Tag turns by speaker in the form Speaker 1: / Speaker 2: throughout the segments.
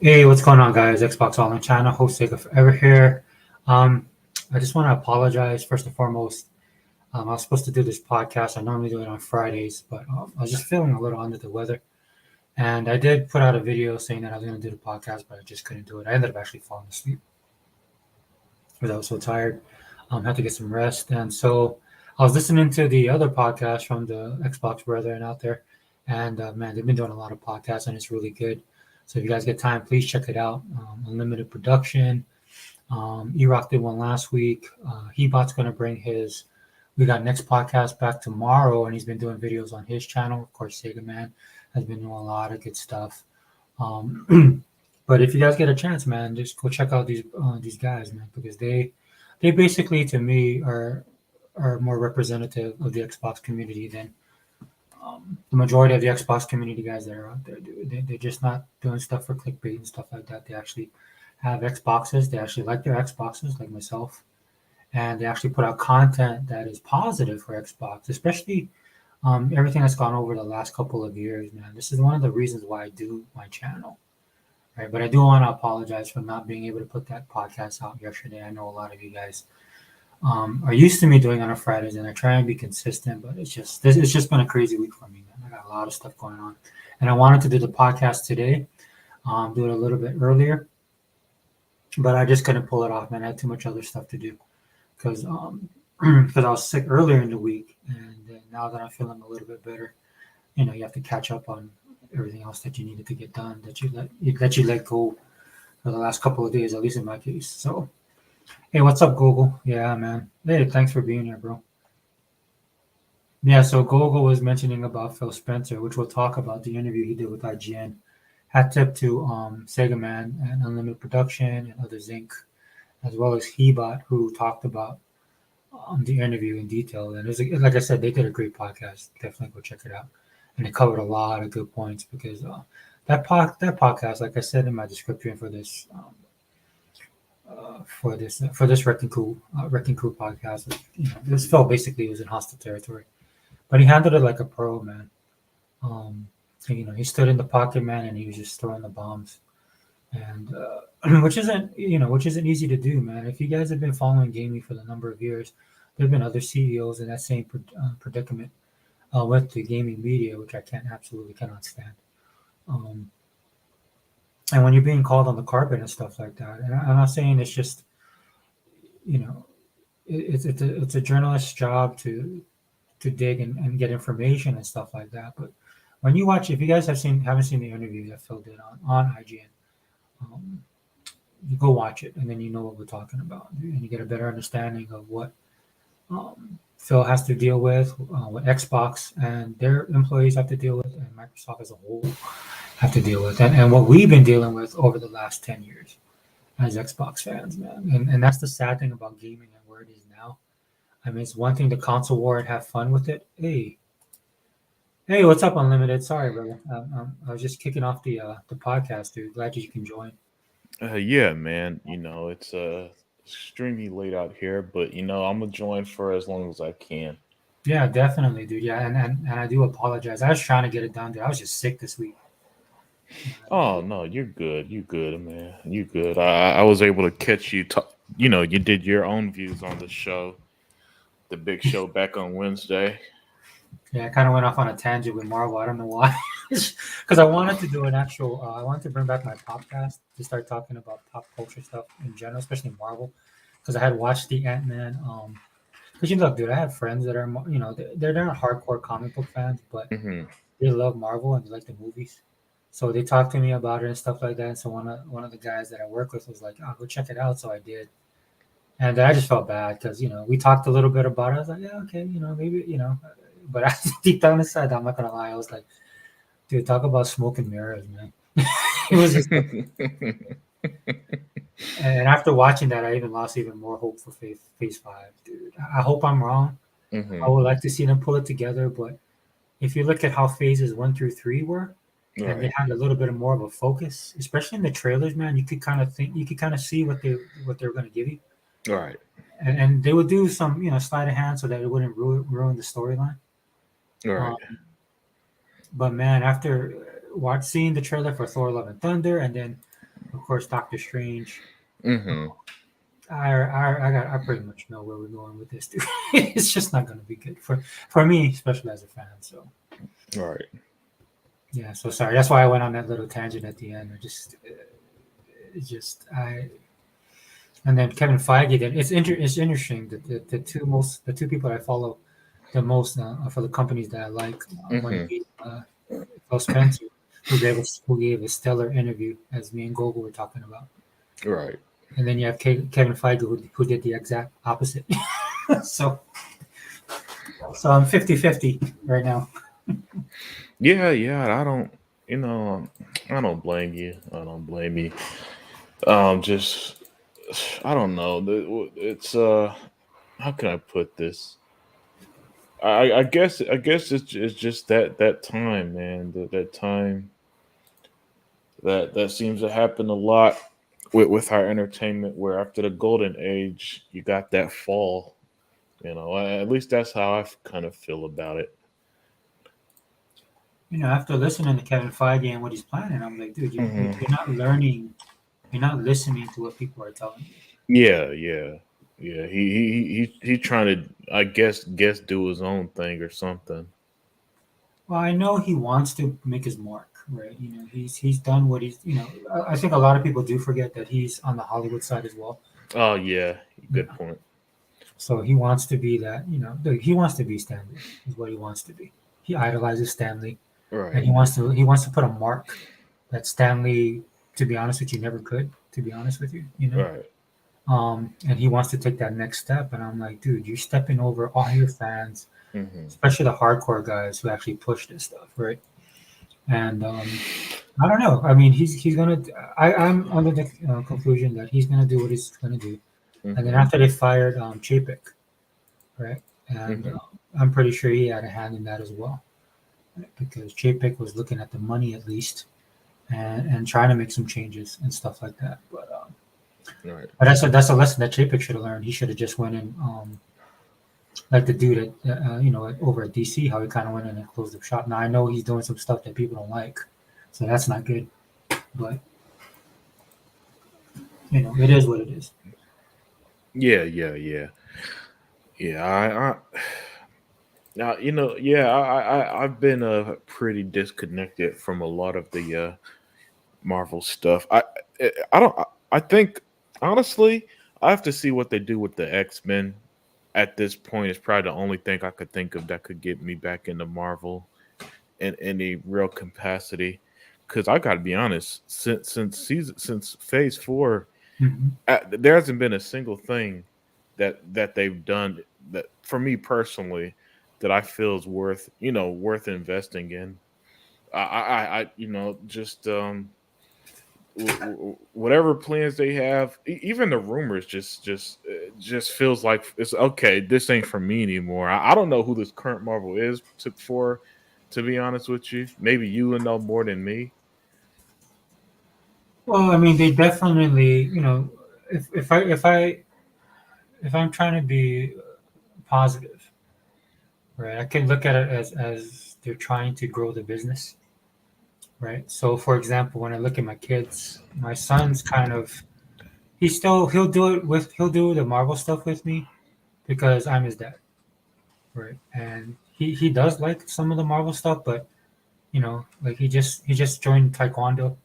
Speaker 1: Hey, what's going on, guys? Xbox Online Channel, host Sega Forever here. Um, I just want to apologize first and foremost. I was supposed to do this podcast. I normally do it on Fridays, but I was just feeling a little under the weather. And I did put out a video saying that I was going to do the podcast, but I just couldn't do it. I ended up actually falling asleep because I was so tired. Had to get some rest. And so I was listening to the other podcast from the Xbox brethren out there. And man, they've been doing a lot of podcasts, and it's really good. So if you guys get time, please check it out. Unlimited Production. E-Rock did one last week. Hebot's going to bring his. We got next podcast back tomorrow, and he's been doing videos on his channel. Of course, Sega Man has been doing a lot of good stuff. But if you guys get a chance, man, just go check out these guys, man, because they basically to me are more representative of the Xbox community than the majority of the Xbox community guys that are out there, dude. They're just not doing stuff for clickbait and stuff like that. They actually have Xboxes. They actually like their Xboxes, like myself, and they actually put out content that is positive for Xbox, especially everything that's gone over the last couple of years, man. This is one of the reasons why I do my channel, right? But I do want to apologize for not being able to put that podcast out yesterday. I know a lot of you guys are used to me doing on a Fridays, and I try and be consistent. But it's just been a crazy week for me, man. I got a lot of stuff going on, and I wanted to do the podcast today, do it a little bit earlier, but I just couldn't pull it off, man. I had too much other stuff to do because because I was sick earlier in the week, and then now that I'm feeling a little bit better, you have to catch up on everything else that you needed to get done that you let go for the last couple of days, at least in my case. So. Hey, what's up, Google? Yeah, man. Hey, thanks for being here, bro. Yeah, so Google was mentioning about Phil Spencer, which we'll talk about the interview he did with IGN. Hat tip to Sega Man and Unlimited Production and others Inc., as well as Hebot, who talked about the interview in detail. And like I said, they did a great podcast. Definitely go check it out. And they covered a lot of good points because that podcast, like I said in my description for this Wrecking Crew podcast. This felt basically was in hostile territory, but he handled it like a pro, man. So, he stood in the pocket, man, and he was just throwing the bombs, and which isn't easy to do, man. If you guys have been following gaming for the number of years, there have been other CEOs in that same predicament with the gaming media, which I absolutely cannot stand. Um, and when you're being called on the carpet and stuff like that, and I'm not saying it's just you know it's a journalist's job to dig and get information and stuff like that. But when you watch, if you guys haven't seen the interview that Phil did on IGN, um, you go watch it, and then you know what we're talking about, and you get a better understanding of what Phil has to deal with, what Xbox and their employees have to deal with, and Microsoft as a whole have to deal with, and what we've been dealing with over the last 10 years as Xbox fans, man. And that's the sad thing about gaming and where it is now. I mean, it's one thing to console war and have fun with it. Hey, what's up, Unlimited? Sorry, brother. I was just kicking off the podcast, dude. Glad you can join.
Speaker 2: Yeah, man. It's extremely late out here, but I'm gonna join for as long as I can.
Speaker 1: Yeah, definitely, dude. Yeah, and I do apologize. I was trying to get it done, dude. I was just sick this week.
Speaker 2: Oh no, you're good. You good, man. You good. I was able to catch you. You did your own views on the show, the big show back on Wednesday.
Speaker 1: Yeah, I kind of went off on a tangent with Marvel. I don't know why. Because I wanted to do an actual. I wanted to bring back my podcast to start talking about pop culture stuff in general, especially Marvel. Because I had watched the Ant Man. Because look, dude, I have friends that are they're not hardcore comic book fans, but
Speaker 2: Hmm.
Speaker 1: they love Marvel and they like the movies. So they talked to me about it and stuff like that. And so one of the guys that I work with was like, "Oh, go check it out." So I did, and I just felt bad because we talked a little bit about it. I was like, "Yeah, okay, maybe but deep down inside, I'm not gonna lie, I was like, "Dude, talk about smoke and mirrors, man." It was just like, and after watching that, I even lost even more hope for Phase Five, dude. I hope I'm wrong. I
Speaker 2: Hmm.
Speaker 1: would like to see them pull it together, but if you look at how phases 1 through 3 were, and they
Speaker 2: Right.
Speaker 1: had a little bit more of a focus, especially in the trailers, man, you could kind of see what they were going to give you,
Speaker 2: Right.
Speaker 1: and they would do some sleight of hand so that it wouldn't ruin the storyline.
Speaker 2: Right.
Speaker 1: Um, but man, after seeing the trailer for Thor: Love and Thunder, and then of course, Doctor Strange.
Speaker 2: Mm-hmm.
Speaker 1: I pretty much know where we're going with this, dude. It's just not going to be good for me, especially as a fan. So
Speaker 2: All right.
Speaker 1: yeah, so sorry. That's why I went on that little tangent at the end. It's just I. And then Kevin Feige did. It's interesting that the two people I follow the most for the companies that I like. One
Speaker 2: Mm-hmm.
Speaker 1: being Phil Spencer, who gave a stellar interview, as me and Gogo were talking about.
Speaker 2: Right.
Speaker 1: And then you have Kevin Feige, who did the exact opposite. so so I'm 50-50 right now.
Speaker 2: Yeah, yeah. I don't, you know, I don't blame you. I don't blame you. Just, I don't know. It's how can I put this? I guess it's just that time, man. That time that seems to happen a lot with our entertainment. Where after the golden age, you got that fall. At least that's how kind of feel about it.
Speaker 1: After listening to Kevin Feige and what he's planning, I'm like, dude,
Speaker 2: Hmm.
Speaker 1: you're not learning, you're not listening to what people are telling you.
Speaker 2: Yeah, yeah, yeah. He trying to, I guess do his own thing or something.
Speaker 1: Well, I know he wants to make his mark, right? He's done what he's. I think a lot of people do forget that he's on the Hollywood side as well.
Speaker 2: Oh yeah, good
Speaker 1: Yeah.
Speaker 2: point.
Speaker 1: So he wants to be that. He wants to be Stanley. Is what he wants to be. He idolizes Stanley, and
Speaker 2: Right,
Speaker 1: he wants to put a mark that Stanley, to be honest with you, never could. To be honest with you,
Speaker 2: right.
Speaker 1: and he wants to take that next step. And I'm like, dude, you're stepping over all your fans,
Speaker 2: Hmm.
Speaker 1: especially the hardcore guys who actually push this stuff, right? And I don't know. I mean, he's gonna. I'm under the conclusion that he's gonna do what he's gonna do. And then
Speaker 2: Hmm.
Speaker 1: after they fired Chapek, right? And
Speaker 2: Hmm.
Speaker 1: I'm pretty sure he had a hand in that as well, right? Because Chapek was looking at the money at least, and trying to make some changes and stuff like that.
Speaker 2: Right.
Speaker 1: But that's a lesson that Chapek should have learned. He should have just went in, like the dude over at DC, how he kind of went in and closed up shop. Now I know he's doing some stuff that people don't like, so that's not good. But it is what it is.
Speaker 2: Yeah, yeah, yeah, yeah. Now yeah. I've been pretty disconnected from a lot of the Marvel stuff. I don't. I think honestly, I have to see what they do with the X-Men. At this point, it's probably the only thing I could think of that could get me back into Marvel in any real capacity. Because I got to be honest, since Phase 4,
Speaker 1: Hmm.
Speaker 2: there hasn't been a single thing that they've done that for me personally that I feel is worth investing in. I just whatever plans they have, even the rumors just feels like it's okay. This ain't for me anymore. I don't know who this current Marvel is to be honest with you. Maybe you would know more than me.
Speaker 1: Well, I mean, they definitely, if I'm trying to be positive, right, I can look at it as they're trying to grow the business, right? So, for example, when I look at my kids, my son's kind of he'll do the Marvel stuff with me because I'm his dad, right? And he does like some of the Marvel stuff, but like he just joined Taekwondo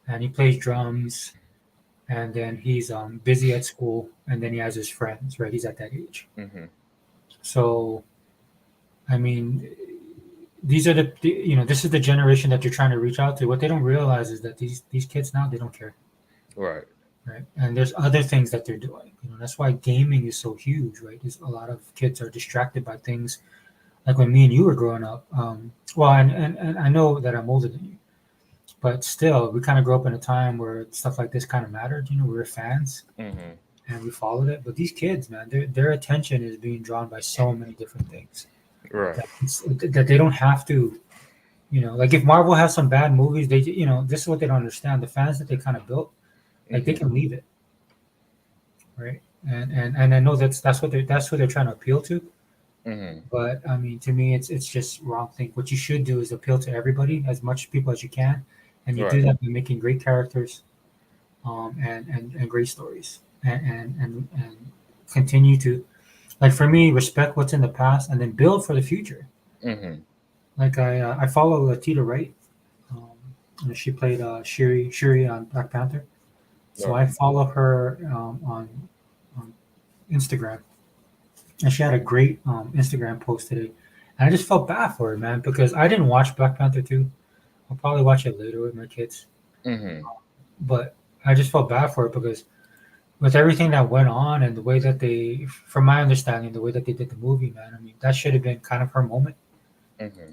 Speaker 1: and he plays drums, and then he's busy at school, and then he has his friends, right? He's at that age.
Speaker 2: Hmm.
Speaker 1: So, I mean, these are this is the generation that you're trying to reach out to. What they don't realize is that these kids now, they don't care,
Speaker 2: Right.
Speaker 1: right? And there's other things that they're doing. That's why gaming is so huge, right? There's a lot of kids are distracted by things like when me and you were growing up. Well, and I know that I'm older than you, but still, we kind of grew up in a time where stuff like this kind of mattered. We were fans
Speaker 2: Hmm.
Speaker 1: and we followed it. But these kids, man, their attention is being drawn by so many different things
Speaker 2: Right.
Speaker 1: that they don't have to. Like if Marvel has some bad movies, this is what they don't understand. The fans that they kind of built, like they
Speaker 2: Hmm.
Speaker 1: can leave it, right? And I know that's what they're trying to appeal to.
Speaker 2: Hmm.
Speaker 1: But I mean, to me, it's just wrong thing. What you should do is appeal to everybody, as much people as you can, and you do
Speaker 2: Right.
Speaker 1: that by making great characters, and great stories, and continue to, like, for me, respect what's in the past and then build for the future.
Speaker 2: Mm-hmm.
Speaker 1: Like I follow Latita Wright. Um, she played Shuri on Black Panther, so I
Speaker 2: Okay.
Speaker 1: follow her on Instagram, and she had a great Instagram post today, and I just felt bad for her, man, because I didn't watch Black Panther 2. I'll probably watch it later with my kids,
Speaker 2: Mm-hmm.
Speaker 1: but I just felt bad for her because with everything that went on and the way that they, from my understanding, the way that they did the movie, man, I mean, that should have been kind of her moment.
Speaker 2: Mm-hmm.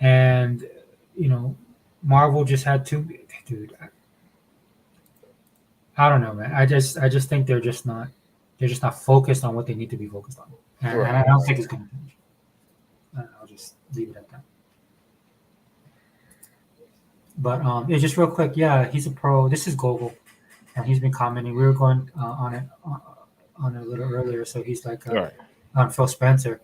Speaker 1: And you know, Marvel just had two, dude. I don't know, man. I just think they're just not focused on what they need to be focused on, and I
Speaker 2: Right.
Speaker 1: don't think it's going to change. I'll just leave it at that. But it's just real quick. Yeah, he's a pro. This is Gogol, and he's been commenting. We were going on it a little earlier, so he's like
Speaker 2: Right.
Speaker 1: on Phil Spencer.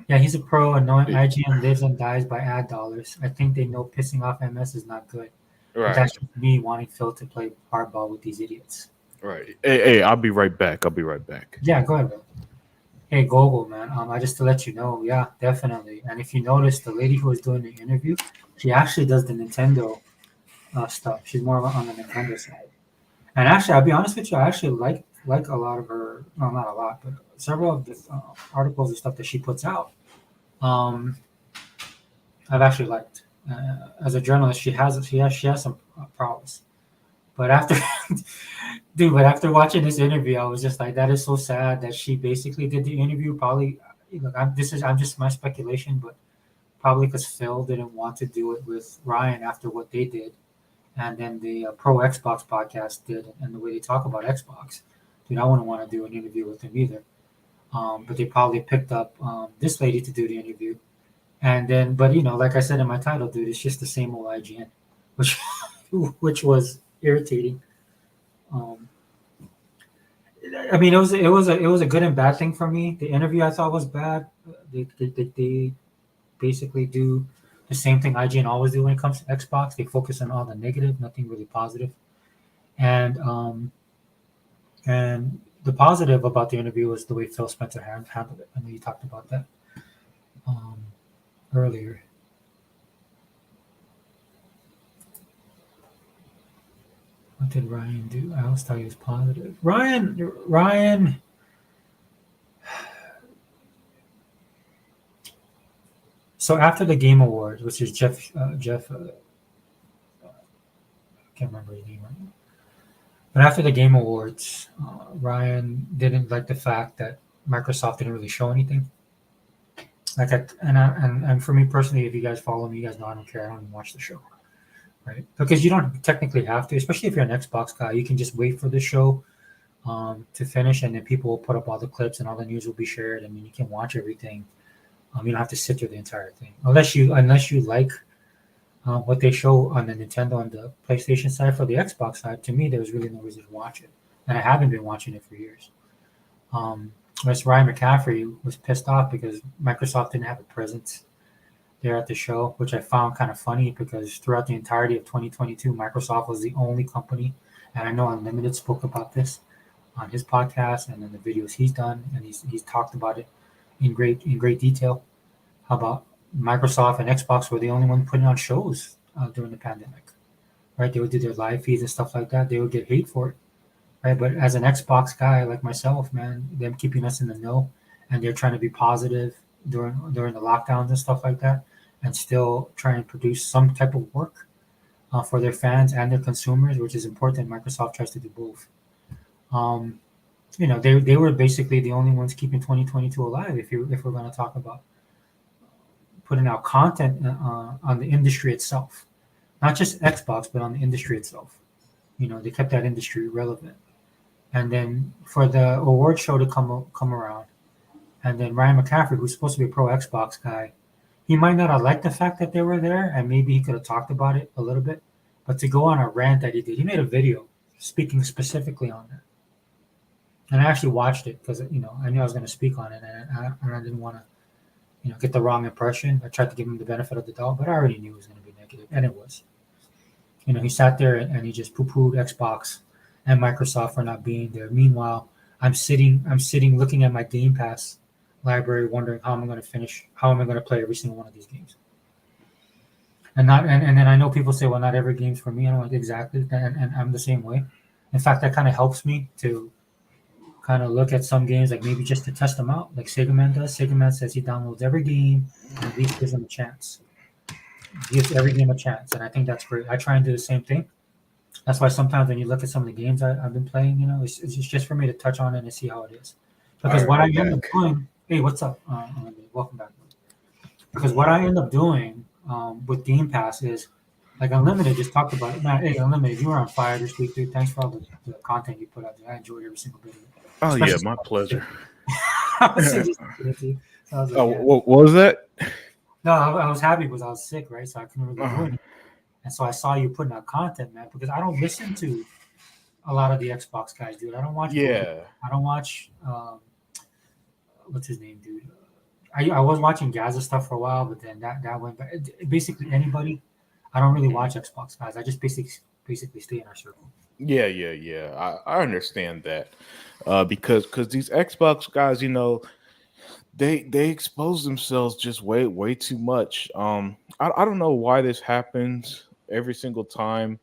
Speaker 1: Yeah, he's a pro, and knowing
Speaker 2: It-
Speaker 1: IGN lives and dies by ad dollars. I think they know pissing off MS is not good, but
Speaker 2: Right.
Speaker 1: that's just me wanting Phil to play hardball with these idiots.
Speaker 2: Right. Hey, I'll be right back. I'll be right back.
Speaker 1: Yeah, go ahead, bro. Hey, Gogol, man. I just to let you know, yeah, definitely. And if you notice, the lady who was doing the interview, she actually does the Nintendo stuff. She's more on the Nintendo side. And actually, I'll be honest with you, I actually like a lot of her. Well, not a lot, but several of the articles and stuff that she puts out. Um, I've actually liked. As a journalist, she has some prowess. But after, dude, but after watching this interview, I was just like, that is so sad that she basically did the interview. Probably, look, I'm just my speculation, but probably because Phil didn't want to do it with Ryan after what they did, and then the Pro Xbox podcast did, and the way they talk about Xbox, dude, I wouldn't want to do an interview with them either. But they probably picked up this lady to do the interview, and then, but like I said in my title, dude, it's just the same old IGN, which which was irritating. Um, I mean, it was a good and bad thing for me. The interview I thought was bad. They basically do the same thing IGN always do when it comes to Xbox. They focus on all the negative, nothing really positive. And the positive about the interview was the way Phil Spencer handled it. I know you talked about that um, earlier. What did Ryan do? I always thought he was positive. Ryan. So after the Game Awards, which is Jeff, I can't remember his name right now. But after the Game Awards, Ryan didn't like the fact that Microsoft didn't really show anything. And for me personally, if you guys follow me, you guys know I don't care. I don't even watch the show, right? Because you don't technically have to, especially if you're an Xbox guy. You can just wait for the show to finish, and then people will put up all the clips and all the news will be shared. I mean, you can watch everything. You don't have to sit through the entire thing unless you like what they show on the Nintendo and the PlayStation side. For the Xbox side, to me, there was really no reason to watch it, and I haven't been watching it for years. Whereas Ryan McCaffrey was pissed off because Microsoft didn't have a presence there at the show, which I found kind of funny because throughout the entirety of 2022, Microsoft was the only company, and I know Unlimited spoke about this on his podcast and in the videos he's done, and he's talked about it in great detail. How about Microsoft and Xbox were the only one putting on shows during the pandemic, right? They would do their live feeds and stuff like that. They would get hate for it, right? But as an Xbox guy like myself, man, them keeping us in the know, and they're trying to be positive during the lockdowns and stuff like that, and still trying to produce some type of work for their fans and their consumers, which is important. Microsoft tries to do both. Um, they were basically the only ones keeping 2022 alive. If we're going to talk about putting out content on the industry itself, not just Xbox, but on the industry itself. They kept that industry relevant. And then for the award show to come around, and then Ryan McCaffrey, who's supposed to be a pro Xbox guy, he might not have liked the fact that they were there, and maybe he could have talked about it a little bit. But to go on a rant that he did, he made a video speaking specifically on that. And I actually watched it because I knew I was going to speak on it, and I didn't want to get the wrong impression. I tried to give him the benefit of the doubt, but I already knew it was going to be negative, and it was. He sat there and he just poo-pooed Xbox and Microsoft for not being there. Meanwhile, I'm sitting looking at my Game Pass library, wondering how am I going to play every single one of these games. And then I know people say, well, not every game's for me. I don't like exactly, and I'm the same way. In fact, that kind of helps me to kind of look at some games, like maybe just to test them out, like Sega Man does. Sega Man says he downloads every game and at least gives them a chance. Gives every game a chance, and I think that's great. I try and do the same thing. That's why sometimes when you look at some of the games I've been playing, it's just for me to touch on it and see how it is. Because
Speaker 2: All
Speaker 1: what I
Speaker 2: right,
Speaker 1: end up
Speaker 2: back.
Speaker 1: doing, hey, what's up? Welcome back. Because what I end up doing with Game Pass is, like Unlimited just talked about it. Man, hey, Unlimited, you were on fire this week, dude. Thanks for all the content you put out there. I enjoyed every single bit of it.
Speaker 2: Oh yeah,
Speaker 1: Especially
Speaker 2: my pleasure.
Speaker 1: I was sick just listening to you. So I was like,
Speaker 2: Oh,
Speaker 1: yeah.
Speaker 2: what was that?
Speaker 1: No, I was happy because I was sick, right? So I couldn't really do
Speaker 2: Uh,
Speaker 1: anything. And so I saw you putting out content, man, because I don't listen to a lot of the Xbox guys, dude. I don't watch Bodhi.
Speaker 2: yeah,
Speaker 1: I don't watch what's his name, dude. I was watching Gaza stuff for a while, but then that went back. Basically anybody. I don't really watch Xbox guys. I just basically stay in our circle.
Speaker 2: yeah. I understand that because these Xbox guys, they expose themselves just way too much. I don't know why this happens every single time.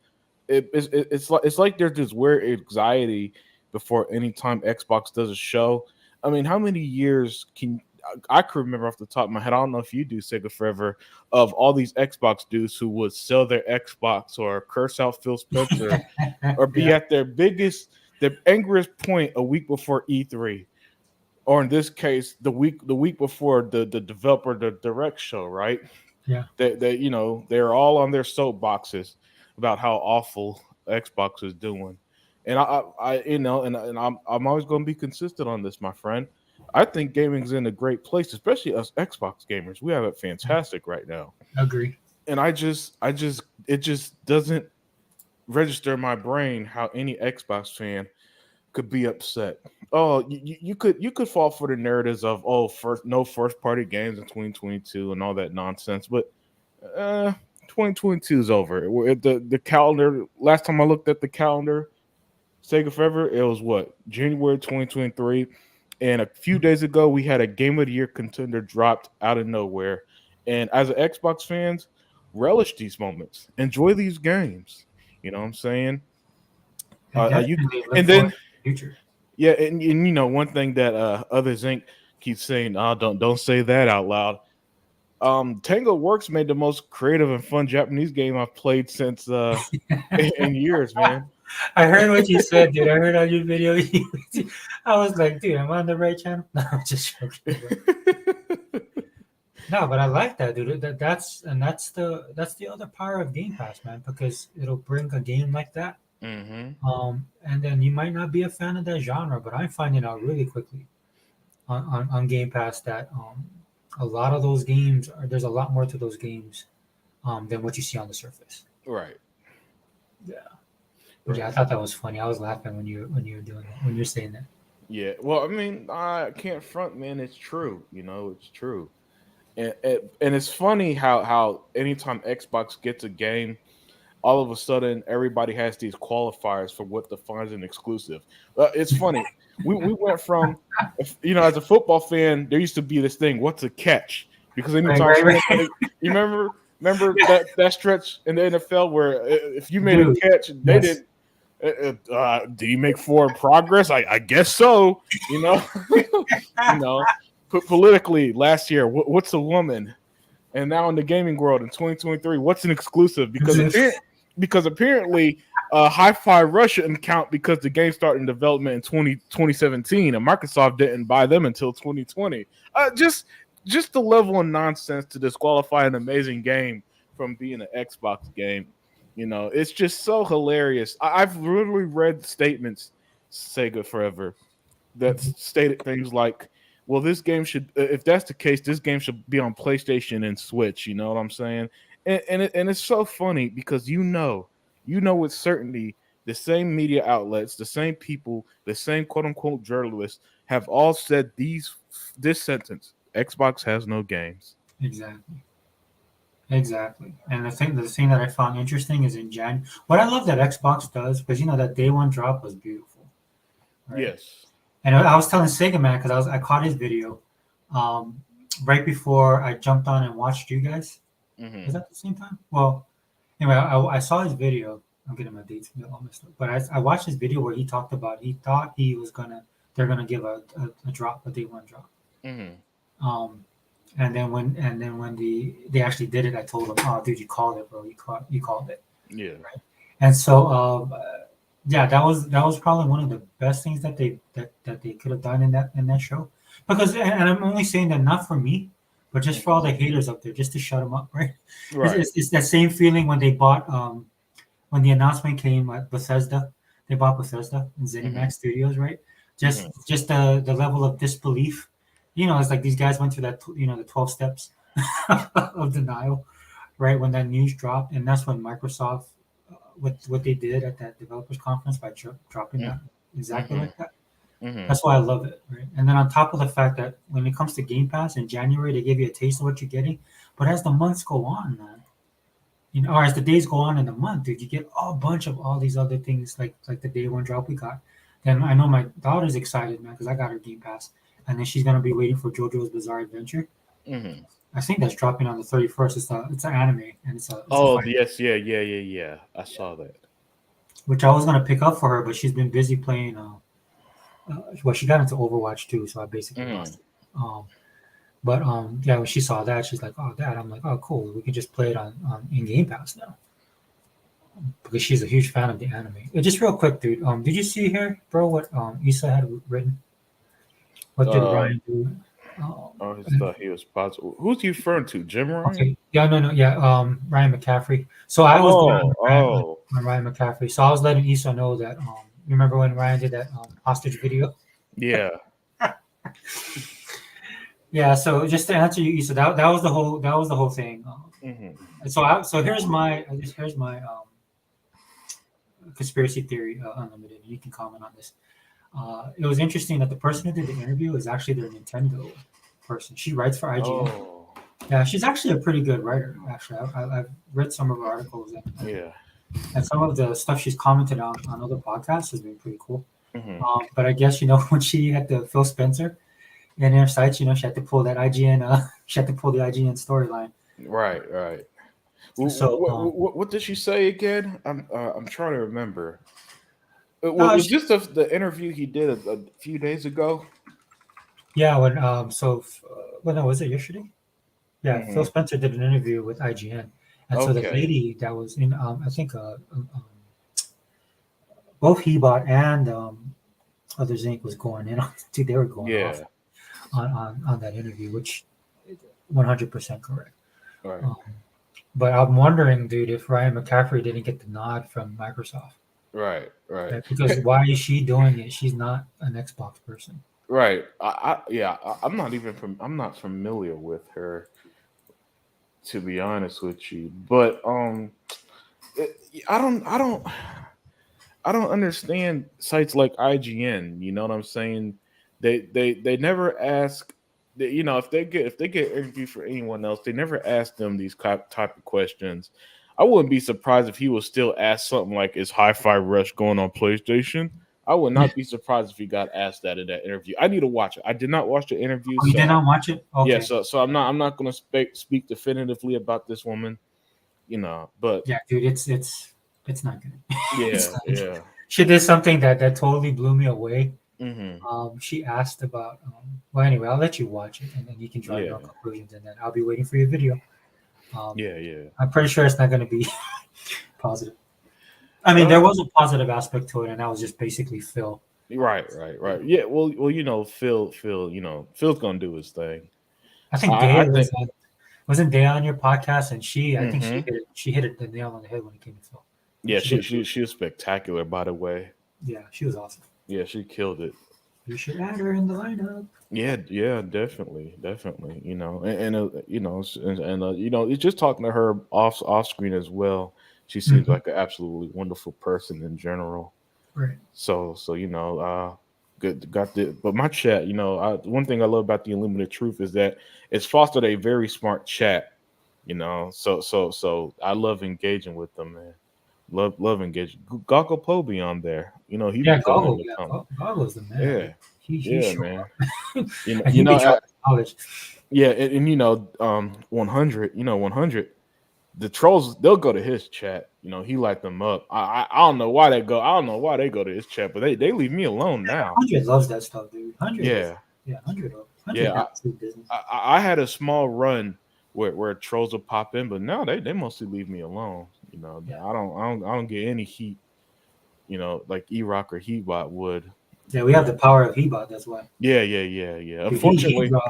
Speaker 2: It's like there's this weird anxiety before any time Xbox does a show. I mean, how many years can I could remember off the top of my head? I don't know if you do, Sega Forever, of all these Xbox dudes who would sell their Xbox or curse out Phil Spencer or be
Speaker 1: Yeah,
Speaker 2: at their angriest point a week before E3, or in this case, the week before the developer the direct show, right?
Speaker 1: yeah,
Speaker 2: They're all on their soapboxes about how awful Xbox is doing, and I'm always going to be consistent on this, my friend. I think gaming's in a great place, especially us Xbox gamers. We have it fantastic right now,
Speaker 1: agree.
Speaker 2: and it just doesn't register in my brain how any Xbox fan could be upset. Oh, you could fall for the narratives of first party games in 2022 and all that nonsense, but 2022 is over. The calendar. Last time I looked at the calendar, Sega Forever, it was what, January 2023, and a few days ago we had a Game of the Year contender dropped out of nowhere. And as an Xbox fans, relish these moments, enjoy these games. You know what I'm saying?
Speaker 1: And
Speaker 2: You
Speaker 1: definitely look
Speaker 2: and
Speaker 1: forward
Speaker 2: then
Speaker 1: to the future.
Speaker 2: Yeah, and one thing that others Inc. keeps saying, "Oh, don't say that out loud." Tango Works made the most creative and fun Japanese game I've played since in years, man.
Speaker 1: I heard what you said, dude. I heard on your video. I was like, dude, am I on the right channel? No, I'm just joking. No, but I like that, dude. That's the other power of Game Pass, man, because it'll bring a game like that.
Speaker 2: hmm
Speaker 1: And then you might not be a fan of that genre, but I'm finding out really quickly on Game Pass that a lot of those games there's a lot more to those games than what you see on the surface.
Speaker 2: Right,
Speaker 1: Yeah. But yeah, I
Speaker 2: right.
Speaker 1: thought that was funny. I was laughing when you were doing that, when you're saying that.
Speaker 2: Yeah. Well, I mean, I can't front, man. It's true. It's true. And it's funny how anytime Xbox gets a game, all of a sudden everybody has these qualifiers for what defines an exclusive. It's funny. We went from, as a football fan, there used to be this thing, what's a catch? Because
Speaker 1: Right,
Speaker 2: anytime
Speaker 1: right,
Speaker 2: someone
Speaker 1: right.
Speaker 2: you remember that stretch in the NFL where if you made a
Speaker 1: Dude,
Speaker 2: catch, they
Speaker 1: yes.
Speaker 2: didn't. Did he make forward progress? I guess so. you know. Politically, last year, what's a woman? And now in the gaming world in 2023, what's an exclusive? Because apparently Hi-Fi Rush shouldn't count because the game started in development in 2017 and Microsoft didn't buy them until 2020. Just the level of nonsense to disqualify an amazing game from being an Xbox game. It's just so hilarious. I've literally read statements, Sega Forever, that stated things like, well, this game should, if that's the case, this game should be on PlayStation and Switch. You know what I'm saying? And it's so funny because with certainty the same media outlets, the same people, the same quote unquote journalists have all said this sentence: Xbox has no games.
Speaker 1: Exactly. Exactly. And the thing that I found interesting is in Jan. What I love that Xbox does, because that day one drop was beautiful, right?
Speaker 2: Yes.
Speaker 1: And I was telling Sega Man because I caught his video, um, right before I jumped on and watched you guys.
Speaker 2: Mm-hmm.
Speaker 1: Was that the same time? Well, anyway, I saw his video. I'm getting my dates all messed up, but I watched his video where he talked about he thought they're gonna give a drop, a day one drop.
Speaker 2: Mm-hmm.
Speaker 1: Um, and then when they actually did it, I told him, "Oh, dude, you called it, bro. You called it."
Speaker 2: Yeah.
Speaker 1: And so, yeah, that was probably one of the best things that they could have done in that show. Because, and I'm only saying that not for me, but just for all
Speaker 2: Mm-hmm.
Speaker 1: the haters up there, just to shut them up, right? It's,
Speaker 2: Right.
Speaker 1: it's, it's that same feeling when they bought when the announcement came at Bethesda, they bought Bethesda and
Speaker 2: Mm-hmm.
Speaker 1: ZeniMax Studios, right?
Speaker 2: Mm-hmm.
Speaker 1: Just the level of disbelief. It's like these guys went through that, the 12 steps of denial, right? When that news dropped, and that's when Microsoft, what they did at that developers conference by dropping that exactly
Speaker 2: Mm-hmm.
Speaker 1: like that.
Speaker 2: Mm-hmm.
Speaker 1: That's why I love it, right? And then on top of the fact that when it comes to Game Pass in January, they give you a taste of what you're getting, but as the months go on, man, or as the days go on in the month, dude, you get a bunch of all these other things like the day one drop we got. Then I know my daughter's excited, man, because I got her Game Pass, and then she's gonna be waiting for JoJo's Bizarre Adventure.
Speaker 2: Mm-hmm.
Speaker 1: I think that's dropping on the 31st. It's an anime and it's a
Speaker 2: Oh,
Speaker 1: fight,
Speaker 2: yes, yeah, yeah, yeah, yeah. I saw that.
Speaker 1: which I was gonna pick up for her, but she's been busy playing. Well, she got into Overwatch too, so I basically
Speaker 2: Mm-hmm.
Speaker 1: lost it. Yeah, when she saw that, she's like, "Oh, Dad," I'm like, "Oh, cool. We can just play it on in Game Pass now." Because she's a huge fan of the anime. Just real quick, dude. Did you see here, bro? What Issa had written? What did
Speaker 2: Uh,
Speaker 1: Ryan do? Um,
Speaker 2: I always thought he was possible. Who's he referring to? Jim Ryan?
Speaker 1: okay, yeah, no, no, yeah. Ryan McCaffrey. So I was going on
Speaker 2: Oh,
Speaker 1: the rant
Speaker 2: oh,
Speaker 1: on Ryan McCaffrey. So I was letting Issa know that. Remember when Ryan did that hostage video?
Speaker 2: yeah.
Speaker 1: Yeah. So just to answer you, Issa, that was the whole thing.
Speaker 2: Mm-hmm.
Speaker 1: So here's my conspiracy theory, unlimited. You can comment on this. It was interesting that the person who did the interview is actually their Nintendo person. She writes for IGN.
Speaker 2: Oh,
Speaker 1: Yeah, she's actually a pretty good writer. Actually, I've read some of her articles,
Speaker 2: yeah.
Speaker 1: and some of the stuff she's commented on other podcasts has been pretty cool.
Speaker 2: Mm-hmm.
Speaker 1: But I guess when she had the Phil Spencer in her sites, she had to pull that IGN. She had to pull the IGN storyline.
Speaker 2: Right, right.
Speaker 1: So
Speaker 2: What did she say again? I'm trying to remember. Was
Speaker 1: she,
Speaker 2: this the interview he did a few days ago?
Speaker 1: yeah, when was it yesterday? Yeah, Phil
Speaker 2: Mm-hmm.
Speaker 1: Spencer did an interview with IGN, and so the
Speaker 2: Okay.
Speaker 1: lady that was in, I think, both Hebot and Others Inc. was going in on. Dude, they were going off
Speaker 2: Yeah.
Speaker 1: on that interview, which 100% correct.
Speaker 2: Right.
Speaker 1: Um, but I'm wondering, dude, if Ryan McCaffrey didn't get the nod from Microsoft,
Speaker 2: Right. Right.
Speaker 1: right? Because why is she doing it? She's not an Xbox person.
Speaker 2: Right. Yeah. I'm not even from. I'm not familiar with her, to be honest with you. But I don't. I don't understand sites like IGN. You know what I'm saying? They never ask. If they get interviewed for anyone else, they never ask them these type of questions. I wouldn't be surprised if he was still asked something like, "Is Hi-Fi Rush going on PlayStation?" I would
Speaker 1: Yeah.
Speaker 2: not be surprised if he got asked that in that interview. I need to watch it. I did not watch the interview,
Speaker 1: Oh, you
Speaker 2: so
Speaker 1: did not watch it?
Speaker 2: yeah,
Speaker 1: Okay.
Speaker 2: so I'm not going to speak definitively about this woman, but
Speaker 1: Yeah, dude, it's not good. It's
Speaker 2: yeah,
Speaker 1: not good.
Speaker 2: yeah.
Speaker 1: She did something that totally blew me away.
Speaker 2: Hmm.
Speaker 1: She asked about. Well, anyway, I'll let you watch it, and then you can draw your own
Speaker 2: Yeah,
Speaker 1: conclusions, and then I'll be waiting for your video. Um,
Speaker 2: yeah, yeah.
Speaker 1: I'm pretty sure it's not going to be positive. I mean, there
Speaker 2: Uh,
Speaker 1: was a positive aspect to it, and that was just basically Phil.
Speaker 2: right, right, right. Yeah, well, Phil, Phil's gonna do his thing.
Speaker 1: I think
Speaker 2: I
Speaker 1: Daya
Speaker 2: think.
Speaker 1: wasn't Daya on your podcast, and I think
Speaker 2: Hmm.
Speaker 1: she hit it the nail on the head when it came to Phil.
Speaker 2: Yeah,
Speaker 1: She did.
Speaker 2: she was spectacular, by the way.
Speaker 1: Yeah, she was awesome.
Speaker 2: Yeah, she killed it.
Speaker 1: You should add her in the lineup.
Speaker 2: Yeah, yeah, definitely, definitely. It's just talking to her off screen as well. She seems
Speaker 1: Hmm.
Speaker 2: like an absolutely wonderful person in general.
Speaker 1: Right.
Speaker 2: So good got the. But my chat, one thing I love about the Unlimited Truth is that it's fostered a very smart chat You know, so I love engaging with them, man. Love engaging. Goggle Poe be on there. You know, he be
Speaker 1: Yeah,
Speaker 2: throwing in
Speaker 1: Goggle.
Speaker 2: the
Speaker 1: Yeah,
Speaker 2: comments.
Speaker 1: Goggle's the man.
Speaker 2: Yeah,
Speaker 1: Dude. He
Speaker 2: yeah,
Speaker 1: show
Speaker 2: man.
Speaker 1: up, and
Speaker 2: You
Speaker 1: he be
Speaker 2: know,
Speaker 1: dropping knowledge.
Speaker 2: yeah, and 100. 100. The trolls, they'll go to his chat. You know, he light them up. I don't know why they go. I don't know why they go to his chat, but they leave me alone now.
Speaker 1: 100 loves that stuff, dude. 100 is
Speaker 2: Yeah,
Speaker 1: yeah, 100 100
Speaker 2: yeah.
Speaker 1: down to business.
Speaker 2: I had a small run where trolls will pop in, but now they mostly leave me alone. You know,
Speaker 1: Yeah,
Speaker 2: I don't get any heat. You know, like E-Rock or Heatbot would.
Speaker 1: yeah. We
Speaker 2: You
Speaker 1: have the
Speaker 2: know,
Speaker 1: power of Hebot. That's why.
Speaker 2: yeah.
Speaker 1: Dude, he
Speaker 2: Unfortunately,
Speaker 1: draw.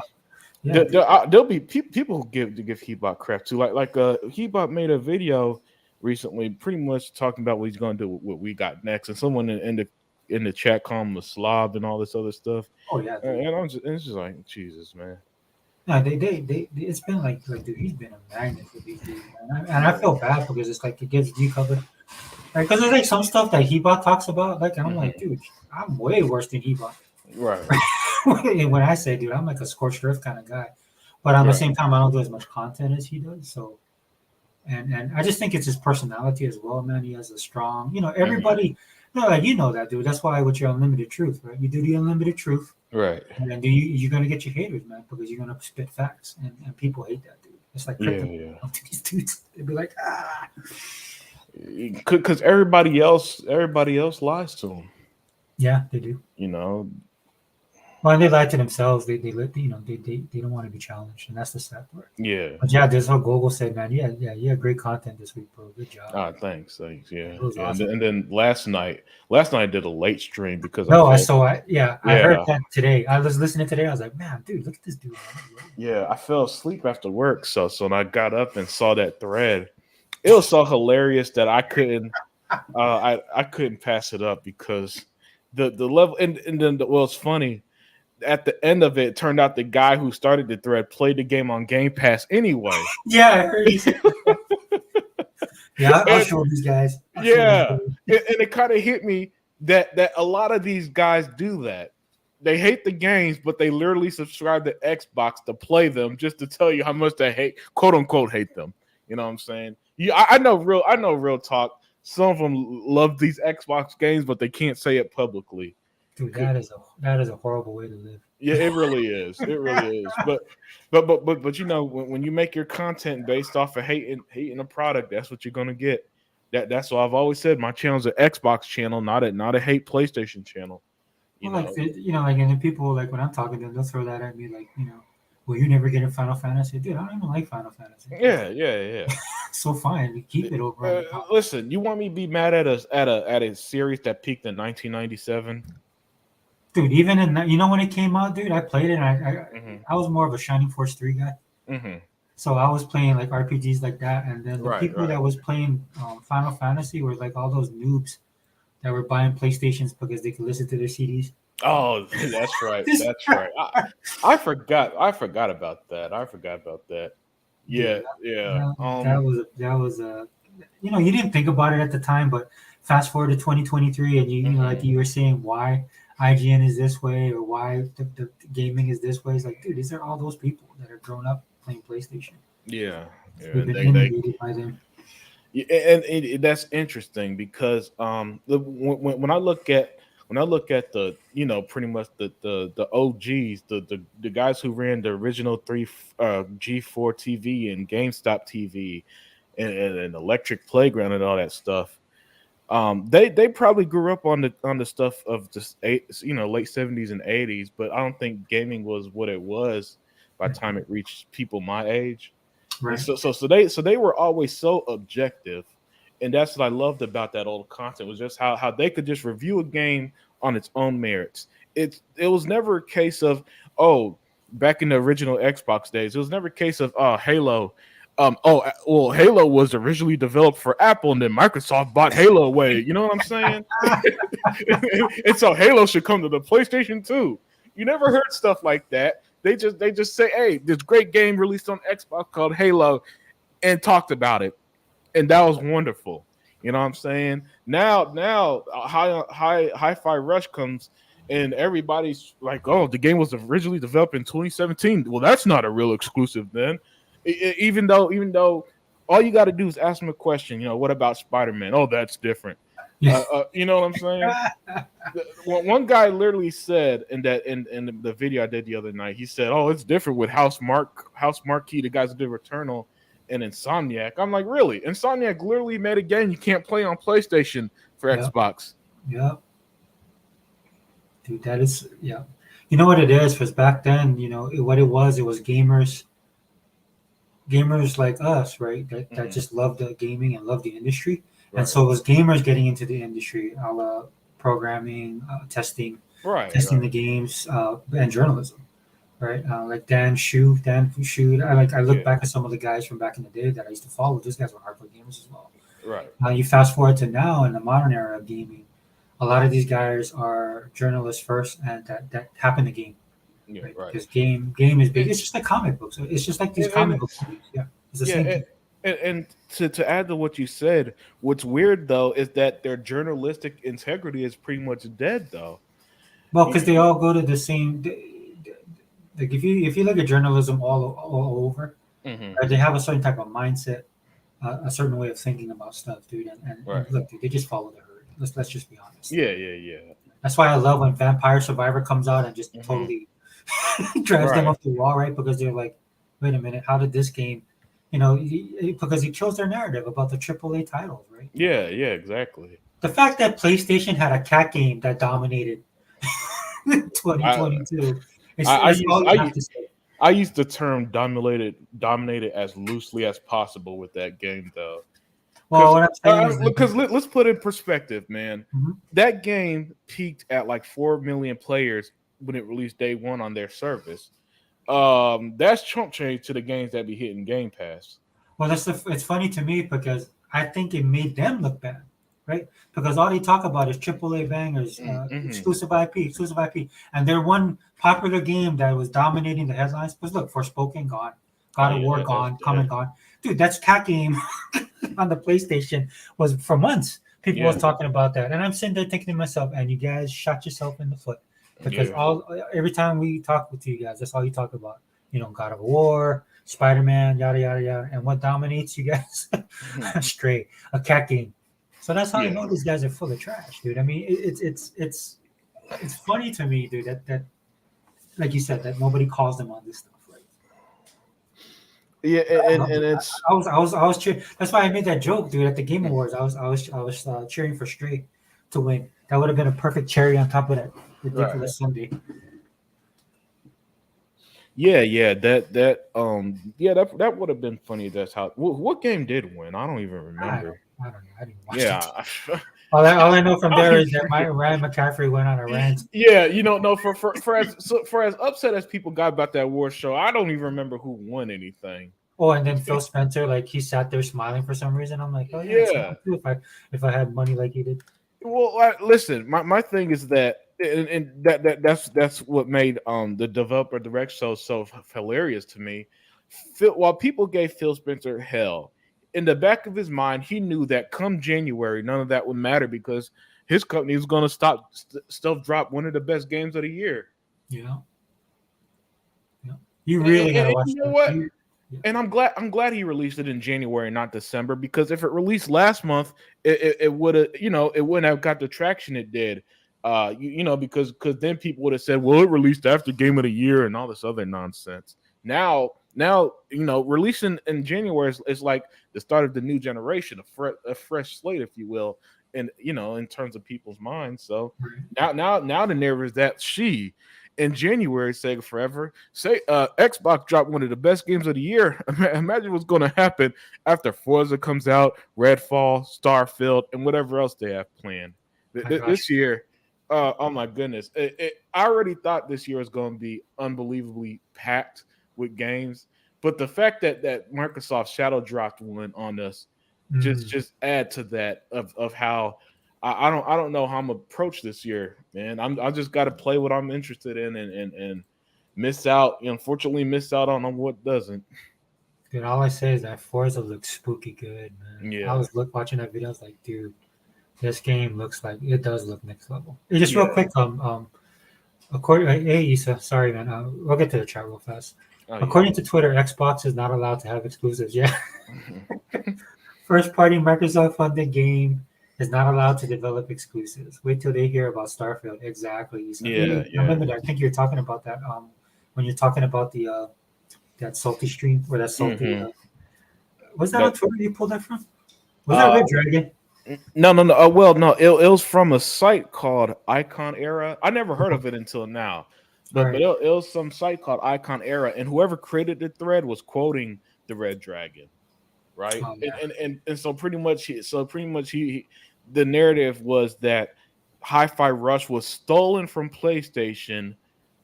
Speaker 1: Yeah, dude.
Speaker 2: there'll be people who give Heatbot crap too. Like Heatbot made a video recently, pretty much talking about what he's going to do with what we got next, and someone in the chat called him a slob and all this other stuff.
Speaker 1: Oh yeah, dude.
Speaker 2: And it's just like Jesus, man.
Speaker 1: No, it's been like, dude, he's been a magnet for these dudes, man. And I
Speaker 2: Yeah.
Speaker 1: feel bad because it's like it gets decovered. Like, because there's like some stuff that Hebot talks about, like, and I'm like,
Speaker 2: Hmm.
Speaker 1: dude, I'm way worse than Hebot.
Speaker 2: Right.
Speaker 1: And when I say, dude, I'm like a scorched earth kind of guy. But at the
Speaker 2: Right.
Speaker 1: same time, I don't do as much content as he does. So, and I just think it's his personality as well, man. He has a strong,
Speaker 2: Hmm.
Speaker 1: everybody, like that, dude. That's why with your unlimited truth, right? You do the unlimited truth,
Speaker 2: Right.
Speaker 1: and then you're gonna get your haters, man, because you're gonna spit facts, and people hate that, dude. It's like
Speaker 2: Yeah.
Speaker 1: kryptonite
Speaker 2: Yeah.
Speaker 1: to these dudes. They'd be like, ah,
Speaker 2: Because everybody else lies to him.
Speaker 1: yeah, they do.
Speaker 2: You know.
Speaker 1: Well, and they lie to themselves. They don't want to be challenged, and that's the sad part.
Speaker 2: Yeah.
Speaker 1: But yeah, this how Google said, man. Yeah, you had great content this week, bro. Good job.
Speaker 2: Ah, thanks.
Speaker 1: It
Speaker 2: Yeah,
Speaker 1: was
Speaker 2: yeah.
Speaker 1: awesome.
Speaker 2: And then last night I did a late stream because I
Speaker 1: No, I
Speaker 2: felt,
Speaker 1: saw it. Yeah, I heard
Speaker 2: yeah,
Speaker 1: that today. I was listening today. I was like, man, dude, look at this dude. Man.
Speaker 2: yeah, I fell asleep after work. So when I got up and saw that thread, it was so hilarious that I couldn't pass it up because the level and then well, it's funny. At the end of it, turned out the guy who started the thread played the game on Game Pass anyway.
Speaker 1: Yeah, I heard you say. Yeah, I'll
Speaker 2: And
Speaker 1: show these guys. I'll show these
Speaker 2: yeah,
Speaker 1: guys.
Speaker 2: and it kind of hit me that a lot of these guys do that. They hate the games, but they literally subscribe to Xbox to play them just to tell you how much they hate, quote unquote, hate them. You know what I'm saying? Yeah, I know real talk. Some of them love these Xbox games, but they can't say it publicly.
Speaker 1: Dude, that is a horrible way to live.
Speaker 2: Yeah, it really is. It really is. But when you make your content based off of hating a product, that's what you're gonna get. That's what I've always said. My channel's an Xbox channel, not a hate PlayStation channel. You
Speaker 1: Well, like
Speaker 2: know.
Speaker 1: and then people like when I'm talking to them, they'll throw that at me, like, well, you never get in Final Fantasy, dude. I don't even like Final Fantasy.
Speaker 2: Yeah.
Speaker 1: So fine, we keep it over on the top.
Speaker 2: Listen, you want me to be mad at a series that peaked in 1997?
Speaker 1: Dude, even in that, when it came out, dude, I played it. And
Speaker 2: Hmm.
Speaker 1: I was more of a Shining Force 3 guy.
Speaker 2: Hmm.
Speaker 1: So I was playing like RPGs like that, and then the
Speaker 2: Right,
Speaker 1: people
Speaker 2: right.
Speaker 1: that was playing Final Fantasy were like all those noobs that were buying PlayStations because they could listen to their CDs.
Speaker 2: Oh, that's right. That's right. I forgot about that. I forgot about that.
Speaker 1: Dude,
Speaker 2: Yeah, yeah.
Speaker 1: that was a you didn't think about it at the time, but fast forward to 2023, and like
Speaker 2: Mhm.
Speaker 1: you were saying why IGN is this way or why the gaming is this way. It's like, dude, these are all those people that are grown up playing PlayStation.
Speaker 2: Yeah,
Speaker 1: We've
Speaker 2: yeah.
Speaker 1: been
Speaker 2: They
Speaker 1: inundated by them.
Speaker 2: yeah, and that's interesting because when I look at the pretty much the OGs, the guys who ran the original G4 TV and GameStop TV and Electric Playground and all that stuff. They probably grew up on the stuff of just late 70s and 80s, but I don't think gaming was what it was by the time it reached people my age. And
Speaker 1: Right.
Speaker 2: so they were always so objective, and that's what I loved about that old content was just how they could just review a game on its own merits. It was never a case of, oh, back in the original Xbox days, it was never a case of, oh, Halo. Well, Halo was originally developed for Apple, and then Microsoft bought Halo away. You know what I'm saying? And so Halo should come to the PlayStation too. You never heard stuff like that. They just say, hey, this great game released on Xbox called Halo, and talked about it, and that was wonderful. You know what I'm saying? Now, Hi-Fi Rush comes, and everybody's like, "Oh, the game was originally developed in 2017." Well, that's not a real exclusive then. Even though all you got to do is ask them a question. What about Spider-Man? Oh, that's different.
Speaker 1: Yeah.
Speaker 2: You know what I'm saying? One guy literally said in the video I did the other night, he said, "Oh, it's different with House Marquee, the guys who did Returnal, and Insomniac." I'm like, really? Insomniac literally made a game you can't play on PlayStation for
Speaker 1: Yep.
Speaker 2: Xbox.
Speaker 1: Yep. Dude, that is yeah. You know what it is? Because back then, what it was gamers like us, right? That just loved the gaming and loved the industry, and
Speaker 2: Right.
Speaker 1: so it was gamers getting into the industry, programming, testing
Speaker 2: Right.
Speaker 1: the games, and journalism, right? Like Dan Shu. I look
Speaker 2: Yeah.
Speaker 1: back at some of the guys from back in the day that I used to follow. Those guys were hardcore gamers as well.
Speaker 2: Right.
Speaker 1: You fast forward to now in the modern era of gaming, a lot of these guys are journalists first, and that happen to game.
Speaker 2: Yeah.
Speaker 1: Right?
Speaker 2: Right.
Speaker 1: Because game is big.
Speaker 2: It-
Speaker 1: It's just like comic books. It's just like these
Speaker 2: and
Speaker 1: comic book movies. Yeah, it's the
Speaker 2: Yeah,
Speaker 1: same thing.
Speaker 2: and to add to what you said, what's weird though is that their journalistic integrity is pretty much dead though.
Speaker 1: Well,
Speaker 2: You-
Speaker 1: because they all go to the same. Like if you look at journalism all over,
Speaker 2: Mhm.
Speaker 1: right, they have a certain type of mindset, a certain way of thinking about stuff, dude. And
Speaker 2: Right.
Speaker 1: look, dude, they just follow the herd. Let's just be honest.
Speaker 2: Yeah.
Speaker 1: That's why I love when Vampire Survivor comes out and just
Speaker 2: Mhm.
Speaker 1: totally drives them
Speaker 2: Right.
Speaker 1: off the wall, right? Because they're like, wait a minute, how did this game? Because it kills their narrative about the AAA titles, right?
Speaker 2: Yeah, exactly.
Speaker 1: The fact that PlayStation had a cat game that dominated
Speaker 2: I
Speaker 1: 2022,
Speaker 2: I
Speaker 1: it's
Speaker 2: use
Speaker 1: all you have to say.
Speaker 2: I use the term dominated as loosely as possible with that game though.
Speaker 1: Well, what I'm saying is,
Speaker 2: Because let's put it in perspective, man.
Speaker 1: Mhm.
Speaker 2: That game peaked at like 4 million players when it released day one on their service. That's chump change to the games that be hitting Game Pass.
Speaker 1: well, it's funny to me because I think it made them look bad, right? Because all they talk about is AAA bangers, exclusive IP, and their one popular game that was dominating the headlines was look, Forspoken gone, God of War
Speaker 2: That's
Speaker 1: gone,
Speaker 2: dead.
Speaker 1: Come and gone, dude. That's cat game on the PlayStation was for months. People was talking about that, and I'm sitting there thinking to myself, and you guys shot yourself in the foot because every time we talk with you guys, that's all you talk about. God of War, Spider-Man, yada yada yada, and what dominates you guys? Straight a cat game. So that's how I know these guys are full of trash, dude. I mean, it's funny to me, dude. That like you said, that nobody calls them on this stuff. Right?
Speaker 2: Yeah, and it's
Speaker 1: I was cheering. That's why I made that joke, dude. At the Game Awards, I was cheering for Stray to win. That would have been a perfect cherry on top of that ridiculous Sunday.
Speaker 2: That would have been funny. That's how. What game did win? I don't even remember.
Speaker 1: I don't know. I didn't watch
Speaker 2: Yeah.
Speaker 1: all I know from there is that Ryan McCaffrey went on a rant.
Speaker 2: Yeah, no, for as upset as people got about that award show, I don't even remember who won anything.
Speaker 1: Oh, and then Phil Spencer, like he sat there smiling for some reason. I'm like, oh yeah, it's fine too if I had money like he did.
Speaker 2: Well, listen, my thing is that, and that's what made the developer direct show so hilarious to me. While people gave Phil Spencer hell, in the back of his mind, he knew that come January, none of that would matter because his company was going to stop stealth drop one of the best games of the year.
Speaker 1: Yeah. You really gotta watch.
Speaker 2: You know what? And I'm glad he released it in January, not December, because if it released last month, it would have, it wouldn't have got the traction it did. Because then people would have said, well, it released after Game of the Year and all this other nonsense. Now, releasing in January is like the start of the new generation, a fresh slate, if you will, and in terms of people's minds. So now the narrative is that in January, Sega Forever, Xbox dropped one of the best games of the year. Imagine what's going to happen after Forza comes out, Redfall, Starfield, and whatever else they have planned. This year, oh my goodness. I already thought this year was going to be unbelievably packed with games. But the fact that Microsoft shadow dropped one on us just add to that of how I don't know how I'm gonna approach this year, man. I just got to play what I'm interested in and unfortunately miss out on what doesn't.
Speaker 1: Dude, all I say is that Forza looks spooky good, man.
Speaker 2: Yeah.
Speaker 1: I was watching that video. I was like, dude, this game looks like it does look next level. Just real quick, hey Issa, sorry man, we'll get to the chat real fast.
Speaker 2: Oh yeah.
Speaker 1: According to Twitter, Xbox is not allowed to have exclusives. Yeah. First party Microsoft funded game is not allowed to develop exclusives. Wait till they hear about Starfield. Exactly.
Speaker 2: Yeah,
Speaker 1: I
Speaker 2: yeah.
Speaker 1: remember that. I think you're talking about that when you're talking about the that salty stream or that salty
Speaker 2: Hmm.
Speaker 1: was that on
Speaker 2: That
Speaker 1: Twitter you pulled that from? Was that
Speaker 2: uh
Speaker 1: Red Dragon?
Speaker 2: no, no, no. Well, no, it was from a site called Icon Era. I never heard of it until now,
Speaker 1: All
Speaker 2: but
Speaker 1: right.
Speaker 2: it was some site called Icon Era, and whoever created the thread was quoting the Red Dragon, right?
Speaker 1: Oh
Speaker 2: And
Speaker 1: yeah.
Speaker 2: so pretty much the narrative was that Hi-Fi Rush was stolen from PlayStation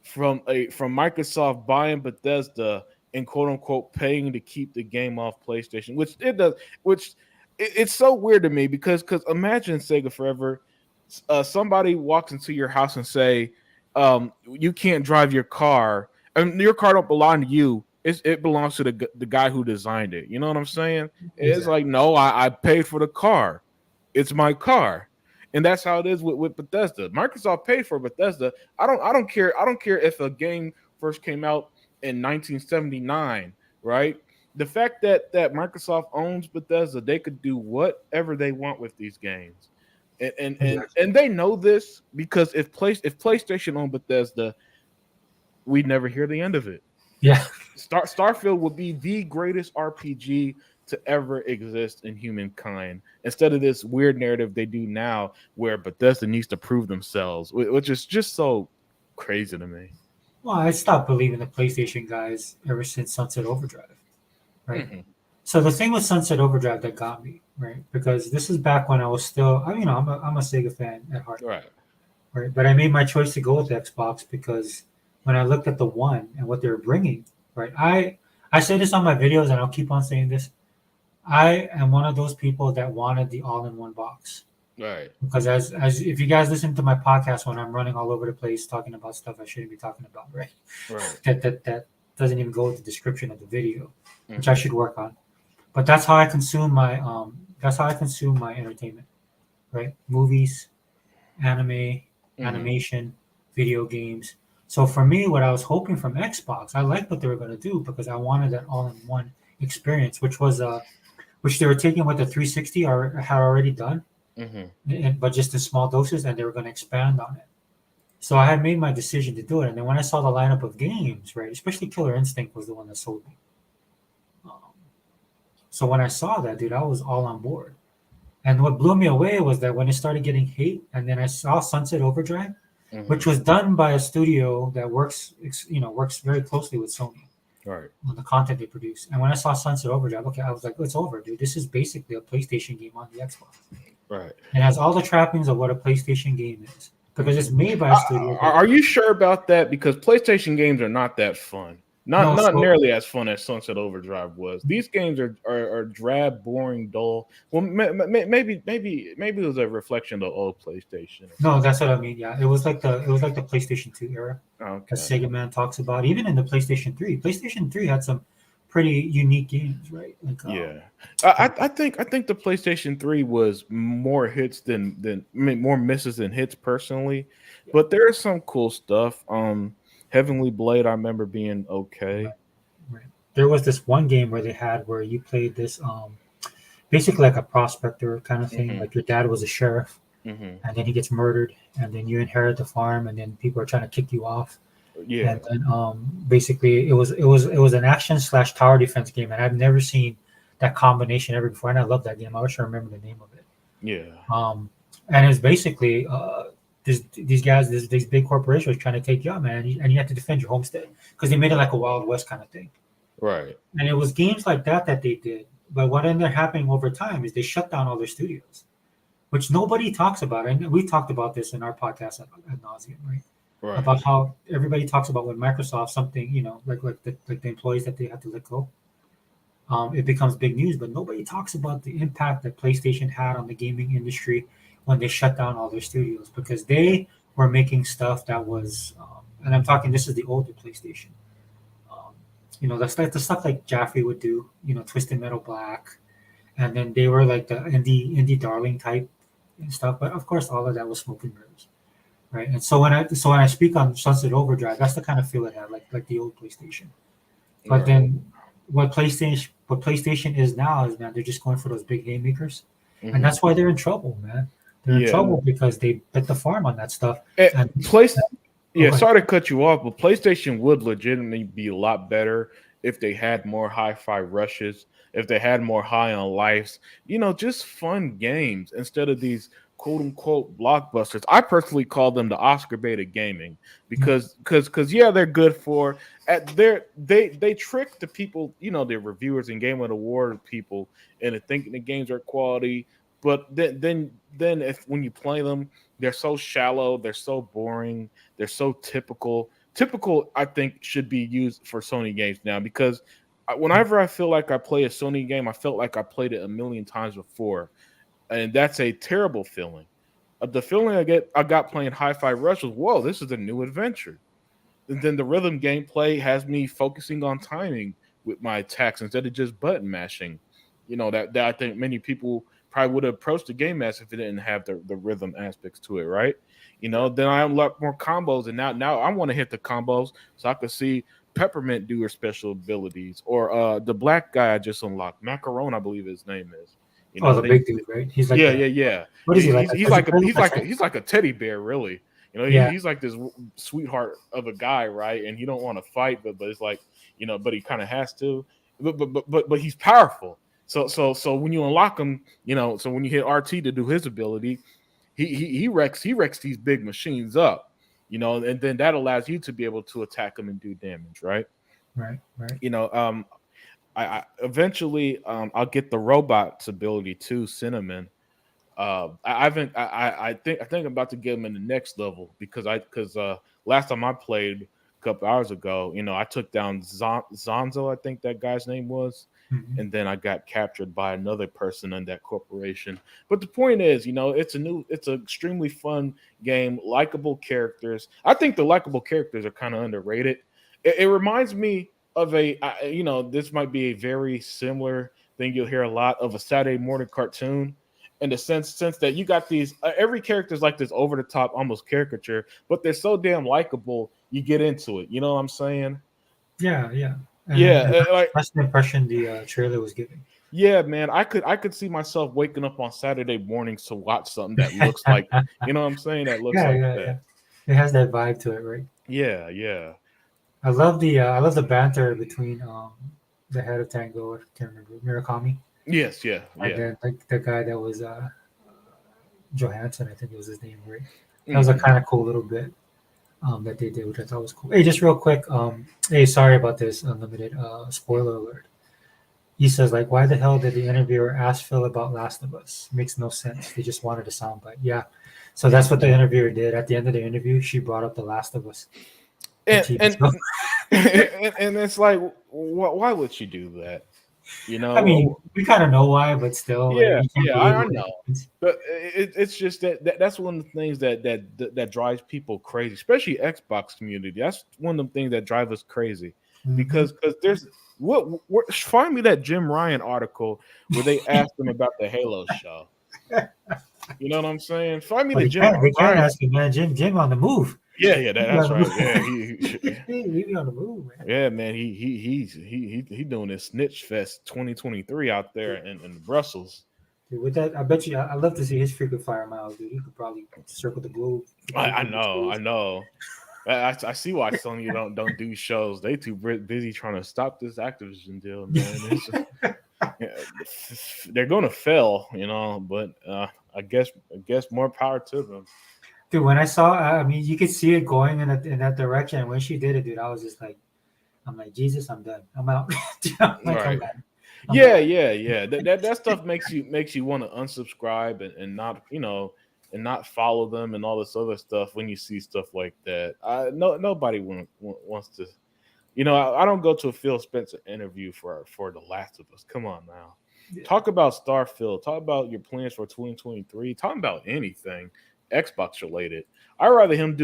Speaker 2: from Microsoft buying Bethesda and quote unquote paying to keep the game off PlayStation, which it does, which it's so weird to me because imagine Sega Forever, somebody walks into your house and say, you can't drive your car, and your car don't belong to you. It belongs to the guy who designed it. You know what I'm saying? It's
Speaker 1: Exactly.
Speaker 2: like, no, I paid for the car. It's my car. And that's how it is with Bethesda. Microsoft paid for Bethesda. I don't care. I don't care if a game first came out in 1979, right? The fact that Microsoft owns Bethesda, they could do whatever they want with these games.
Speaker 1: Exactly.
Speaker 2: And they know this because if PlayStation owned Bethesda, we'd never hear the end of it.
Speaker 1: Yeah.
Speaker 2: Starfield would be the greatest RPG to ever exist in humankind. Instead of this weird narrative they do now, where Bethesda needs to prove themselves, which is just so crazy to me.
Speaker 1: Well, I stopped believing the PlayStation guys ever since Sunset Overdrive, right?
Speaker 2: Hmm.
Speaker 1: So the thing with Sunset Overdrive that got me, right? Because this is back when I was still, I'm a Sega fan at heart,
Speaker 2: Right.
Speaker 1: right? But I made my choice to go with Xbox because when I looked at the one and what they were bringing, right? I say this on my videos and I'll keep on saying this. I am one of those people that wanted the all-in-one box
Speaker 2: Right.
Speaker 1: because as if you guys listen to my podcast when I'm running all over the place talking about stuff I shouldn't be talking about, right?
Speaker 2: Right.
Speaker 1: That doesn't even go with the description of the video, which I
Speaker 2: Hmm.
Speaker 1: should work on. But that's how I consume my entertainment, right? Movies, anime,
Speaker 2: Hmm.
Speaker 1: animation, video games. So for me, what I was hoping from Xbox, I liked what they were gonna do because I wanted that all-in-one experience, which they were taking what the 360 or had already done,
Speaker 2: Hmm.
Speaker 1: but just in small doses, and they were going to expand on it. So I had made my decision to do it, and then when I saw the lineup of games, right, especially Killer Instinct was the one that sold me. Um, so when I saw that, dude, I was all on board. And what blew me away was that when it started getting hate, and then I saw Sunset Overdrive,
Speaker 2: Hmm.
Speaker 1: which was done by a studio that works very closely with Sony
Speaker 2: Right.
Speaker 1: on the content they produce. And when I saw Sunset Overdrive, okay, I was like, it's over, dude. This is basically a PlayStation game on the Xbox.
Speaker 2: Right.
Speaker 1: It has all the trappings of what a PlayStation game is because
Speaker 2: Hmm.
Speaker 1: it's made by a studio that
Speaker 2: Are you sure about that? Because PlayStation games are not that fun.
Speaker 1: no,
Speaker 2: Not
Speaker 1: so
Speaker 2: nearly as fun as Sunset Overdrive was. These games are drab, boring, dull. Well, maybe it was a reflection of the old PlayStation or
Speaker 1: no,
Speaker 2: something.
Speaker 1: that's what I mean. Yeah, it was like the PlayStation 2 era that
Speaker 2: Okay.
Speaker 1: Sega Man talks about. Even in the PlayStation 3, PlayStation 3 had some pretty unique games, right? Like
Speaker 2: Yeah,
Speaker 1: like
Speaker 2: I think the PlayStation 3 was more hits I mean, more misses than hits personally,
Speaker 1: yeah,
Speaker 2: but there is some cool stuff. Heavenly Blade, I remember being
Speaker 1: right,
Speaker 2: okay.
Speaker 1: right. There was this one game where they had where you played this basically like a prospector kind of thing.
Speaker 2: Hmm.
Speaker 1: Like your dad was a sheriff,
Speaker 2: Hmm.
Speaker 1: and then he gets murdered, and then you inherit the farm, and then people are trying to kick you off.
Speaker 2: Yeah,
Speaker 1: And then basically it was an action slash tower defense game, and I've never seen that combination ever before, and I love that game. I wish I remember the name of it.
Speaker 2: yeah,
Speaker 1: And it's basically these guys, these big corporations trying to take you out, man, and you have to defend your homestead because they made it like a Wild West kind of thing.
Speaker 2: right.
Speaker 1: And it was games like that they did. But what ended up happening over time is they shut down all their studios, which nobody talks about. And we talked about this in our podcast ad nauseum, right?
Speaker 2: Right.
Speaker 1: About how everybody talks about when Microsoft something, like the employees that they had to let go. It becomes big news, but nobody talks about the impact that PlayStation had on the gaming industry when they shut down all their studios because they were making stuff that was, and I'm talking, this is the older PlayStation. Um, that's like the stuff like Jaffrey would do, Twisted Metal Black, and then they were like the indie darling type and stuff. But of course, all of that was smoke and mirrors, right? And so when I speak on Sunset Overdrive, that's the kind of feel it had, like the old PlayStation. But
Speaker 2: Right.
Speaker 1: then what PlayStation is now is, man, they're just going for those big haymakers, and
Speaker 2: Hmm.
Speaker 1: that's why they're in trouble, man. They're in
Speaker 2: Yeah.
Speaker 1: trouble because they bet the farm on that stuff. And
Speaker 2: Place.
Speaker 1: oh,
Speaker 2: Yeah.
Speaker 1: go ahead.
Speaker 2: Sorry to cut you off, but PlayStation would legitimately be a lot better if they had more hi-fi rushes, if they had more high on lives. Just fun games instead of these quote unquote blockbusters. I personally call them the Oscar bait of gaming
Speaker 1: Yeah,
Speaker 2: because yeah, they're good for at their they trick the people, the reviewers and Game Award people into thinking the games are quality. But then if when you play them, they're so shallow, they're so boring, they're so typical. Typical, I think, should be used for Sony games now because whenever I feel like I play a Sony game, I felt like I played it a million times before, and that's a terrible feeling. The feeling I got playing Hi-Fi Rush was, whoa, this is a new adventure. And then the rhythm gameplay has me focusing on timing with my attacks instead of just button mashing. That I think many people probably would have approached the game as if it didn't have the rhythm aspects to it, right?
Speaker 1: yeah.
Speaker 2: Then I unlock more combos, and now I want to hit the combos so I could see Peppermint do her special abilities, or the black guy I just unlocked, Macaron, I believe his name is.
Speaker 1: Oh, the
Speaker 2: Then
Speaker 1: big dude, right? He's like
Speaker 2: yeah,
Speaker 1: a
Speaker 2: yeah, yeah.
Speaker 1: what is he like?
Speaker 2: He's
Speaker 1: Does he
Speaker 2: like
Speaker 1: play like a tank?
Speaker 2: he's like a teddy bear, really.
Speaker 1: Yeah,
Speaker 2: He's like this sweetheart of a guy, right? And he don't want to fight, but it's like, but he kind of has to. But he's powerful. So when you unlock him, so when you hit RT to do his ability, he wrecks these big machines up, and then that allows you to be able to attack them and do damage, right?
Speaker 1: right, right.
Speaker 2: You know, I eventually I'll get the robot's ability too, Cinnamon. I haven't. I think I'm about to get him in the next level because last time I played a couple hours ago, I took down Zonzo. I think that guy's name was,
Speaker 1: Mhm.
Speaker 2: and then I got captured by another person in that corporation. But the point is, it's an extremely fun game, likable characters. I think the likable characters are kind of underrated. It reminds me of this might be a very similar thing you'll hear a lot of a Saturday morning cartoon in the sense that you got these every character is like this over the top almost caricature, but they're so damn likable you get into it. You know what I'm saying?
Speaker 1: Yeah, yeah. And
Speaker 2: Yeah,
Speaker 1: that's,
Speaker 2: like
Speaker 1: that's the impression the trailer was giving.
Speaker 2: yeah, man. I could see myself waking up on Saturday mornings to watch something that looks like, you know what I'm saying, that looks
Speaker 1: Yeah,
Speaker 2: like
Speaker 1: yeah,
Speaker 2: that.
Speaker 1: yeah. It has that vibe to it, right?
Speaker 2: Yeah, yeah.
Speaker 1: I love the banter between the head of Tango, I can't remember, Murakami,
Speaker 2: Yes, yeah,
Speaker 1: and
Speaker 2: yeah.
Speaker 1: then like the guy that was Johansson, I think it was his name, right? That was a
Speaker 2: Hmm.
Speaker 1: kind of cool little bit that they did, which I thought was cool. Hey, just real quick, hey, sorry about this unlimited spoiler alert. He says like, why the hell did the interviewer ask Phil about Last of Us? Makes no sense. They just wanted a soundbite. Yeah, so that's what the interviewer did. At the end of the interview, she brought up The Last of Us, the
Speaker 2: And
Speaker 1: TV
Speaker 2: and
Speaker 1: show.
Speaker 2: and it's like, why would she do that? You
Speaker 1: I mean,
Speaker 2: know,
Speaker 1: we kind of know why, but still, like,
Speaker 2: yeah,
Speaker 1: you can't
Speaker 2: yeah,
Speaker 1: believe
Speaker 2: I
Speaker 1: what
Speaker 2: know.
Speaker 1: happens.
Speaker 2: But it's just that's one of the things that drives people crazy, especially Xbox community. That's one of the things that drive us crazy
Speaker 1: Hmm.
Speaker 2: because there's find me that Jim Ryan article where they asked him about the Halo show. You know what I'm saying? Find me
Speaker 1: But
Speaker 2: the
Speaker 1: they
Speaker 2: Jim
Speaker 1: can't. They can't
Speaker 2: Ryan.
Speaker 1: ask him, man. Jim on the move.
Speaker 2: Yeah, yeah,
Speaker 1: He be on
Speaker 2: that's
Speaker 1: the
Speaker 2: right. Yeah,
Speaker 1: move. He be on the move, man.
Speaker 2: yeah, man. He doing this snitch fest 2023 out there in Brussels.
Speaker 1: Dude, with that, I bet you, I'd love to see his frequent fire miles, dude. He could probably circle the globe for
Speaker 2: I
Speaker 1: frequent
Speaker 2: know, I
Speaker 1: days.
Speaker 2: know. I see why Sony don't do shows. They too busy trying to stop this Activision deal, man. Yeah, they're going to fail, But I guess more power to them.
Speaker 1: Dude, when I saw, I mean, you could see it going in that direction. And when she did it, dude, I was just like, I'm like, Jesus, I'm done. I'm out. I'm like, I'm
Speaker 2: Right?
Speaker 1: done. I'm
Speaker 2: Yeah,
Speaker 1: done.
Speaker 2: yeah, yeah. That stuff makes you want to unsubscribe and not and not follow them and all this other stuff when you see stuff like that. No nobody wants to. I don't go to a Phil Spencer interview for The Last of Us. Come on now.
Speaker 1: Yeah.
Speaker 2: Talk about Starfield. Talk about your plans for 2023. Talk about anything Xbox related. I'd rather him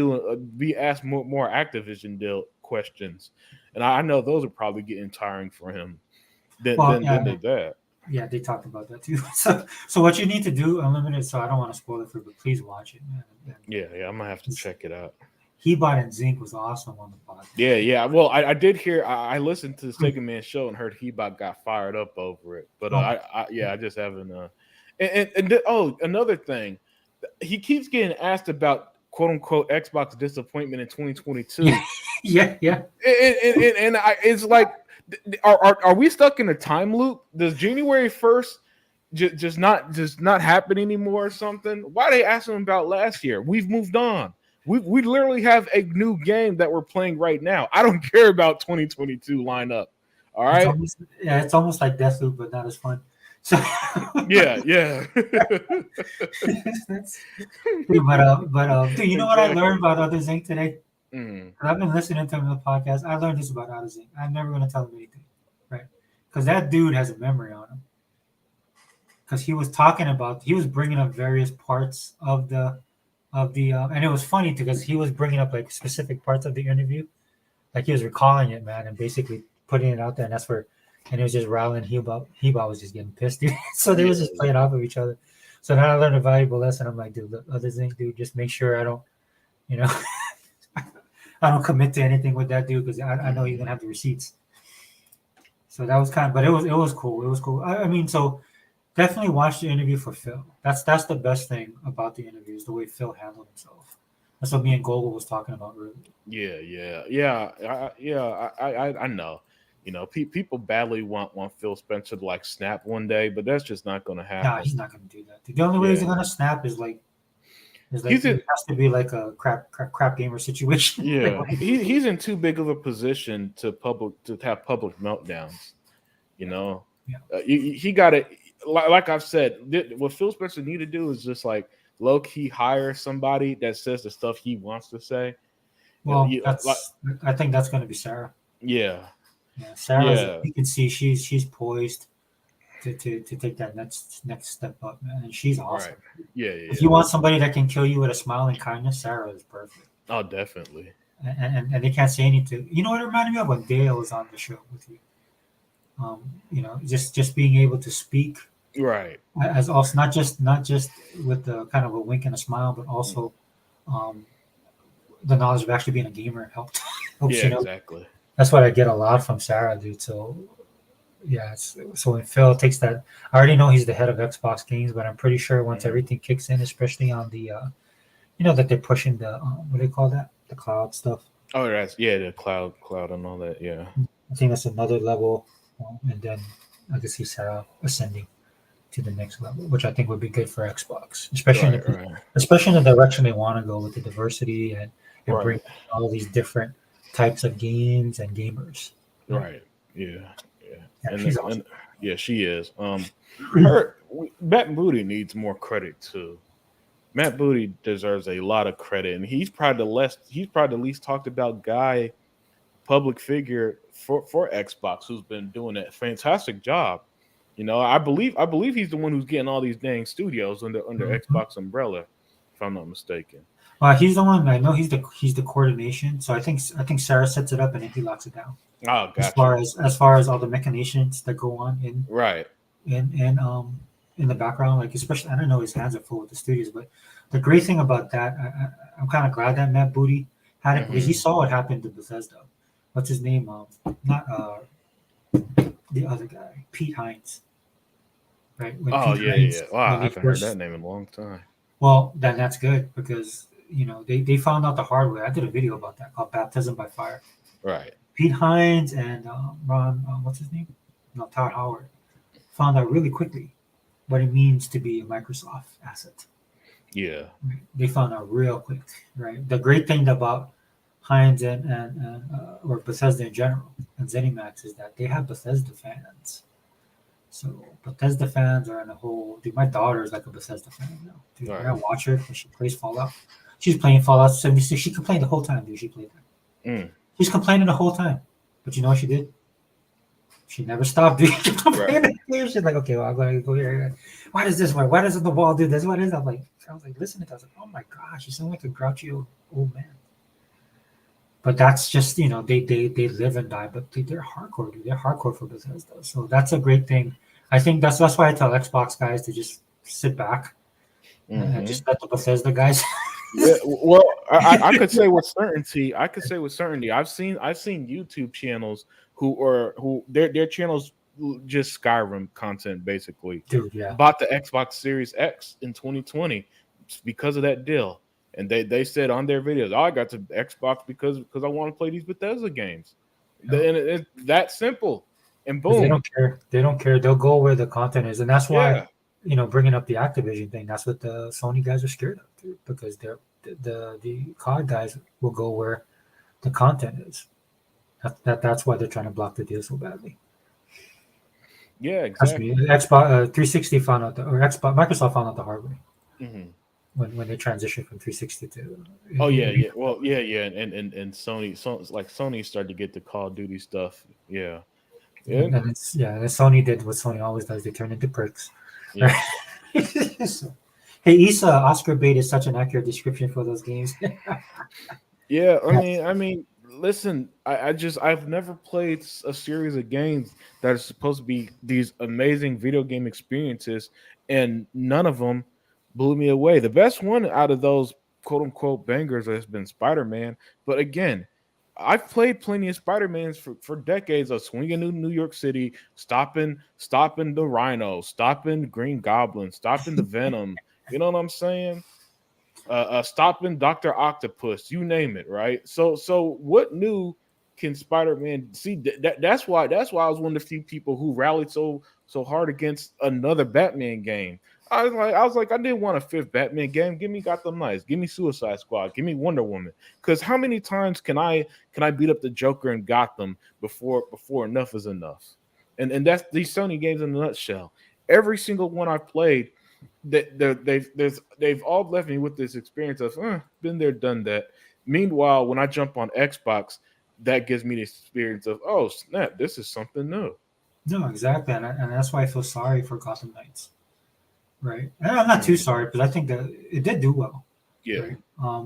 Speaker 2: be asked more Activision deal questions, and I know those are probably getting tiring for him than
Speaker 1: Well,
Speaker 2: than
Speaker 1: yeah,
Speaker 2: than
Speaker 1: man.
Speaker 2: that.
Speaker 1: Yeah, they talked about that too. So what you need to do, Unlimited. So I don't want to spoil it for, you, but please watch it, man. And
Speaker 2: Yeah, yeah. I'm gonna have to
Speaker 1: it's,
Speaker 2: check it out.
Speaker 1: Hebot and Zinc was awesome on the podcast.
Speaker 2: Yeah. Well, I did hear. I listened to the Sega Man show and heard Hebot got fired up over it. But I just haven't. Another thing, he keeps getting asked about quote unquote Xbox disappointment in 2022.
Speaker 1: Yeah.
Speaker 2: And it's like, are we stuck in a time loop? Does January 1st just not happen anymore or something? Why are they asking about last year? We've moved on. We literally have a new game that we're playing right now. I don't care about 2022 lineup. All right.
Speaker 1: It's almost like Deathloop, but not as fun. So
Speaker 2: yeah.
Speaker 1: Dude, dude, you know what I learned about Other Zinc today? I've been listening to him on the podcast. I learned this about Other Zinc. I'm never going to tell him anything, right? Because that dude has a memory on him. Because he was bringing up various parts of the and it was funny because he was bringing up like specific parts of the interview, like he was recalling it, man, and basically putting it out there, and that's where, and it was just riling Hebot was just getting pissed, dude. So they was just playing off of each other. So now I learned a valuable lesson. I'm like, dude, look, Other Zinc, dude, just make sure I don't, I don't commit to anything with that dude because I know he's gonna have the receipts. So that was but it was cool. It was cool. I mean, so. Definitely watch the interview for Phil. That's the best thing about the interview is the way Phil handled himself. That's what me and Gogol was talking about earlier.
Speaker 2: I know. People badly want Phil Spencer to like snap one day, but that's just not going to happen.
Speaker 1: Nah, he's not going to do that. The only way he's going to snap is like it has to be like a crap gamer situation.
Speaker 2: Yeah, he's in too big of a position to have public meltdowns. He got it. Like I've said, what Phil Spencer need to do is just like low key hire somebody that says the stuff he wants to say.
Speaker 1: Well, I think that's going to be Sarah.
Speaker 2: Yeah.
Speaker 1: Sarah. You can see she's poised to take that next step up, man, and she's awesome.
Speaker 2: Right. Yeah.
Speaker 1: If you want somebody that can kill you with a smile and kindness, Sarah is perfect.
Speaker 2: Oh, definitely.
Speaker 1: And they can't say anything. You know what it reminded me of when Dale was on the show with you. Just being able to speak.
Speaker 2: Right.
Speaker 1: As also not just with the kind of a wink and a smile, but also the knowledge of actually being a gamer helps.
Speaker 2: Exactly.
Speaker 1: That's what I get a lot from Sarah, dude. So yeah, so when Phil takes that, I already know he's the head of Xbox games, but I'm pretty sure once everything kicks in, especially on the that they're pushing the what do they call that? The cloud stuff.
Speaker 2: Oh, the cloud and all that. Yeah.
Speaker 1: I think that's another level, and then I can see Sarah ascending to the next level, which I think would be good for Xbox, especially especially in the direction they want to go with the diversity and bring all these different types of games and gamers.
Speaker 2: Right. Yeah.
Speaker 1: She's awesome.
Speaker 2: She is. Matt Booty needs more credit too. Matt Booty deserves a lot of credit, and he's probably the least talked about guy, public figure for Xbox, who's been doing a fantastic job. I believe he's the one who's getting all these dang studios under Xbox umbrella, if I'm not mistaken.
Speaker 1: He's the one. I know he's the coordination. So I think Sarah sets it up and then he locks it down.
Speaker 2: Oh, gotcha.
Speaker 1: As far as all the machinations that go on in the background, like especially I don't know his hands are full with the studios, but the great thing about that, I'm kind of glad that Matt Booty had it because he saw what happened to Bethesda. What's his name? Not the other guy, Pete Hines. Right?
Speaker 2: Wow, I haven't heard that name in a long time.
Speaker 1: Well, then that's good because they found out the hard way. I did a video about that called Baptism by Fire.
Speaker 2: Right.
Speaker 1: Pete Hines and Ron, what's his name? No, Todd Howard found out really quickly what it means to be a Microsoft asset.
Speaker 2: Yeah.
Speaker 1: Right? They found out real quick, right? The great thing about Hines or Bethesda in general and ZeniMax is that they have Bethesda fans. So Bethesda fans are in a whole. Dude, my daughter is like a Bethesda fan now. Dude, right. I watch her when she plays Fallout. She's playing Fallout 76. She complained the whole time, dude. She played that. She's complaining the whole time. But you know what she did? She never stopped, dude. She kept complaining. She's like, okay, well, I'm going to go here. Why does this work? Why doesn't the wall do this? What is that? I was like, listen to that. I was like, oh my gosh, you sound like a grouchy old man. But that's just, they live and die, but they're hardcore, dude. They're hardcore for Bethesda. So that's a great thing. I think that's why I tell Xbox guys to just sit back and just let the Bethesda guys.
Speaker 2: Yeah, well, I could say with certainty. I could say with certainty. I've seen YouTube channels who their channels just Skyrim content basically.
Speaker 1: Dude, yeah.
Speaker 2: Bought the Xbox Series X in 2020 because of that deal, and they said on their videos, "Oh, I got the Xbox because I want to play these Bethesda games," and it's that simple. And
Speaker 1: 'Cause they
Speaker 2: boom,
Speaker 1: don't care. They don't care. They'll go where the content is, and that's why,
Speaker 2: yeah,
Speaker 1: bringing up the Activision thing. That's what the Sony guys are scared of, dude, because the COD guys will go where the content is. That's why they're trying to block the deal so badly.
Speaker 2: yeah,
Speaker 1: Trust me,
Speaker 2: exactly.
Speaker 1: Xbox 360 found out or Xbox Microsoft found out the hard way
Speaker 2: Hmm.
Speaker 1: when they transitioned from 360 to.
Speaker 2: Oh yeah, yeah. Well, yeah, yeah, and Sony started to get the Call of Duty stuff. Yeah, yeah,
Speaker 1: And and Sony did what Sony always does. They turn into pricks. Right?
Speaker 2: yeah.
Speaker 1: So, hey, Issa, Oscar bait is such an accurate description for those games.
Speaker 2: Yeah, I
Speaker 1: Yes.
Speaker 2: mean, I mean, listen, I've never played a series of games that are supposed to be these amazing video game experiences, and none of them blew me away. The best one out of those quote unquote bangers has been Spider Man, but again, I've played plenty of Spider Mans for decades of swinging in New York City, stopping the Rhino, stopping Green Goblin, stopping the Venom. You know what I'm saying? Stopping Doctor Octopus, you name it, right? So what new can Spider-Man see? That's why I was one of the few people who rallied so hard against another Batman game. I didn't want a fifth Batman game. Give me Gotham Knights, give me Suicide Squad, give me Wonder Woman. Because how many times can I beat up the Joker in Gotham before enough is enough? And that's these Sony games in a nutshell. Every single one I've played they've all left me with this experience of been there, done that. Meanwhile, when I jump on Xbox, that gives me the experience of oh snap, this is something new.
Speaker 1: No, exactly, and that's why I feel sorry for Gotham Knights, right? And I'm not too
Speaker 2: Mhm.
Speaker 1: sorry because I think that it did do well,
Speaker 2: Yeah,
Speaker 1: right?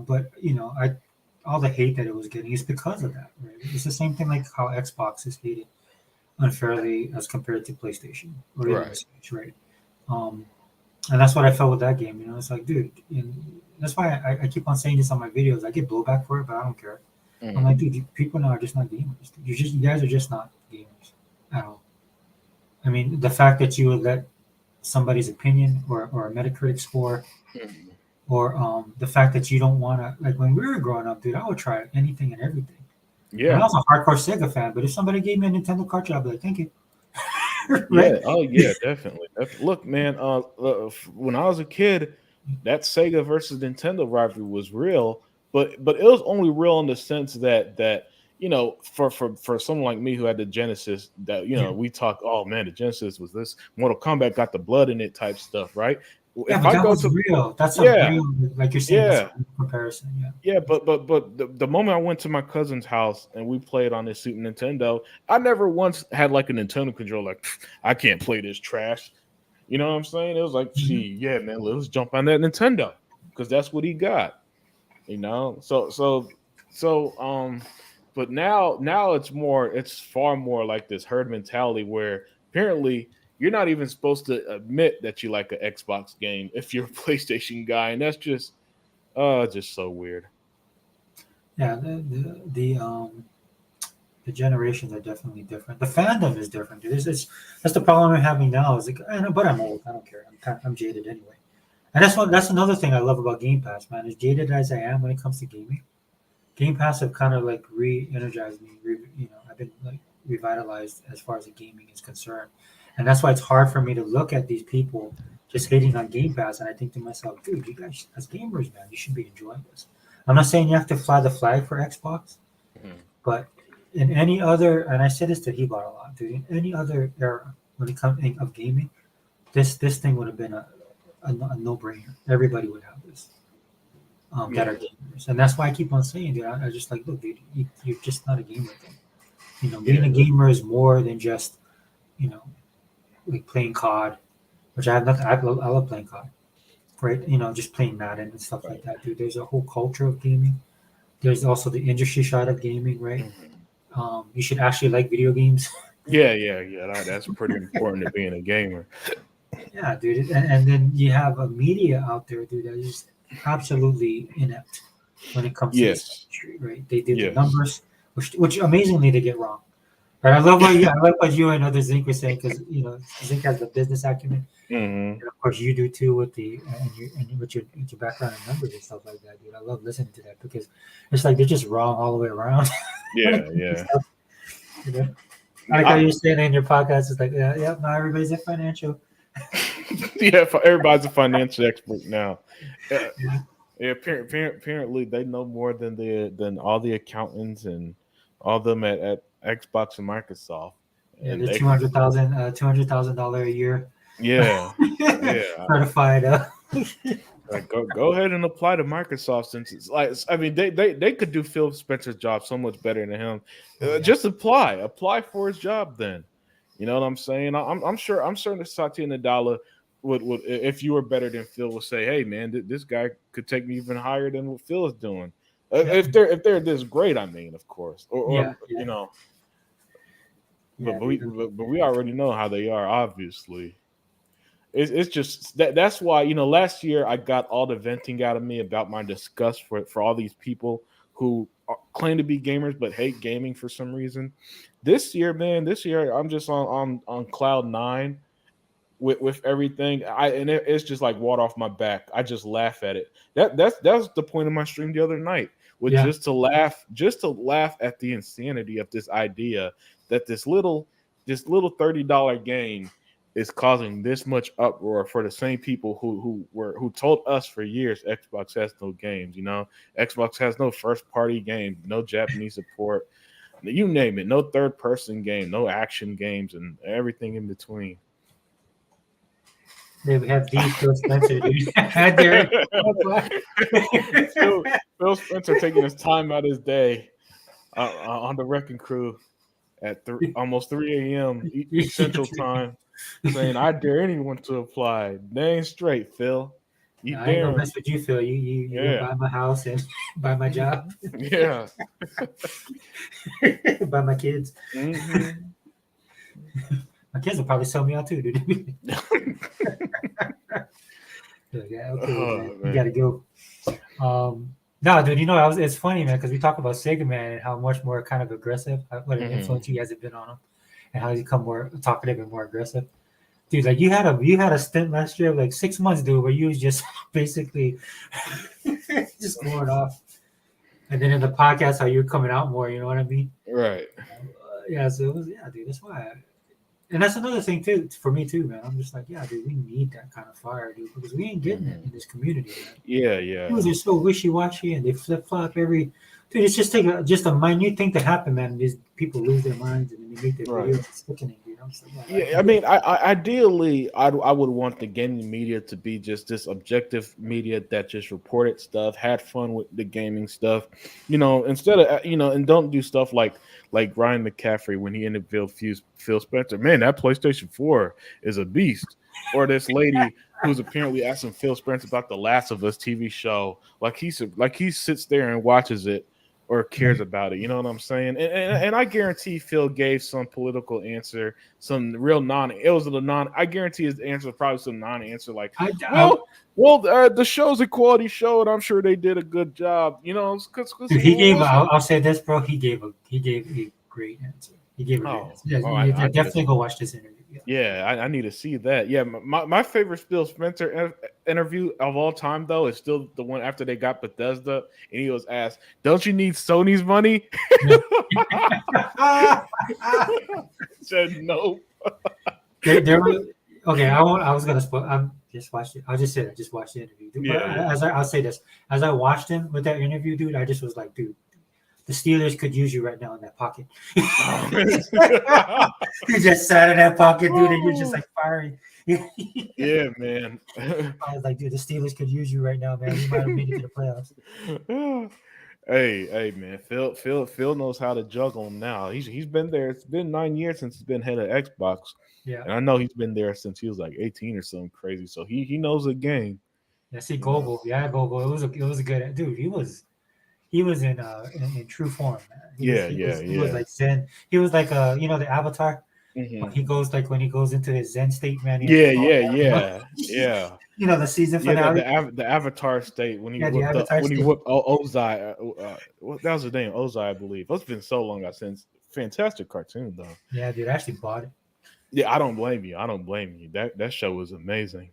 Speaker 1: But I all the hate that it was getting is because of that, right? It's the same thing like how Xbox is hated unfairly as compared to PlayStation or even the
Speaker 2: right.
Speaker 1: Switch, right? Um, and that's what I felt with that game. It's like, dude, and that's why I keep on saying this on my videos. I get blowback for it, but I don't care. I'm
Speaker 2: Mhm.
Speaker 1: like, dude, people now are just not gamers. You guys are just not gamers at all. I mean, the fact that you would let somebody's opinion or a Metacritic score
Speaker 2: Mhm.
Speaker 1: or the fact that you don't want to, like when we were growing up, dude, I would try anything and everything. And I
Speaker 2: Yeah,
Speaker 1: was a hardcore Sega fan, but if somebody gave me a Nintendo cartridge, I'd be like, thank you. Right?
Speaker 2: yeah. Oh yeah, definitely. Look, man. When I was a kid, that Sega versus Nintendo rivalry was real, but it was only real in the sense that for someone like me who had the Genesis, that
Speaker 1: Yeah.
Speaker 2: we talk, oh man, the Genesis was this Mortal Kombat got the blood in it type stuff, right?
Speaker 1: Yeah,
Speaker 2: If
Speaker 1: but
Speaker 2: I
Speaker 1: that
Speaker 2: go
Speaker 1: was
Speaker 2: to
Speaker 1: real. That's a
Speaker 2: yeah,
Speaker 1: real, like you're saying, that's a
Speaker 2: yeah.
Speaker 1: real comparison. Yeah.
Speaker 2: Yeah, but the moment I went to my cousin's house and we played on this Super Nintendo, I never once had like a Nintendo controller. Like I can't play this trash. You know what I'm saying? It was like,
Speaker 1: Mhm.
Speaker 2: gee, yeah, man, let's jump on that Nintendo because that's what he got. You know, so but now it's far more like this herd mentality where apparently you're not even supposed to admit that you like an Xbox game if you're a PlayStation guy, and that's just so weird.
Speaker 1: Yeah. The generations are definitely different. The fandom is different, dude. That's the problem I'm having now. Is like, but I'm old. I don't care. I'm jaded anyway. And that's another thing I love about Game Pass, man. As jaded as I am when it comes to gaming, Game Pass have kind of like re-energized me. I've been like revitalized as far as the gaming is concerned, and that's why it's hard for me to look at these people just hating on Game Pass, and I think to myself, dude, you guys as gamers, man, you should be enjoying this. I'm not saying you have to fly the flag for Xbox,
Speaker 2: Mhm.
Speaker 1: but in any other, and I say this to Hebot a lot, dude, in any other era when it comes of gaming, this thing would have been a no-brainer. Everybody would have this that are
Speaker 2: Yeah,
Speaker 1: gamers, and that's why I keep on saying, dude. I just like, look, dude, you're just not a gamer thing. Being
Speaker 2: yeah,
Speaker 1: a gamer is more than just you know like playing COD, which I have nothing. I love playing COD, right? Just playing Madden and stuff like
Speaker 2: right.
Speaker 1: that, dude. There's a whole culture of gaming. There's also the industry side of gaming, right?
Speaker 2: Mhm.
Speaker 1: You should actually like video games.
Speaker 2: Yeah, yeah, yeah. That's pretty important to being a gamer.
Speaker 1: Yeah, dude. And then you have a media out there, dude, that is just absolutely inept. when it comes to this
Speaker 2: Yes.
Speaker 1: industry, right? They do the
Speaker 2: Yes.
Speaker 1: numbers, which amazingly they get wrong. Right? I like what you and other Zinc were saying because Zinc has the business acumen,
Speaker 2: Hmm.
Speaker 1: and of course you do too with the and with your background in numbers and stuff like that, dude. I love listening to that because it's like they're just wrong all the way around when it
Speaker 2: Yeah,
Speaker 1: comes to
Speaker 2: yeah.
Speaker 1: stuff, you know. I like how you're saying in your podcast, it's like, yeah, not everybody's in financial.
Speaker 2: Yeah, everybody's a financial expert now. Uh,
Speaker 1: Yeah,
Speaker 2: yeah, apparently they know more than all the accountants and all them at Xbox and Microsoft.
Speaker 1: yeah,
Speaker 2: And
Speaker 1: the
Speaker 2: they,
Speaker 1: $200,000 a year
Speaker 2: yeah, yeah.
Speaker 1: certified.
Speaker 2: Like go ahead and apply to Microsoft since it's like I mean they could do Phil Spencer's job so much better than him.
Speaker 1: Oh yeah,
Speaker 2: Just apply for his job then. You know what I'm saying? I'm sure that Satya Nadella would if you were better than Phil would say, hey man, this guy could take me even higher than what Phil is doing.
Speaker 1: yeah,
Speaker 2: If they're this great, I mean, of course,
Speaker 1: yeah,
Speaker 2: or
Speaker 1: yeah,
Speaker 2: but
Speaker 1: yeah,
Speaker 2: we
Speaker 1: dude.
Speaker 2: but we already know how they are, obviously. It's just that's why last year I got all the venting out of me about my disgust for all these people who claim to be gamers but hate gaming for some reason. This year, man, I'm just on cloud nine with everything. It's just like water off my back. I just laugh at it. That was the point of my stream the other night, was
Speaker 1: Yeah.
Speaker 2: just to laugh at the insanity of this idea that this little $30 game is causing this much uproar for the same people who told us for years Xbox has no games. Xbox has no first party game, no Japanese support, you name it, no third person game, no action games, and everything in between.
Speaker 1: We have the Phil Spencer, dude. There.
Speaker 2: Phil, Phil Spencer taking his time out of his day on the Wrecking Crew at almost 3 a.m. Central Time, saying, "I dare anyone to apply." Dang straight, Phil. You
Speaker 1: I ain't gonna
Speaker 2: daring?
Speaker 1: mess with you, Phil. You gonna
Speaker 2: Yeah,
Speaker 1: buy my house and buy my job,
Speaker 2: yeah.
Speaker 1: buy my kids.
Speaker 2: Hmm.
Speaker 1: My kids will probably sell me out too, dude. Yeah, okay, man.
Speaker 2: Oh
Speaker 1: You
Speaker 2: man.
Speaker 1: gotta go. No, dude. It's funny, man, because we talk about Sega Man and how much more kind of aggressive, what an
Speaker 2: Hmm.
Speaker 1: influence you guys have been on him, and how he's become more talkative and more aggressive. Dude, like you had a stint last year of like 6 months, dude, where you was just basically just going off. And then in the podcast, how you're coming out more, you know what I mean?
Speaker 2: Right.
Speaker 1: Yeah, so it was, yeah, dude, that's why. And that's another thing too for me too, man. I'm just like, yeah, dude, we need that kind of fire, dude, because we ain't getting it
Speaker 2: Hmm.
Speaker 1: in this community, man.
Speaker 2: Yeah, yeah.
Speaker 1: Dudes are so wishy washy and they flip flop every. Dude, it's just just a minute thing to happen, man. These people lose their minds and then they make their
Speaker 2: Right.
Speaker 1: videos. It's sickening, dude. I'm just like, yeah, I
Speaker 2: Yeah, I
Speaker 1: can't.
Speaker 2: mean, ideally, I would want the gaming media to be just this objective media that just reported stuff, had fun with the gaming stuff, instead of and don't do stuff like Ryan McCaffrey when he interviewed Phil Spencer. Man, that PlayStation 4 is a beast. Or this lady who's apparently asking Phil Spencer about the Last of Us TV show, like he sits there and watches it or cares about it. You know what I'm saying? And I guarantee Phil gave some political answer, some real non. It was the non. I guarantee his answer was probably some non-answer, like,
Speaker 1: I,
Speaker 2: well, the show's a quality show, and I'm sure they did a good job. Because
Speaker 1: Dude, he gave. I'll say this, bro. He gave a great answer. He gave a great
Speaker 2: oh,
Speaker 1: answer. Yeah,
Speaker 2: oh,
Speaker 1: you
Speaker 2: I need to.
Speaker 1: definitely go watch this interview. Yeah.
Speaker 2: Yeah, I need to see that. Yeah, my favorite Phil Spencer interview of all time, though, is still the one after they got Bethesda, and he was asked, "Don't you need Sony's money?" Said no.
Speaker 1: There were okay. I won't. I was gonna spoil. I'm just watched it. I'll just say that. Just watch the interview. Dude, but
Speaker 2: Yeah,
Speaker 1: I'll say this. As I watched him with that interview, dude, I just was like, dude, the Steelers could use you right now in that pocket.
Speaker 2: yeah.
Speaker 1: You just sat in that pocket, dude, and you're just like firing.
Speaker 2: Yeah, man.
Speaker 1: I was like, dude, the Steelers could use you right now, man. You might have made it to the playoffs.
Speaker 2: Hey, man. Phil knows how to juggle him now. He's been there. It's been 9 years since he's been head of Xbox,
Speaker 1: Yeah.
Speaker 2: and I know he's been there since he was like 18 or something crazy. So he knows the game.
Speaker 1: Yeah. See,
Speaker 2: You know.
Speaker 1: Gogo. Yeah, Gogo. It was a good dude. He was in true form, man. He was
Speaker 2: Yeah,
Speaker 1: he
Speaker 2: yeah,
Speaker 1: was he was
Speaker 2: yeah.
Speaker 1: like Zen. He was like the Avatar.
Speaker 2: Mhm.
Speaker 1: When he goes into his Zen state, man. He
Speaker 2: Yeah,
Speaker 1: has all
Speaker 2: yeah,
Speaker 1: that,
Speaker 2: yeah, yeah.
Speaker 1: the season
Speaker 2: Yeah,
Speaker 1: finale.
Speaker 2: the Avatar state when he
Speaker 1: Yeah, the
Speaker 2: whipped up
Speaker 1: Avatar
Speaker 2: when he
Speaker 1: state.
Speaker 2: whipped Ozai. What that was his name, Ozai, I believe. It's been so long since. Fantastic cartoon though.
Speaker 1: Yeah, dude, I actually bought it.
Speaker 2: Yeah, I don't blame you. I don't blame you. That show was amazing.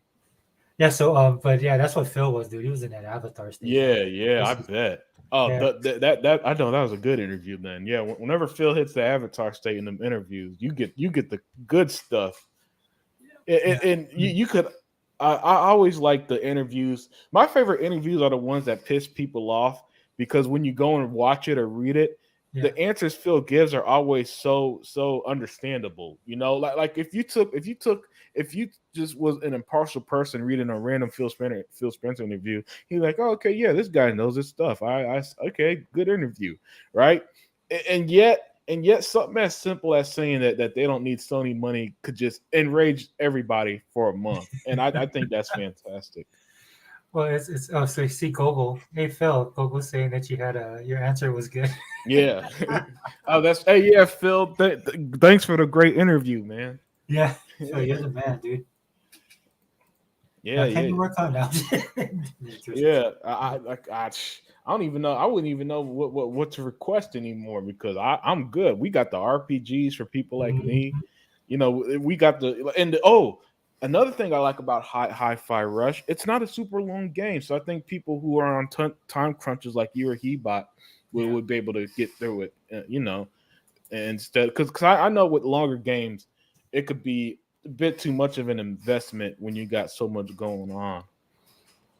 Speaker 1: Yeah, so but yeah, that's what Phil was, dude. He was in that Avatar state, man.
Speaker 2: Yeah, yeah, I
Speaker 1: This is-
Speaker 2: bet. Oh,
Speaker 1: yeah,
Speaker 2: that I know that was a good interview. Then, yeah, whenever Phil hits the Avatar state in them interviews, you get the good stuff.
Speaker 1: yeah.
Speaker 2: And you could. I always like the interviews. My favorite interviews are the ones that piss people off because when you go and watch it or read it,
Speaker 1: Yeah.
Speaker 2: the answers Phil gives are always so understandable. Like if you just was an impartial person reading a random Phil Spencer interview, he's like, oh, okay, yeah, this guy knows his stuff. I okay, good interview, right? And yet something as simple as saying that they don't need Sony money could just enrage everybody for a month. And I think that's fantastic.
Speaker 1: Well, it's oh, so you see Gogo. Hey Phil, Gogo's saying that you had your answer was good.
Speaker 2: Yeah. Hey, yeah, Phil. Thanks for the great interview, man.
Speaker 1: Yeah, Phil, you're the man, dude.
Speaker 2: Yeah,
Speaker 1: Now, can
Speaker 2: yeah.
Speaker 1: you work out now?
Speaker 2: Yeah. I don't even know. I wouldn't even know what to request anymore because I'm good. We got the RPGs for people like me. We got another thing I like about Hi-Fi Rush, it's not a super long game. So I think people who are on time crunches like you or Hebot would be able to get through it, instead. Because I know with longer games, it could be a bit too much of an investment when you got so much going on,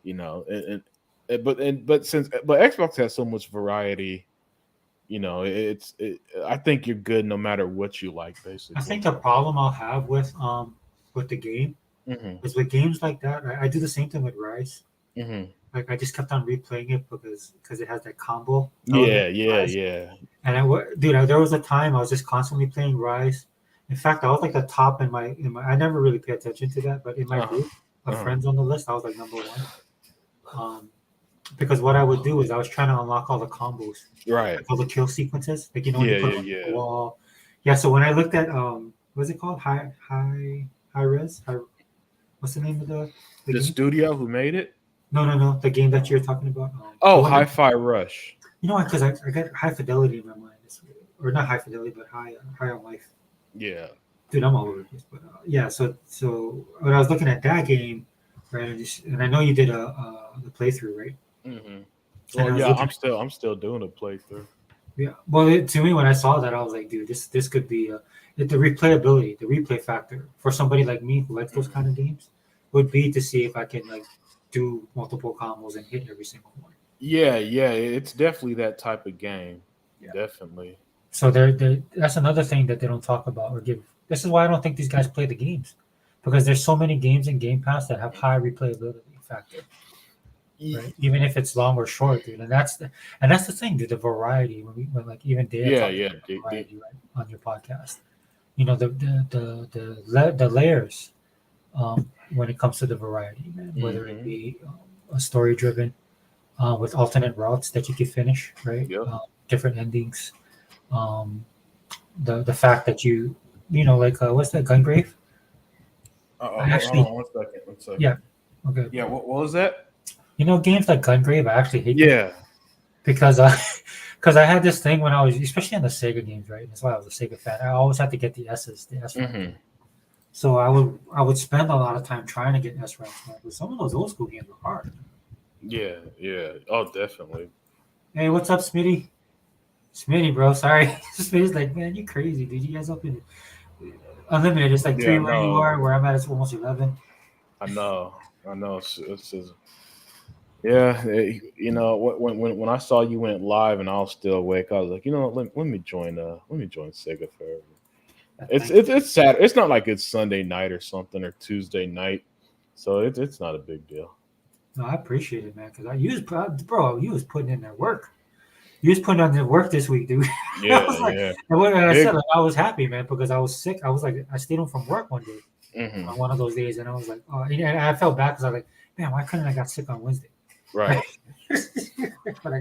Speaker 2: but Xbox has so much variety. I think you're good no matter what you like, basically.
Speaker 1: I think the problem I'll have with the game
Speaker 2: Mm-hmm.
Speaker 1: is with games like that. I do the same thing with Rise.
Speaker 2: Mm-hmm.
Speaker 1: Like I just kept on replaying it because it has that combo element.
Speaker 2: Yeah.
Speaker 1: And dude, there was a time I was just constantly playing Rise. In fact, I was like the top in my. I never really pay attention to that, but in my
Speaker 2: Uh-huh.
Speaker 1: group of
Speaker 2: Uh-huh.
Speaker 1: friends on the list, I was like number one. Because what I would do is I was trying to unlock all the combos,
Speaker 2: Right.
Speaker 1: like all the kill sequences. Like when you put
Speaker 2: Yeah.
Speaker 1: the wall. Yeah. So when I looked at what's it called? High res. What's the name of the
Speaker 2: The
Speaker 1: game?
Speaker 2: studio who made it?
Speaker 1: No. The game that you're talking about.
Speaker 2: Oh, Hi-Fi Rush.
Speaker 1: You know what? Because I got high fidelity in my mind, or not high fidelity, but high on life.
Speaker 2: Yeah.
Speaker 1: Dude, I'm all over the place. But yeah, so when I was looking at that game, right, and I know you did the playthrough, right?
Speaker 2: Mm-hmm.
Speaker 1: And
Speaker 2: Well, yeah, I'm still doing a playthrough.
Speaker 1: Yeah. Well, to me, when I saw that, I was like, dude, this could be the replayability, the replay factor for somebody like me who likes those kind of games would be to see if I can like do multiple combos and hit every single one.
Speaker 2: Yeah, it's definitely that type of game.
Speaker 1: Yeah.
Speaker 2: Definitely.
Speaker 1: So that's another thing that they don't talk about or give. This is why I don't think these guys play the games, because there's so many games in Game Pass that have high replayability factor. Right? Even if it's long or short, dude, and that's the thing, dude. The variety when like even Dave talks about variety, right, on your podcast, the layers, when it comes to the variety, man. Whether it be a story driven, with alternate routes that you can finish, right?
Speaker 2: Yep.
Speaker 1: Different endings, the fact that like what's that, Gungrave?
Speaker 2: Hold on 1 second.
Speaker 1: Yeah. Okay.
Speaker 2: Yeah. What was that?
Speaker 1: Games like Gungrave, I actually hate.
Speaker 2: Yeah.
Speaker 1: Because I had this thing when I was, especially on the Sega games, right? That's why I was a Sega fan. I always had to get the S rank. So I would spend a lot of time trying to get S rank. But some of those old school games were hard.
Speaker 2: Yeah. Oh, definitely.
Speaker 1: Hey, what's up, Smitty? Smitty, bro. Sorry, Smitty's like, man, you crazy, dude. You guys up in unlimited? It's like 3 where you are. Where I'm at, it's almost 11.
Speaker 2: I know. It's yeah, when I saw you went live and I was still awake, I was like, let me join Sega Forever. It's sad. It's not like it's Sunday night or something or Tuesday night, so it's not a big deal.
Speaker 1: No, I appreciate it, man, because you was putting in that work. You was putting on the work this week, dude.
Speaker 2: Yeah,
Speaker 1: And when I said, I was happy, man, because I was sick. I was like, I stayed home from work one day, on one of those days, and I was like, oh, and I felt bad because I was like, man, why couldn't I got sick on Wednesday?
Speaker 2: Right.
Speaker 1: But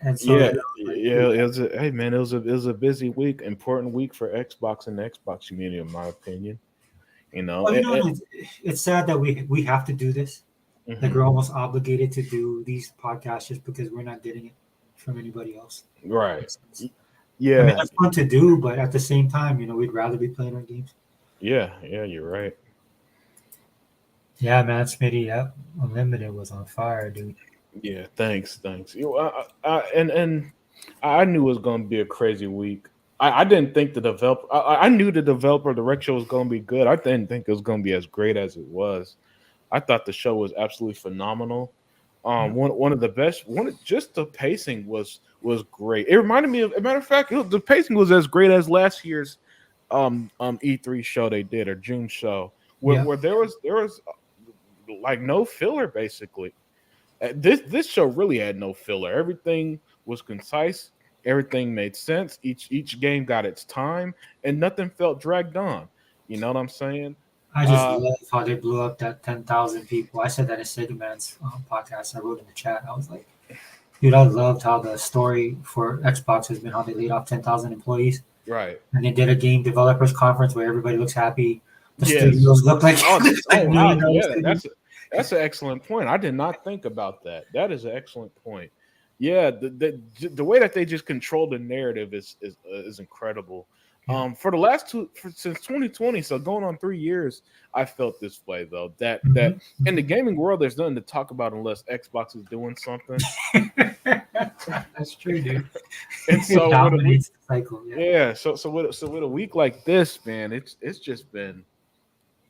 Speaker 1: And so
Speaker 2: Yeah,
Speaker 1: you know, like,
Speaker 2: yeah. It was hey man, it was a busy week, important week for Xbox and the Xbox community, in my opinion. You know,
Speaker 1: well, you know, it's sad that we have to do this. Like we're
Speaker 2: mhm.
Speaker 1: almost obligated to do these podcasts just because we're not getting it from anybody else.
Speaker 2: Right.
Speaker 1: Makes sense.
Speaker 2: Y-
Speaker 1: I mean,
Speaker 2: Yeah,
Speaker 1: that's fun to do, but at the same time, you know, we'd rather be playing our games.
Speaker 2: yeah. You're right.
Speaker 1: Yeah, man, Smitty, yep. Unlimited was on fire, dude.
Speaker 2: Yeah, thanks. And I knew it was going to be a crazy week. I didn't think the developer. I knew the developer direct show was going to be good. I didn't think it was going to be as great as it was. I thought the show was absolutely phenomenal.
Speaker 1: Yeah.
Speaker 2: One of the best. Just the pacing was great. It reminded me of. A matter of fact, the pacing was as great as last year's E3 show they did, or June show,
Speaker 1: Yeah.
Speaker 2: where there was like no filler basically. This show really had no filler. Everything was concise. Everything made sense. Each game got its time, and nothing felt dragged on. You know what I'm saying?
Speaker 1: I just
Speaker 2: Uh,
Speaker 1: love how they blew up that 10,000 people. I said that in Sega Man's podcast. I wrote in the chat. I was like, dude, I loved how the story for Xbox has been how they laid off 10,000 employees.
Speaker 2: right.
Speaker 1: And they did a game developers conference where everybody looks happy. The
Speaker 2: Yes.
Speaker 1: studios look like,
Speaker 2: Oh,
Speaker 1: like
Speaker 2: oh wow.
Speaker 1: million-dollar
Speaker 2: Yeah,
Speaker 1: studios.
Speaker 2: that's an excellent point. I did not think about that. That is an excellent point. Yeah, the way that they just control the narrative is incredible.
Speaker 1: Yeah.
Speaker 2: For the last since 2020, so going on 3 years, I felt this way though. That in the
Speaker 1: Mhm.
Speaker 2: gaming world, there's nothing to talk about unless Xbox is doing something.
Speaker 1: That's true, dude.
Speaker 2: And
Speaker 1: It
Speaker 2: so with a week,
Speaker 1: dominates the cycle. Yeah.
Speaker 2: yeah, so with a week like this, man, it's just been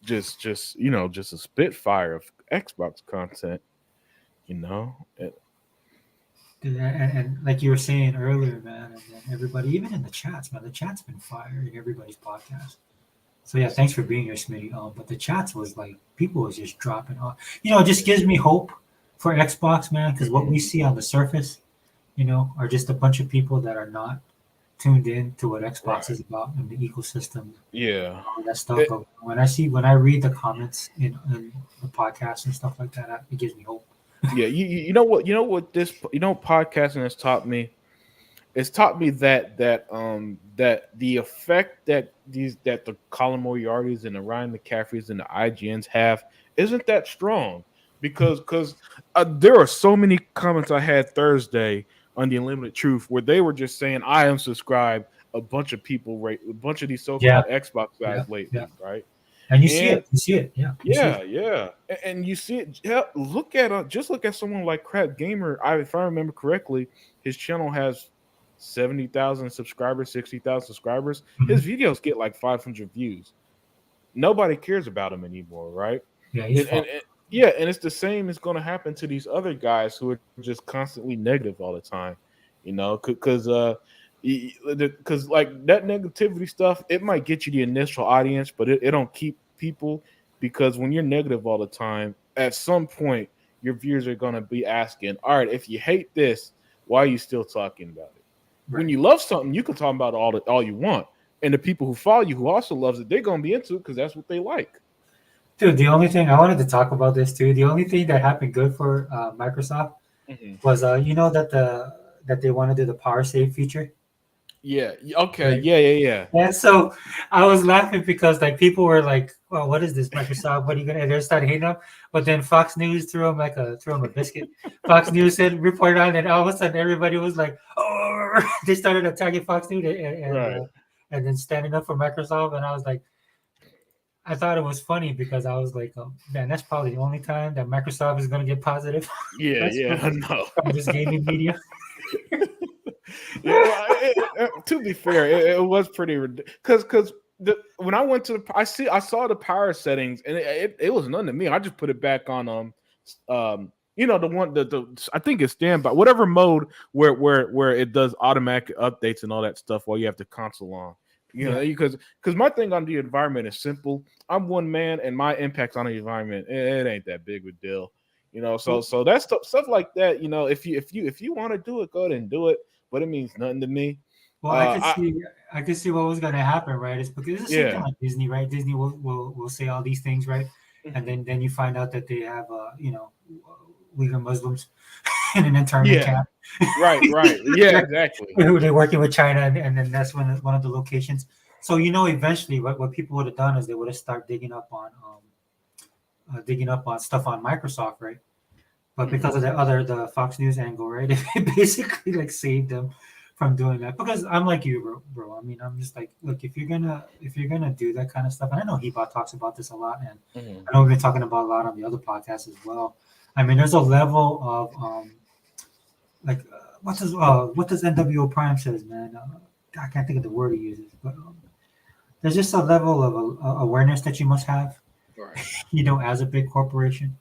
Speaker 2: just a spitfire of Xbox content. You know,
Speaker 1: And like you were saying earlier, man, and then everybody, even in the chats, man, the chat's been fire in everybody's podcast. So yeah, thanks for being here, Smitty. But the chats was like people was just dropping off. You know, it just gives me hope for Xbox, man, because what we see on the surface, you know, are just a bunch of people that are not tuned in to what Xbox
Speaker 2: right?
Speaker 1: is about and the ecosystem,
Speaker 2: Yeah.
Speaker 1: all that stuff.
Speaker 2: It-
Speaker 1: But when I read the comments in the podcast and stuff like that, it gives me hope.
Speaker 2: yeah, you know what podcasting has taught me. It's taught me that the effect that the Colin Moriartys and the Ryan McCaffreys and the IGNs have isn't that strong because there are so many comments I had Thursday on the Unlimited Truth where they were just saying I am subscribed a bunch of people a bunch of these
Speaker 1: Yeah,
Speaker 2: so-called Xbox guys
Speaker 1: yeah, yeah.
Speaker 2: lately, right?
Speaker 1: And
Speaker 2: And
Speaker 1: you see it, yeah, you see it.
Speaker 2: yeah. And you see it. Yeah, look at someone like Crap Gamer. If I remember correctly, his channel has 70,000 subscribers, 60,000 subscribers. His
Speaker 1: Mhm.
Speaker 2: videos get like 500 views. Nobody cares about him anymore, right?
Speaker 1: Yeah, he's
Speaker 2: And
Speaker 1: fun.
Speaker 2: and, and yeah, and it's the same is going to happen to these other guys who are just constantly negative all the time. You know, because like that negativity stuff, it might get you the initial audience, but it don't keep people because when you're negative all the time, at some point your viewers are going to be asking, all right, if you hate this, why are you still talking about it? When
Speaker 1: Right.
Speaker 2: you love something, you can talk about all you want, and the people who follow you who also loves it, they're going to be into it because that's what they like.
Speaker 1: Dude, the only thing I wanted to talk about this too. The only thing that happened good for Microsoft
Speaker 2: Mhm.
Speaker 1: was you know that they want to do the power save feature,
Speaker 2: Yeah. Okay.
Speaker 1: right?
Speaker 2: Yeah.
Speaker 1: And so I was laughing because like people were like, "Well, what is this, Microsoft? What are you gonna?" And they started hating them. But then Fox News threw him a biscuit. Fox News said reported on, and all of a sudden everybody was like, "Oh!" They started attacking Fox News
Speaker 2: Right.
Speaker 1: and then standing up for Microsoft. And I was like, I thought it was funny because I was like, oh, man, that's probably the only time that Microsoft is gonna get positive
Speaker 2: Yeah.
Speaker 1: press
Speaker 2: Yeah. I know.
Speaker 1: from this gaming media.
Speaker 2: Yeah, well, to be fair, it was pretty because when I went to I saw the power settings and it was none to me. I just put it back on the one the I think it's standby whatever mode where it does automatic updates and all that stuff while you have the console on. You know,
Speaker 1: Yeah.
Speaker 2: because my thing on the environment is simple. I'm one man, and my impact on the environment it ain't that big of a deal. You know, so that's stuff like that. You know, if you want to do it, go ahead and do it. But it means nothing to me.
Speaker 1: Well,
Speaker 2: I
Speaker 1: I could see what was gonna happen, right? It's because it's the same thing
Speaker 2: yeah.
Speaker 1: like Disney, right? Disney will say all these things, right? And
Speaker 2: Mhm.
Speaker 1: then you find out that they have Uyghur Muslims in an internment
Speaker 2: Yeah.
Speaker 1: camp.
Speaker 2: Right. Yeah, exactly.
Speaker 1: They're working with China, and then that's one of the locations. So eventually, what people would have done is they would have started digging up on stuff on Microsoft, right? But because of the Fox News angle, right, it basically like saved them from doing that. Because I'm like you, bro. I mean, I'm just like, look, if you're gonna do that kind of stuff, and I know Hebot talks about this a lot, and
Speaker 2: Mhm.
Speaker 1: I know we've been talking about a lot on the other podcasts as well. I mean, there's a level of like what does NWO Prime says, man? I can't think of the word he uses, but there's just a level of awareness that you must have,
Speaker 2: Right.
Speaker 1: as a big corporation.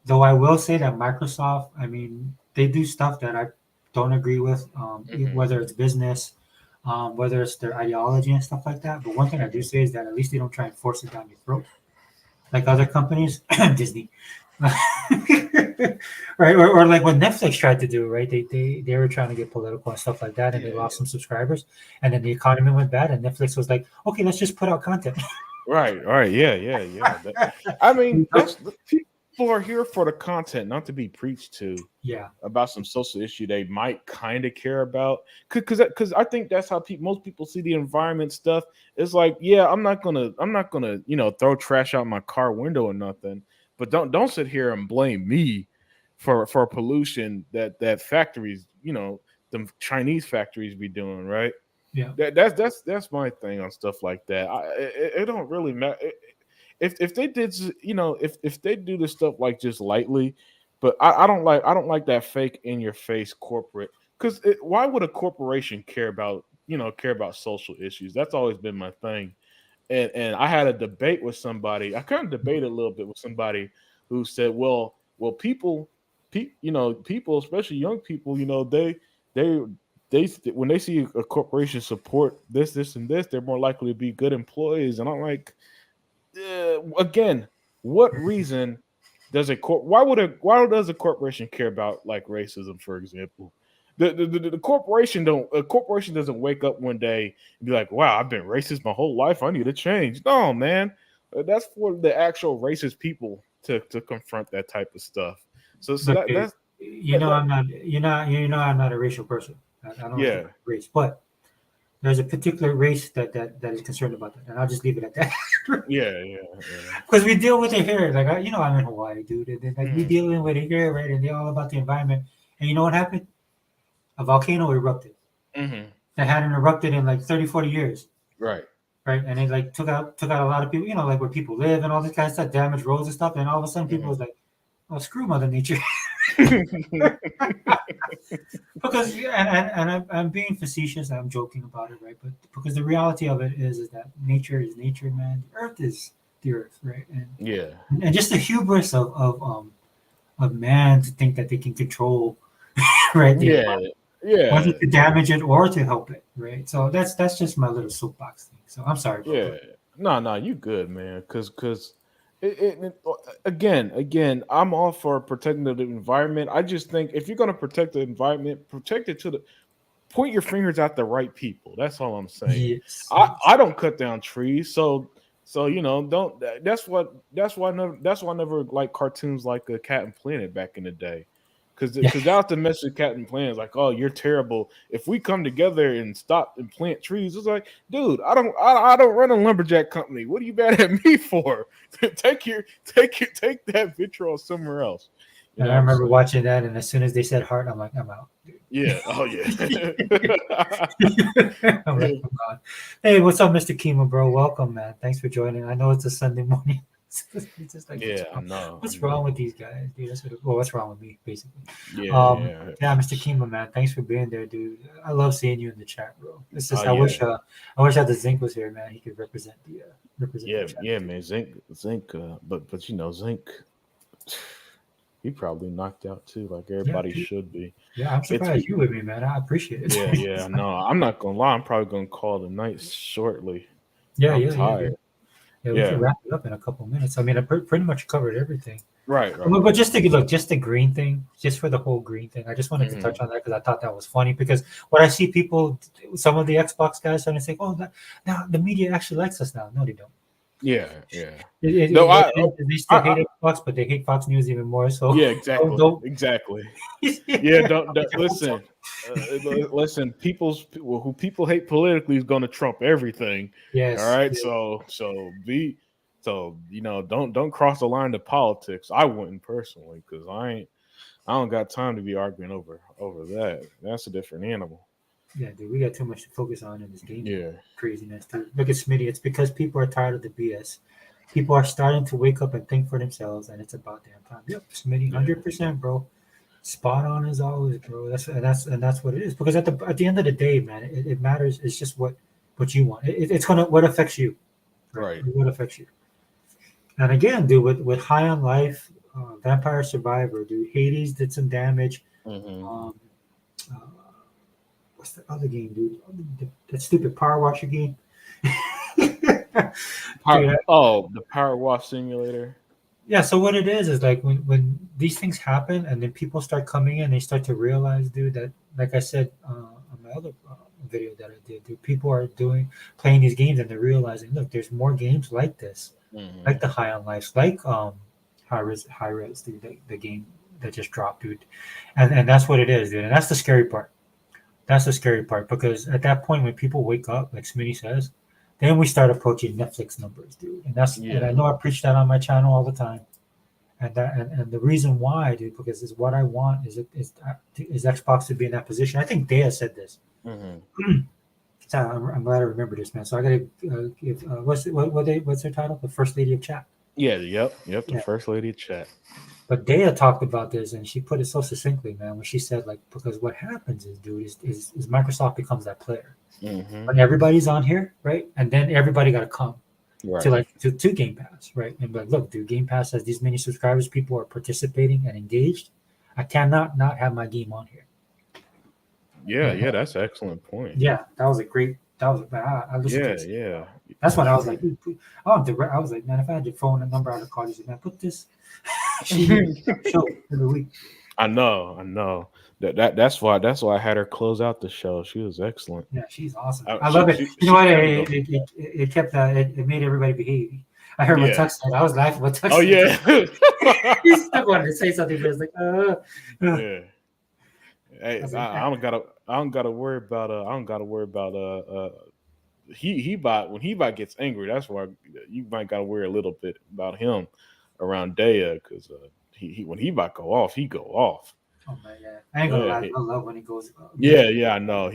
Speaker 1: Though I will say that Microsoft, I mean, they do stuff that I don't agree with,
Speaker 2: Mhm.
Speaker 1: whether it's business, whether it's their ideology and stuff like that. But one thing I do
Speaker 2: Mhm.
Speaker 1: say is that at least they don't try and force it down your throat like other companies, Disney, right? Or like what Netflix tried to do, right? They were trying to get political and stuff like that, and they
Speaker 2: Yeah.
Speaker 1: lost some subscribers, and then the economy went bad, and Netflix was like, okay, let's just put out content.
Speaker 2: Right. Yeah. I mean, that's the people are here for the content, not to be preached to
Speaker 1: Yeah,
Speaker 2: about some social issue they might kind of care about. Because I think that's how most people see the environment stuff. It's like, yeah, I'm not gonna throw trash out my car window or nothing. But don't sit here and blame me for pollution that factories, the Chinese factories be doing, right?
Speaker 1: yeah,
Speaker 2: That's my thing on stuff like that. It don't really matter if they did, if they do this stuff like just lightly, but I don't like that fake in your face corporate. Because why would a corporation care about social issues? That's always been my thing. And I had a debate with somebody. I kind of debated a little bit with somebody who said, well, people, especially young people, they when they see a corporation support this, and this, they're more likely to be good employees. And I'm like, again, what reason does why does a corporation care about like racism, for example? The corporation don't a corporation doesn't wake up one day and be like, wow, I've been racist my whole life, I need to change. No, man. That's for the actual racist people to confront that type of stuff. So
Speaker 1: look,
Speaker 2: that
Speaker 1: dude,
Speaker 2: that's that, that
Speaker 1: I'm not, I'm not a racial person. I don't think
Speaker 2: yeah.
Speaker 1: I'm race, but there's a particular race that is concerned about that, and I'll just leave it at that.
Speaker 2: Yeah.
Speaker 1: Because we deal with it here. Like, I'm in Hawaii, dude, and then, like we
Speaker 2: Mhm.
Speaker 1: dealing with it here, right? And they're all about the environment. And you know what happened? A volcano erupted
Speaker 2: Mhm.
Speaker 1: that hadn't erupted in like 30, 40 years,
Speaker 2: Right.
Speaker 1: right? And it like took out a lot of people, like where people live and all this kind of stuff, damaged roads and stuff. And all of a sudden, people
Speaker 2: Mhm.
Speaker 1: was like, "Oh, screw Mother Nature," because I'm being facetious. I'm joking about it, right? But because the reality of it is that nature is nature, man. The earth is the earth, right?
Speaker 2: Yeah.
Speaker 1: And just the hubris of man to think that they can control right the
Speaker 2: Yeah.
Speaker 1: environment, whether
Speaker 2: Yeah.
Speaker 1: to damage it or to help it, right? So that's just my little soapbox thing. So I'm sorry, bro.
Speaker 2: Yeah, no, you good, man. Because again, I'm all for protecting the environment. I just think if you're gonna protect the environment, protect it to the point your fingers at the right people. That's all I'm saying.
Speaker 1: Yes,
Speaker 2: I
Speaker 1: yes.
Speaker 2: I don't cut down trees, so don't. That's why I never like cartoons like Cat and Planet back in the day.
Speaker 1: Yeah.
Speaker 2: Because that was the message of Cat and Planet. It's like, oh, you're terrible. If we come together and stop and plant trees, it's like, dude, I don't run a lumberjack company. What are you mad at me for? Take that vitriol somewhere else. You
Speaker 1: And
Speaker 2: know
Speaker 1: I
Speaker 2: what I'm
Speaker 1: remember
Speaker 2: saying?
Speaker 1: watching that, and as soon as they said heart, I'm like, I'm out.
Speaker 2: Yeah. Oh yeah.
Speaker 1: I'm like, come on. Hey, what's up, Mr. Kima, bro? Welcome, man. Thanks for joining. I know it's a Sunday morning. It's just like,
Speaker 2: Yeah, I know.
Speaker 1: what's wrong with these guys, dude? What's wrong with me, basically.
Speaker 2: Yeah.
Speaker 1: Yeah, Mr. Kima, man. Thanks for being there, dude. I love seeing you in the chat, bro. It's
Speaker 2: Oh
Speaker 1: just,
Speaker 2: yeah.
Speaker 1: I wish that the Zinc was here, man. He could represent the chat
Speaker 2: Yeah,
Speaker 1: too.
Speaker 2: man. Zinc. But Zinc. He probably knocked out too, like
Speaker 1: Yeah,
Speaker 2: everybody
Speaker 1: dude.
Speaker 2: should be.
Speaker 1: Yeah, I'm
Speaker 2: It's
Speaker 1: surprised you with me, man. I appreciate it.
Speaker 2: yeah. No, I'm not gonna lie. I'm probably gonna call the night shortly.
Speaker 1: Yeah,
Speaker 2: I'm
Speaker 1: yeah, yeah, yeah.
Speaker 2: tired.
Speaker 1: Yeah, we can
Speaker 2: Yeah.
Speaker 1: wrap it up in a couple minutes. I mean, I pretty much covered everything. But
Speaker 2: Right.
Speaker 1: just to look, just the green thing, just for the whole green thing, I just wanted to touch
Speaker 2: Hmm.
Speaker 1: on that because I thought that was funny. Because when I see people, some of the Xbox guys starting to say, "Oh, now the media actually likes us now." No, they don't.
Speaker 2: Yeah, yeah. No,
Speaker 1: They still hate
Speaker 2: I
Speaker 1: Xbox, but they hate Fox News even more. So
Speaker 2: yeah,
Speaker 1: don't.
Speaker 2: exactly. Yeah,
Speaker 1: Yeah,
Speaker 2: don't,
Speaker 1: don't get
Speaker 2: don't
Speaker 1: your hopes up.
Speaker 2: listen. Listen. Who people hate politically is going to trump everything. All
Speaker 1: Yes,
Speaker 2: right,
Speaker 1: yes.
Speaker 2: don't cross the line to politics. I wouldn't personally because I don't got time to be arguing over that. That's a different animal.
Speaker 1: Yeah, dude, we got too much to focus on in this gaming
Speaker 2: Yeah,
Speaker 1: craziness, dude. Look at Smitty. It's because people are tired of the BS. People are starting to wake up and think for themselves, and it's about damn time. Yep, Smitty,
Speaker 2: yeah,
Speaker 1: 100%, bro. Spot on as always, bro. That's what it is. Because at the end of the day, man, it matters. It's just what you want. It's gonna what affects you, right?
Speaker 2: right.
Speaker 1: What affects you. And again, dude, with High on Life, Vampire Survivor, dude, Hades did some damage.
Speaker 2: Hmm.
Speaker 1: Um, uh, what's the other game, dude? That stupid Power Washer game. Dude,
Speaker 2: The Power Wash Simulator.
Speaker 1: yeah. So what it is like when these things happen, and then people start coming in, they start to realize, dude, that like I said on my other video that I did, dude, people are playing these games, and they're realizing, look, there's more games like this, like
Speaker 2: Hmm.
Speaker 1: the High on Life, like high res, dude, the game that just dropped, dude, and that's what it is, dude, and that's the scary part. That's the scary part because at that point, when people wake up, like Smitty says, then we start approaching Netflix numbers, dude. And I
Speaker 2: Yeah,
Speaker 1: know I preach that on my channel all the time. And the reason why, dude, because it's what I want is Xbox to be in that position. I think Dea said this.
Speaker 2: hmm
Speaker 1: So I'm glad I remember this, man. So I gotta give what's their title? The First Lady of Chat.
Speaker 2: yeah, yep. The
Speaker 1: Yeah.
Speaker 2: First Lady of Chat.
Speaker 1: But Dea talked about this, and she put it so succinctly, man. When she said, like, because what happens is, dude, is Microsoft becomes that player.
Speaker 2: Hmm.
Speaker 1: When everybody's on here, right? And then everybody got to come to
Speaker 2: Right.
Speaker 1: to Game Pass, right? And be like, look, dude, Game Pass has these many subscribers. People are participating and engaged. I cannot not have my game on here.
Speaker 2: Yeah,
Speaker 1: And
Speaker 2: yeah. That's an excellent point.
Speaker 1: yeah, that was a great. That was. I listened to
Speaker 2: Yeah,
Speaker 1: it.
Speaker 2: yeah.
Speaker 1: That's when
Speaker 2: That's
Speaker 1: I was
Speaker 2: right.
Speaker 1: like, I was like, man, if I had your phone and number, I'd have called you. Said, man, put this. She did a show every week.
Speaker 2: I know. That's why I had her close out the show. She was excellent.
Speaker 1: Yeah, she's awesome.
Speaker 2: Uh,
Speaker 1: I
Speaker 2: she
Speaker 1: love it.
Speaker 2: she
Speaker 1: You know
Speaker 2: she
Speaker 1: what?
Speaker 2: carried the whole.
Speaker 1: It kept it made everybody behave. I heard what
Speaker 2: Yeah.
Speaker 1: Tux said. I was laughing what Tux
Speaker 2: Oh
Speaker 1: said.
Speaker 2: yeah.
Speaker 1: He still wanted to say something, but it's like,
Speaker 2: Yeah.
Speaker 1: I
Speaker 2: Hey,
Speaker 1: was like,
Speaker 2: I don't gotta worry about I don't gotta worry about he bot when he bot gets angry. That's why you might gotta worry a little bit about him around Daya because he when he bot go off, he go off.
Speaker 1: oh my god, I ain't gonna
Speaker 2: Yeah,
Speaker 1: lie, I love when he goes
Speaker 2: yeah,
Speaker 1: major.
Speaker 2: yeah. I know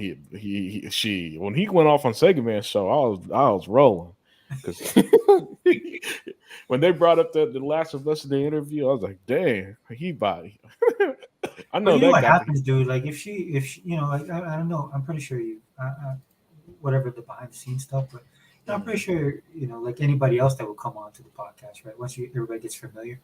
Speaker 2: she when he went off on Sega Man show, I was rolling because when they brought up the Last of Us in the interview, I was like, dang, he bot. I
Speaker 1: But
Speaker 2: know
Speaker 1: you know
Speaker 2: that
Speaker 1: what
Speaker 2: guy.
Speaker 1: happens, dude? Like if she, like I don't know, I'm pretty sure whatever the behind the scenes stuff, but I'm pretty
Speaker 2: Mhm.
Speaker 1: sure like anybody else that will come on to the podcast, right? Once everybody gets familiar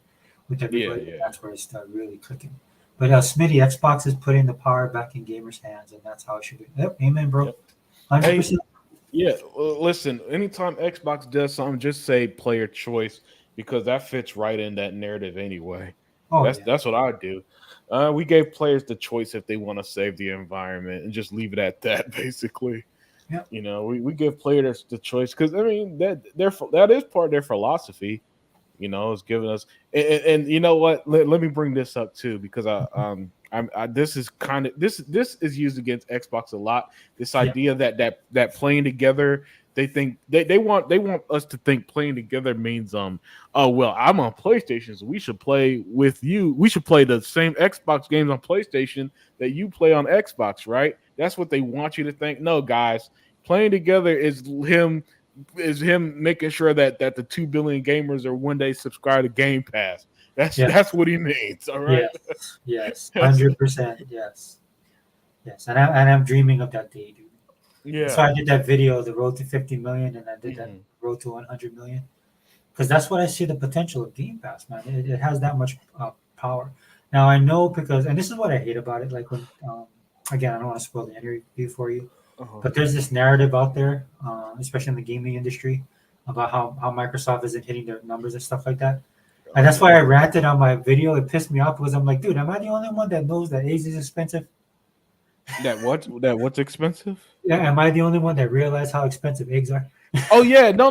Speaker 1: with
Speaker 2: Yeah,
Speaker 1: everybody,
Speaker 2: yeah.
Speaker 1: that's where it starts really clicking. But Smitty, Xbox is putting the power back in gamers' hands, and that's how it should be. Yep, amen, bro.
Speaker 2: Yep.
Speaker 1: Hundred
Speaker 2: Hey,
Speaker 1: percent.
Speaker 2: yeah. Well, listen, anytime Xbox does something, just say player choice because that fits right in that narrative anyway.
Speaker 1: Oh yeah,
Speaker 2: That's what I do. We gave players the choice if they want to save the environment and just leave it at that, basically.
Speaker 1: yep,
Speaker 2: We give players the choice because I mean that is part of their philosophy. It's giving us and you know what? Let me bring this up too because this is kind of this is used against Xbox a lot. This
Speaker 1: yep,
Speaker 2: idea that playing together, they think they want us to think playing together means oh well I'm on PlayStation so we should play with you. We should play the same Xbox games on PlayStation that you play on Xbox, right? That's what they want you to think. No, guys, playing together is him making sure that the 2 billion gamers are one day subscribed to Game Pass. That's
Speaker 1: yeah,
Speaker 2: that's what he means. All right.
Speaker 1: yes, yes,
Speaker 2: That's,
Speaker 1: 100%, yes, yes. And I'm dreaming of that day, dude. That's
Speaker 2: yeah.
Speaker 1: why I did that video, the road to 50 million, and I did that
Speaker 2: Mhm.
Speaker 1: road to 100 million, because that's what I see the potential of Game Pass, man. It has that much power. Now I know because, and this is what I hate about it. Like when, again, I don't want to spoil the interview for you,
Speaker 2: Uh-huh.
Speaker 1: but there's this narrative out there, especially in the gaming industry, about how Microsoft isn't hitting their numbers and stuff like that. And
Speaker 2: Oh
Speaker 1: that's
Speaker 2: yeah.
Speaker 1: why I ranted on my video. It pissed me off because I'm like, dude, am I the only one that knows that eggs is expensive?
Speaker 2: What's expensive?
Speaker 1: Yeah, am I the only one that realized how expensive eggs are?
Speaker 2: Oh yeah, no,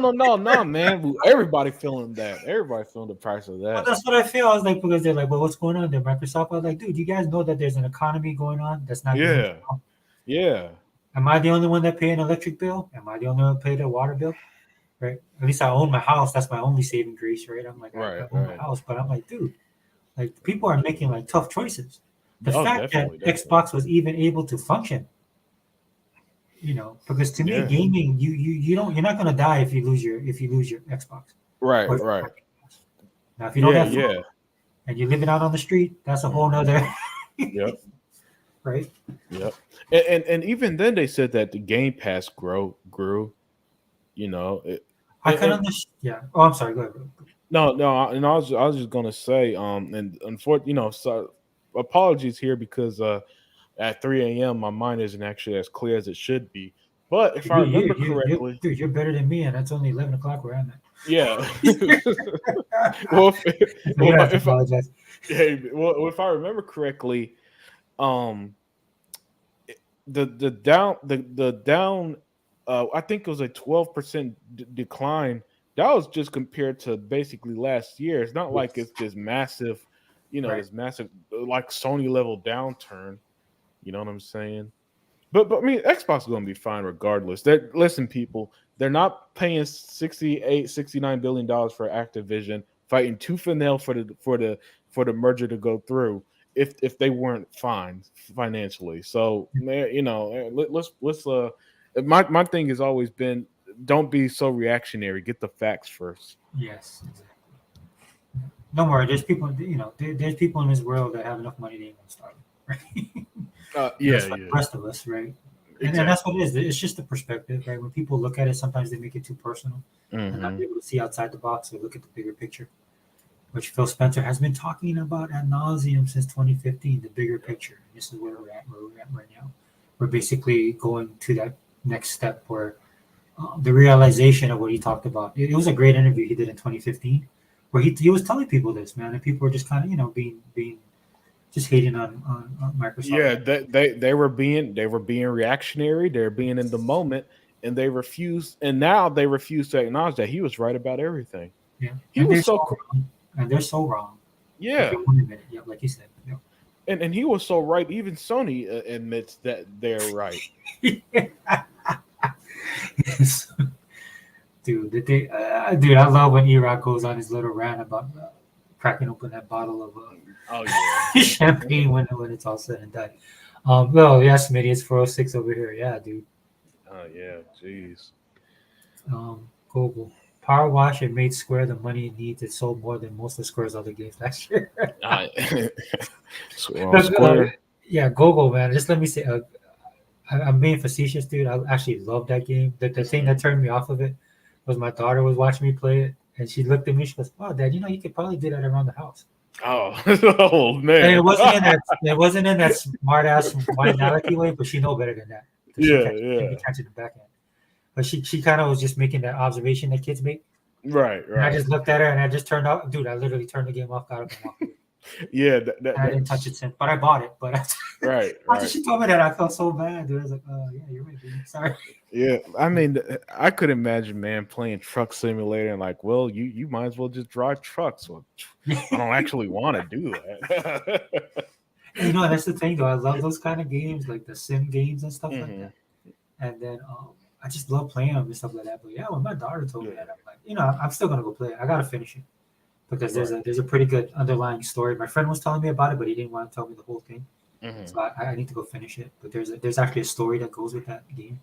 Speaker 2: man. Everybody feeling that. Everybody feeling the price of
Speaker 1: Well,
Speaker 2: that.
Speaker 1: that's what I feel. I was like, because they're like, well, what's going on there, Microsoft? I was like, dude, you guys know that there's an economy going on that's not doing
Speaker 2: Yeah,
Speaker 1: well.
Speaker 2: yeah.
Speaker 1: Am I the only one that pay an electric bill? Am I the only one that pay a water bill? Right? At least I own my house. That's my only saving grace, right? I'm like, I
Speaker 2: Right,
Speaker 1: own my
Speaker 2: right.
Speaker 1: house, but I'm like, dude, like people are making like tough choices. The
Speaker 2: Oh,
Speaker 1: fact that
Speaker 2: definitely, definitely.
Speaker 1: Xbox was even able to function, because to me,
Speaker 2: Yeah.
Speaker 1: gaming, you're not gonna die if you lose your Xbox
Speaker 2: Right,
Speaker 1: or if you
Speaker 2: right.
Speaker 1: have Game Pass. Now, if you don't
Speaker 2: Yeah,
Speaker 1: have food
Speaker 2: yeah.
Speaker 1: and you're living out on the street, that's a whole
Speaker 2: Hmm.
Speaker 1: nother,
Speaker 2: Yep,
Speaker 1: right?
Speaker 2: yep. And even then they said that the Game Pass grew. You know,
Speaker 1: I can
Speaker 2: and
Speaker 1: understand. Yeah. Oh, I'm sorry. Go ahead. Bro.
Speaker 2: no, and I was just gonna say, and unfortunately, so apologies here because at 3 a.m. my mind isn't actually as clear as it should be. But if I remember correctly,
Speaker 1: Dude, you're better than me, and it's only 11 o'clock where I'm
Speaker 2: yeah.
Speaker 1: at.
Speaker 2: well,
Speaker 1: So you don't have to
Speaker 2: if I,
Speaker 1: apologize.
Speaker 2: if I remember correctly, um, the down, I think it was a 12% decline. That was just compared to basically last year. It's not like
Speaker 1: Yes.
Speaker 2: it's this massive,
Speaker 1: Right.
Speaker 2: this massive like Sony level downturn. You know what I'm saying? But I mean, Xbox is going to be fine regardless. Listen, people, they're not paying 68, $69 billion for Activision, fighting tooth and nail for the merger to go through. If they weren't fine financially, so man, let's my thing has always been, don't be so reactionary. Get the facts first.
Speaker 1: Yes. Exactly. Don't worry. There's people. There's people in this world that have enough money they ain't gonna start. Right.
Speaker 2: Yeah,
Speaker 1: Just like
Speaker 2: yeah,
Speaker 1: the rest of us, right? And that's
Speaker 2: exactly.
Speaker 1: what it is. It's just the perspective, right? When people look at it, sometimes they make it too personal and not
Speaker 2: Hmm.
Speaker 1: be able to see outside the box or look at the bigger picture, which Phil Spencer has been talking about ad nauseum since 2015, the bigger picture. This is where we're at right now. We're basically going to that next step where the realization of what he talked about. It was a great interview he did in 2015, where he was telling people this, man, and people were just kind of being just hating on Microsoft.
Speaker 2: Yeah, they were being reactionary. They're being in the moment, and they refused. And now they refuse to acknowledge that he was right about everything.
Speaker 1: Yeah,
Speaker 2: He was so
Speaker 1: and they're so wrong, but they
Speaker 2: yeah,
Speaker 1: won't admit it. Yeah, like you said.
Speaker 2: and he was so right. Even Sony admits that they're right.
Speaker 1: Yep. Dude, I love when Erock goes on his little rant about cracking open that bottle of
Speaker 2: Oh yeah.
Speaker 1: champagne when it's all said and done. Well, yes, Smitty, it's 406 over here. Yeah, dude.
Speaker 2: Oh yeah. Jeez.
Speaker 1: Google. Power Wash and made Square the money it needs. It sold more than most of Square's other games last year. Look,
Speaker 2: Square.
Speaker 1: yeah, Google, man. Just let me say, I'm being facetious, dude. I actually love that game. The thing
Speaker 2: Mhm.
Speaker 1: that turned me off of it was my daughter was watching me play it, and she looked at me. She goes, "Oh, Dad, you could probably do that around the house."
Speaker 2: Oh, oh
Speaker 1: And
Speaker 2: man.
Speaker 1: it wasn't in that smart ass white alecky way, but she know better than that. So
Speaker 2: Yeah,
Speaker 1: she be
Speaker 2: yeah.
Speaker 1: catching the back end. But she kind of was just making that observation that kids make.
Speaker 2: Right,
Speaker 1: And I
Speaker 2: right.
Speaker 1: just looked at her and I just turned off. Dude, I literally turned the game off, got up and walked away.
Speaker 2: Yeah,
Speaker 1: And I didn't touch it since. But I bought it. But
Speaker 2: right,
Speaker 1: after
Speaker 2: right.
Speaker 1: she told me that, I felt so bad, dude. I was like, yeah, you're right, dude. Sorry.
Speaker 2: Yeah, I mean, I could imagine, man, playing Truck Simulator and like, well, you might as well just drive trucks. Well, I don't actually want to do that.
Speaker 1: And that's the thing, though. I love those kind of games, like the sim games and stuff like
Speaker 2: Hmm.
Speaker 1: that. And then I just love playing them and stuff like that. But yeah, when my daughter told me
Speaker 2: Yeah,
Speaker 1: that, I'm like, I'm still gonna go play it. I gotta finish it because there's
Speaker 2: right.
Speaker 1: a pretty good underlying story. My friend was telling me about it, but he didn't want to tell me the whole thing.
Speaker 2: Hmm.
Speaker 1: So I need to go finish it. But there's actually a story that goes with that game.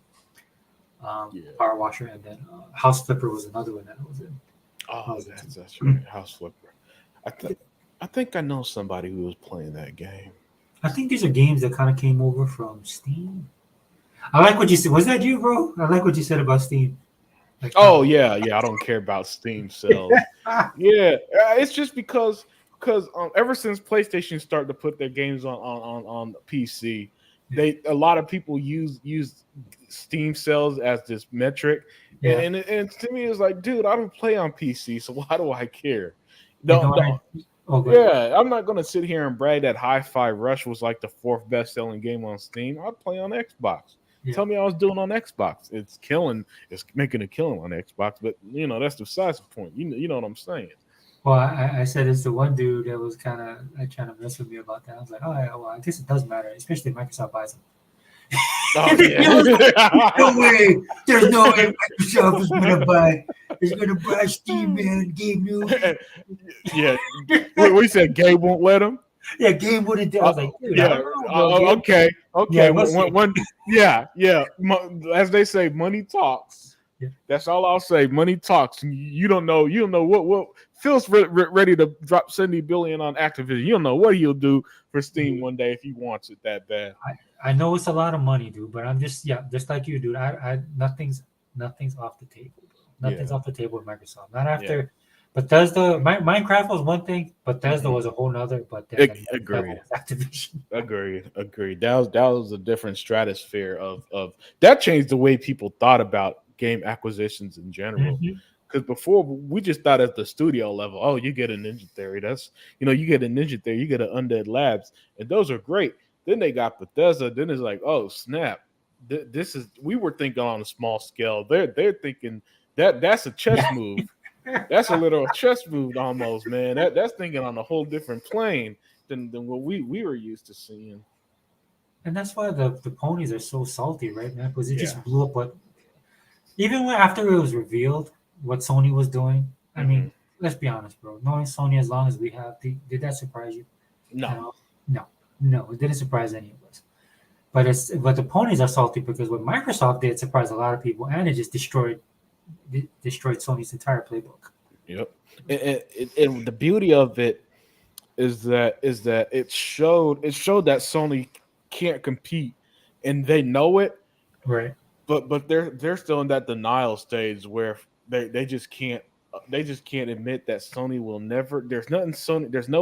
Speaker 2: Yeah.
Speaker 1: Power Washer, and then House Flipper was another one that I
Speaker 2: Oh,
Speaker 1: was
Speaker 2: that's
Speaker 1: into.
Speaker 2: right. House Flipper. I think I know somebody who was playing that game.
Speaker 1: I think these are games that kind of came over from Steam. I like what you said. Was that you, bro? I like what you said about Steam. Like
Speaker 2: Oh
Speaker 1: how.
Speaker 2: yeah, yeah. I don't care about Steam sales. Yeah, it's just because ever since PlayStation started to put their games on PC,
Speaker 1: Yeah,
Speaker 2: a lot of people use Steam sales as this metric, and
Speaker 1: yeah.
Speaker 2: to me it's like, dude, I don't play on PC, so why do I care?
Speaker 1: You know
Speaker 2: Don't
Speaker 1: what?
Speaker 2: don't.
Speaker 1: Oh, go ahead.
Speaker 2: Yeah, I'm not gonna sit here and brag that Hi-Fi Rush was like the fourth best selling game on Steam. I play on Xbox. Tell me how it's doing on Xbox. It's killing. It's making a killing on Xbox, but that's besides the point. You know what I'm saying?
Speaker 1: Well, I said it's the one dude that was kind of trying to mess with me about that. I was like, oh, yeah, well, I guess it does matter, especially if Microsoft buys them.
Speaker 2: Oh, yeah.
Speaker 1: No way. There's no way Microsoft is gonna buy Steam, man. Gabe knew.
Speaker 2: Yeah. We said Gabe won't let him.
Speaker 1: Yeah, Gabe wouldn't do. I was like, dude,
Speaker 2: yeah. Okay.
Speaker 1: Yeah,
Speaker 2: yeah. As they say, money talks.
Speaker 1: Yeah.
Speaker 2: That's all I'll say. Money talks. You don't know what Phil's ready to drop $70 billion on Activision. You don't know what he'll do for Steam one day if he wants it that bad.
Speaker 1: I know it's a lot of money, dude, but I'm just like you, dude. I nothing's off the table, bro. Nothing's off the table with Microsoft. Not after Bethesda. Minecraft was one thing, Bethesda was a whole nother. But then
Speaker 2: agreed.
Speaker 1: Activision.
Speaker 2: Agreed. That was a different stratosphere of that changed the way people thought about game acquisitions in general. Because before we just thought at the studio level, oh, you get a Ninja Theory. That's you get a Ninja Theory, you get an Undead Labs, and those are great. Then they got Bethesda. Then it's like, oh snap! We were thinking on a small scale. They're thinking that's a chess move. That's a little chess move almost, man. That's thinking on a whole different plane than what we were used to seeing.
Speaker 1: And that's why the ponies are so salty, right, man? Because it just blew up. What even after it was revealed what Sony was doing. I mean, let's be honest, bro. Knowing Sony as long as we have, did that surprise you? No, it didn't surprise any of us. But the ponies are salty because what Microsoft did surprised a lot of people, and it just destroyed Sony's entire playbook.
Speaker 2: Yep, and the beauty of it is that it showed that Sony can't compete, and they know it,
Speaker 1: right?
Speaker 2: But they're still in that denial stage where they just can't admit that Sony will never. There's no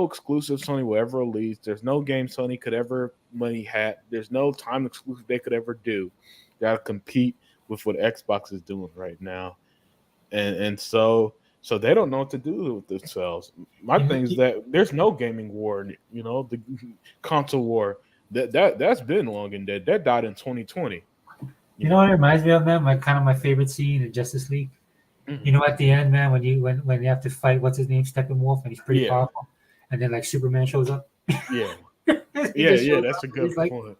Speaker 2: exclusive Sony will ever release. There's no game Sony could ever money hat. There's no time exclusive they could ever do. They gotta compete with what Xbox is doing right now, and so they don't know what to do with themselves. My thing is that there's no gaming war. The console war that's been long and dead. That died in 2020.
Speaker 1: You know what it reminds me of, man? My favorite scene in Justice League. At the end, man, when you have to fight, what's his name, Steppenwolf, and he's pretty powerful, and then like Superman shows up.
Speaker 2: Yeah, that's a good point.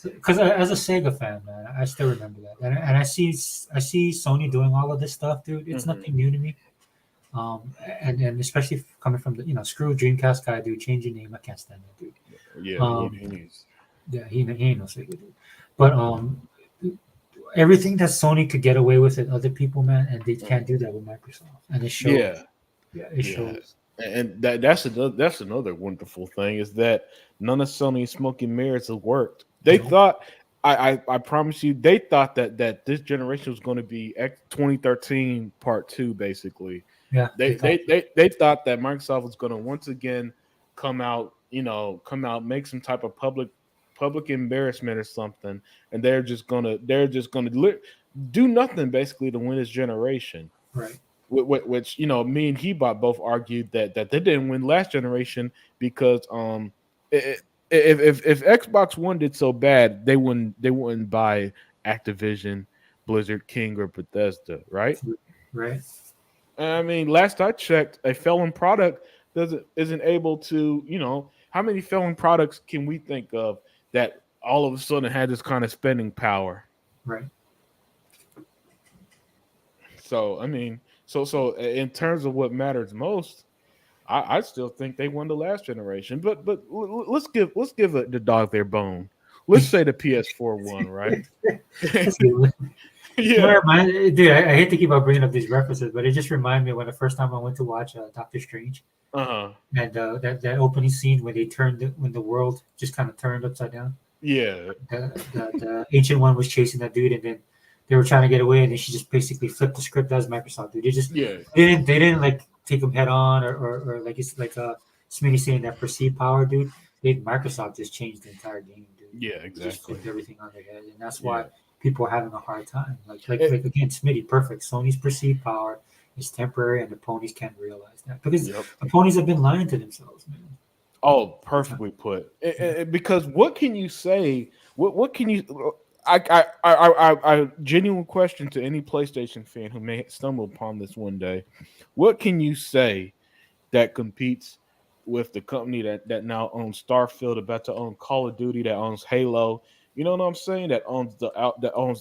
Speaker 1: Because as a Sega fan, man, I still remember that, and I see Sony doing all of this stuff, dude. It's nothing new to me. And especially coming from the screw Dreamcast guy, dude, change your name. I can't stand that, dude. He ain't no Sega dude. But everything that Sony could get away with other people, man, and they can't do that with Microsoft, and it shows. It shows.
Speaker 2: And that's another wonderful thing is that none of Sony's smoking mirrors have worked. They thought, I promise you, they thought that this generation was going to be 2013 Part 2, basically.
Speaker 1: Yeah,
Speaker 2: they thought that Microsoft was going to once again come out, make some type of public embarrassment or something, and they're just gonna do nothing basically to win this generation.
Speaker 1: Right.
Speaker 2: Which me and Hebot both argued that they didn't win last generation because if Xbox One did so bad, they wouldn't buy Activision, Blizzard, King, or Bethesda, right?
Speaker 1: Right.
Speaker 2: I mean, last I checked, a failing product isn't able to, how many failing products can we think of that all of a sudden had this kind of spending power?
Speaker 1: Right.
Speaker 2: So, I mean, so in terms of what matters most, I still think they won the last generation. But let's give the dog their bone. Let's say the PS4 won, right?
Speaker 1: Yeah, dude. I hate to keep on bringing up these references, but it just reminded me of when the first time I went to watch Doctor Strange. And that opening scene when when the world just kind of turned upside down.
Speaker 2: Yeah.
Speaker 1: The Ancient One was chasing that dude, and then they were trying to get away, and then she just basically flipped the script as Microsoft, dude. They didn't like take them head on or like it's like Smitty saying that perceived power, dude. Microsoft just changed the entire game, dude.
Speaker 2: Yeah, exactly.
Speaker 1: Just flipped everything on their head, and that's why people are having a hard time. Like again, Smitty, perfect. Sony's perceived power is temporary, and the ponies can't realize that because the ponies have been lying to themselves, man.
Speaker 2: Oh, perfectly put. Because what can you say What can you? I genuine question to any PlayStation fan who may stumble upon this one day. What can you say that competes with the company that now owns Starfield, about to own Call of Duty, that owns Halo? You know what I'm saying? That owns the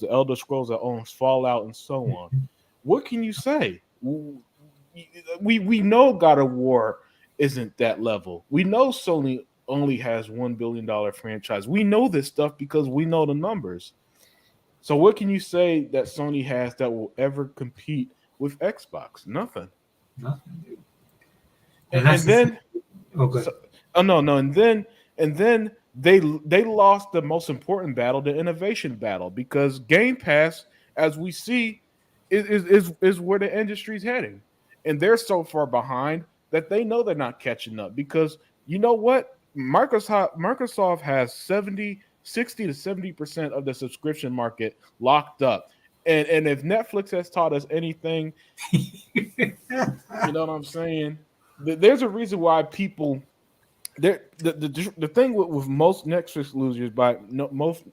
Speaker 2: Elder Scrolls, that owns Fallout, and so on. What can you say? We know God of War isn't that level. We know Sony only has $1 billion franchise. We know this stuff because we know the numbers. So what can you say that Sony has that will ever compete with Xbox? Nothing.
Speaker 1: Nothing, dude. And
Speaker 2: And
Speaker 1: that's the thing.
Speaker 2: then
Speaker 1: Oh, good.
Speaker 2: so, oh no, and then they lost the most important battle, the innovation battle, because Game Pass, as we see, is where the industry's heading, and they're so far behind that they know they're not catching up. Because you know what, Microsoft has 60 to 70% of the subscription market locked up, and if Netflix has taught us anything, you know what I'm saying. There's a reason why people the thing with most Netflix users, by no, most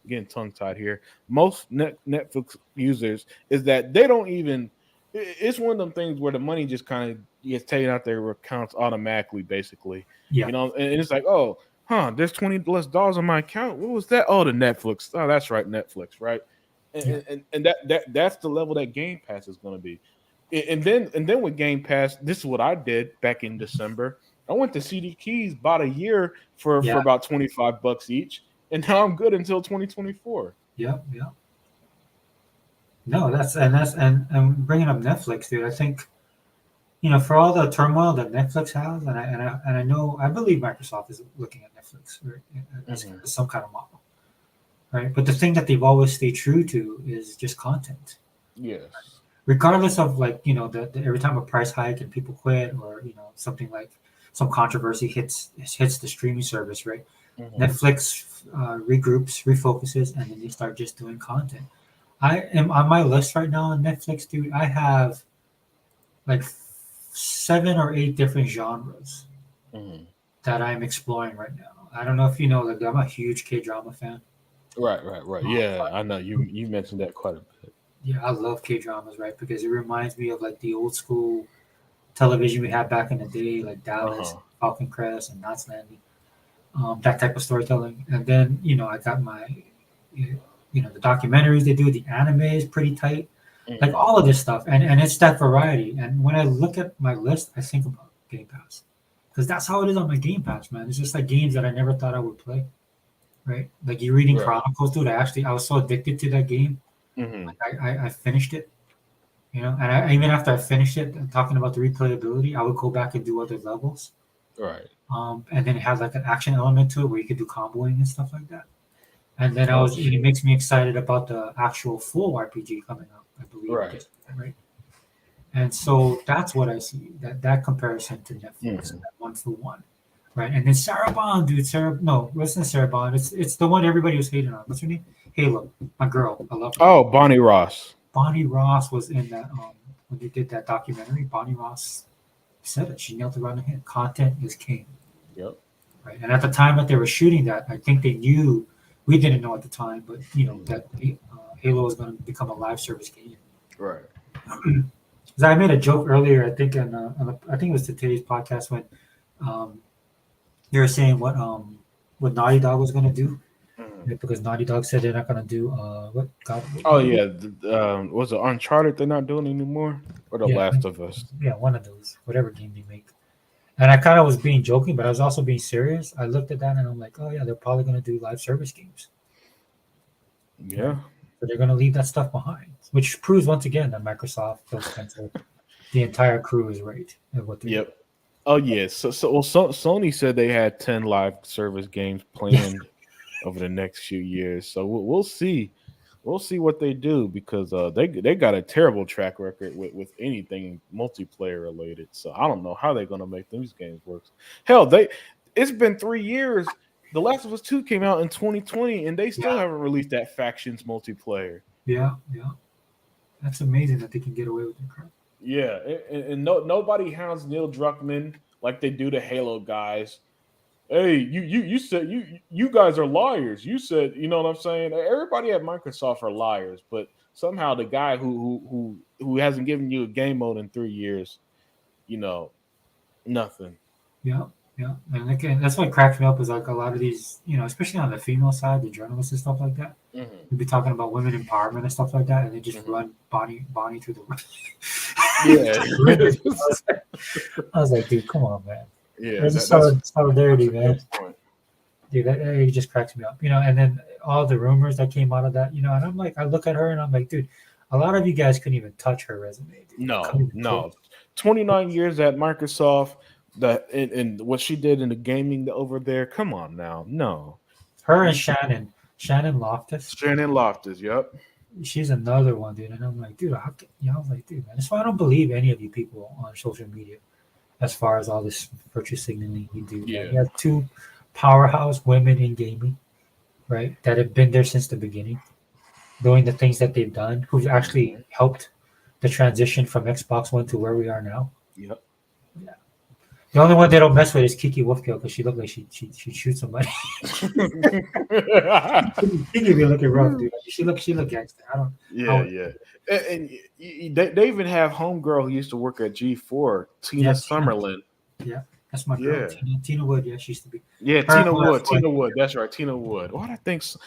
Speaker 2: getting tongue tied here, most Netflix users, is that they don't even. It's one of them things where the money just kind of gets taken out their accounts automatically, basically.
Speaker 1: Yeah.
Speaker 2: You know, and it's like, oh, there's $20 less on my account. What was that? Oh, the Netflix. Oh, that's right, Netflix, right?
Speaker 1: Yeah.
Speaker 2: And that's the level that Game Pass is going to be. And then with Game Pass, this is what I did back in December. I went to CD Keys, bought a year for
Speaker 1: Yeah.
Speaker 2: about $25 each, and now I'm good until 2024.
Speaker 1: Yeah. Yeah. No, and bringing up Netflix, dude. I think for all the turmoil that Netflix has, and I know I believe Microsoft is looking at Netflix as
Speaker 2: Mhm.
Speaker 1: some kind of model, right? But the thing that they've always stayed true to is just content,
Speaker 2: Yes.
Speaker 1: regardless of the every time a price hike and people quit, or something like some controversy hits the streaming service, right?
Speaker 2: Mhm.
Speaker 1: Netflix regroups, refocuses, and then they start just doing content. I am on my list right now on Netflix, dude. I have like 7 or 8 different genres
Speaker 2: Mhm.
Speaker 1: that I'm exploring right now. I don't know if you know, like I'm a huge K drama fan.
Speaker 2: Right. Yeah, I know you mentioned that quite a bit.
Speaker 1: Yeah, I love K dramas, right? Because it reminds me of like the old school television we had back in the day, like
Speaker 2: Uh
Speaker 1: Dallas,
Speaker 2: huh.
Speaker 1: Falcon Crest, and Knots Landing. That type of storytelling. And then I got my the documentaries they do, the anime is pretty tight, like
Speaker 2: Mhm.
Speaker 1: all of this stuff, and it's that variety. And when I look at my list, I think about Game Pass, because that's how it is on my Game Pass, man. It's just like games that I never thought I would play, right? Like you reading
Speaker 2: Right.
Speaker 1: Chronicles, dude. I was so addicted to that game,
Speaker 2: Mhm.
Speaker 1: like I finished it. And even after I finished it, talking about the replayability, I would go back and do other levels.
Speaker 2: Right.
Speaker 1: And then it has like an action element to it where you could do comboing and stuff like that. And then
Speaker 2: Oh
Speaker 1: it
Speaker 2: shit.
Speaker 1: makes me excited about the actual full RPG coming up, I believe,
Speaker 2: Right.
Speaker 1: this year, right? And so that's what I see, that comparison to Netflix,
Speaker 2: Mhm.
Speaker 1: that one for one, right? And then Sarah Bond, dude, no, wasn't Sarah Bond. It's the one everybody was hating on. What's her name? Halo, my girl. I love her.
Speaker 2: Oh, Bonnie Ross.
Speaker 1: Bonnie Ross was in that when they did that documentary. Bonnie Ross said it. She nailed it right on the head. Content is king,
Speaker 2: Yep.
Speaker 1: right? And at the time that they were shooting that, I think they knew. We didn't know at the time, but that Halo was going to become a live service game.
Speaker 2: Right.
Speaker 1: 'Cause I made a joke earlier, I think, I think it was today's podcast when um, they were saying what Naughty Dog was going to do,
Speaker 2: Mhm.
Speaker 1: right? Because Naughty Dog said they're not going to do what God,
Speaker 2: Oh
Speaker 1: what,
Speaker 2: yeah. Was it Uncharted they're not doing anymore, or The
Speaker 1: yeah,
Speaker 2: Last of Us?
Speaker 1: yeah, one of those, whatever game they make. And I kind of was being joking, but I was also being serious. I looked at that and I'm like, oh yeah, they're probably going to do live service games, right?
Speaker 2: Yeah.
Speaker 1: So they're going to leave that stuff behind, which proves once again that Microsoft, Phil Spencer, the entire crew is right at what they're doing.
Speaker 2: Yep. Oh yes. Sony said they had 10 live service games
Speaker 1: Yeah,
Speaker 2: planned over the next few years. So we'll see. We'll see what they do, because they got a terrible track record with anything multiplayer related. So I don't know how they're gonna make these games work. Hell, it's been 3 years. The Last of Us 2 came out in 2020, and they still
Speaker 1: yeah,
Speaker 2: haven't released that factions multiplayer.
Speaker 1: yeah. That's amazing that they can get away with that crap.
Speaker 2: Yeah, and nobody hounds Neil Druckmann like they do the Halo guys. hey, you said you guys are liars. You said, you know what I'm saying? Everybody at Microsoft are liars, but somehow the guy who hasn't given you a game mode in 3 years, you know, nothing.
Speaker 1: Yeah, yeah, and again, that's what cracks me up is like a lot of these, especially on the female side, the journalists and stuff like that.
Speaker 2: Mm-hmm.
Speaker 1: We'd be talking about women empowerment and stuff like that, and they just
Speaker 2: Mm-hmm.
Speaker 1: run Bonnie through the
Speaker 2: Yeah,
Speaker 1: I was like, dude, come on, man.
Speaker 2: yeah.
Speaker 1: There's a
Speaker 2: That's
Speaker 1: solidarity,
Speaker 2: a
Speaker 1: man.
Speaker 2: good point.
Speaker 1: Dude, that it just cracks me up, and then all the rumors that came out of that, and I'm like, I look at her and I'm like, dude, a lot of you guys couldn't even touch her resume, dude. Couldn't even
Speaker 2: No.
Speaker 1: close.
Speaker 2: 29 years at Microsoft. That and what she did in the gaming over there. Come on now, no.
Speaker 1: Her and Shannon Loftus,
Speaker 2: Shannon Loftus. Yep.
Speaker 1: she's another one, dude. And I'm like, dude, I was like, dude, man, that's why I don't believe any of you people on social media as far as all this virtue signaling you do.
Speaker 2: Yeah.
Speaker 1: Like, you have two powerhouse women in gaming, right, that have been there since the beginning, doing the things that they've done, who've actually helped the transition from Xbox One to where we are now.
Speaker 2: Yep.
Speaker 1: Yeah. The only one they don't mess with is Kiki Wolfkill because she looked like she shoots somebody. Kiki be looking rough, dude. She look gangster. I don't.
Speaker 2: Yeah. And they even have homegirl who used to work at G4, Tina
Speaker 1: Yeah,
Speaker 2: Summerlin.
Speaker 1: Yeah, that's my girl.
Speaker 2: Yeah.
Speaker 1: Tina Wood. Yeah, she used to be.
Speaker 2: Yeah,
Speaker 1: Her
Speaker 2: Tina
Speaker 1: and
Speaker 2: Wood.
Speaker 1: Floyd.
Speaker 2: Tina Wood. That's right, Tina Wood. What I think her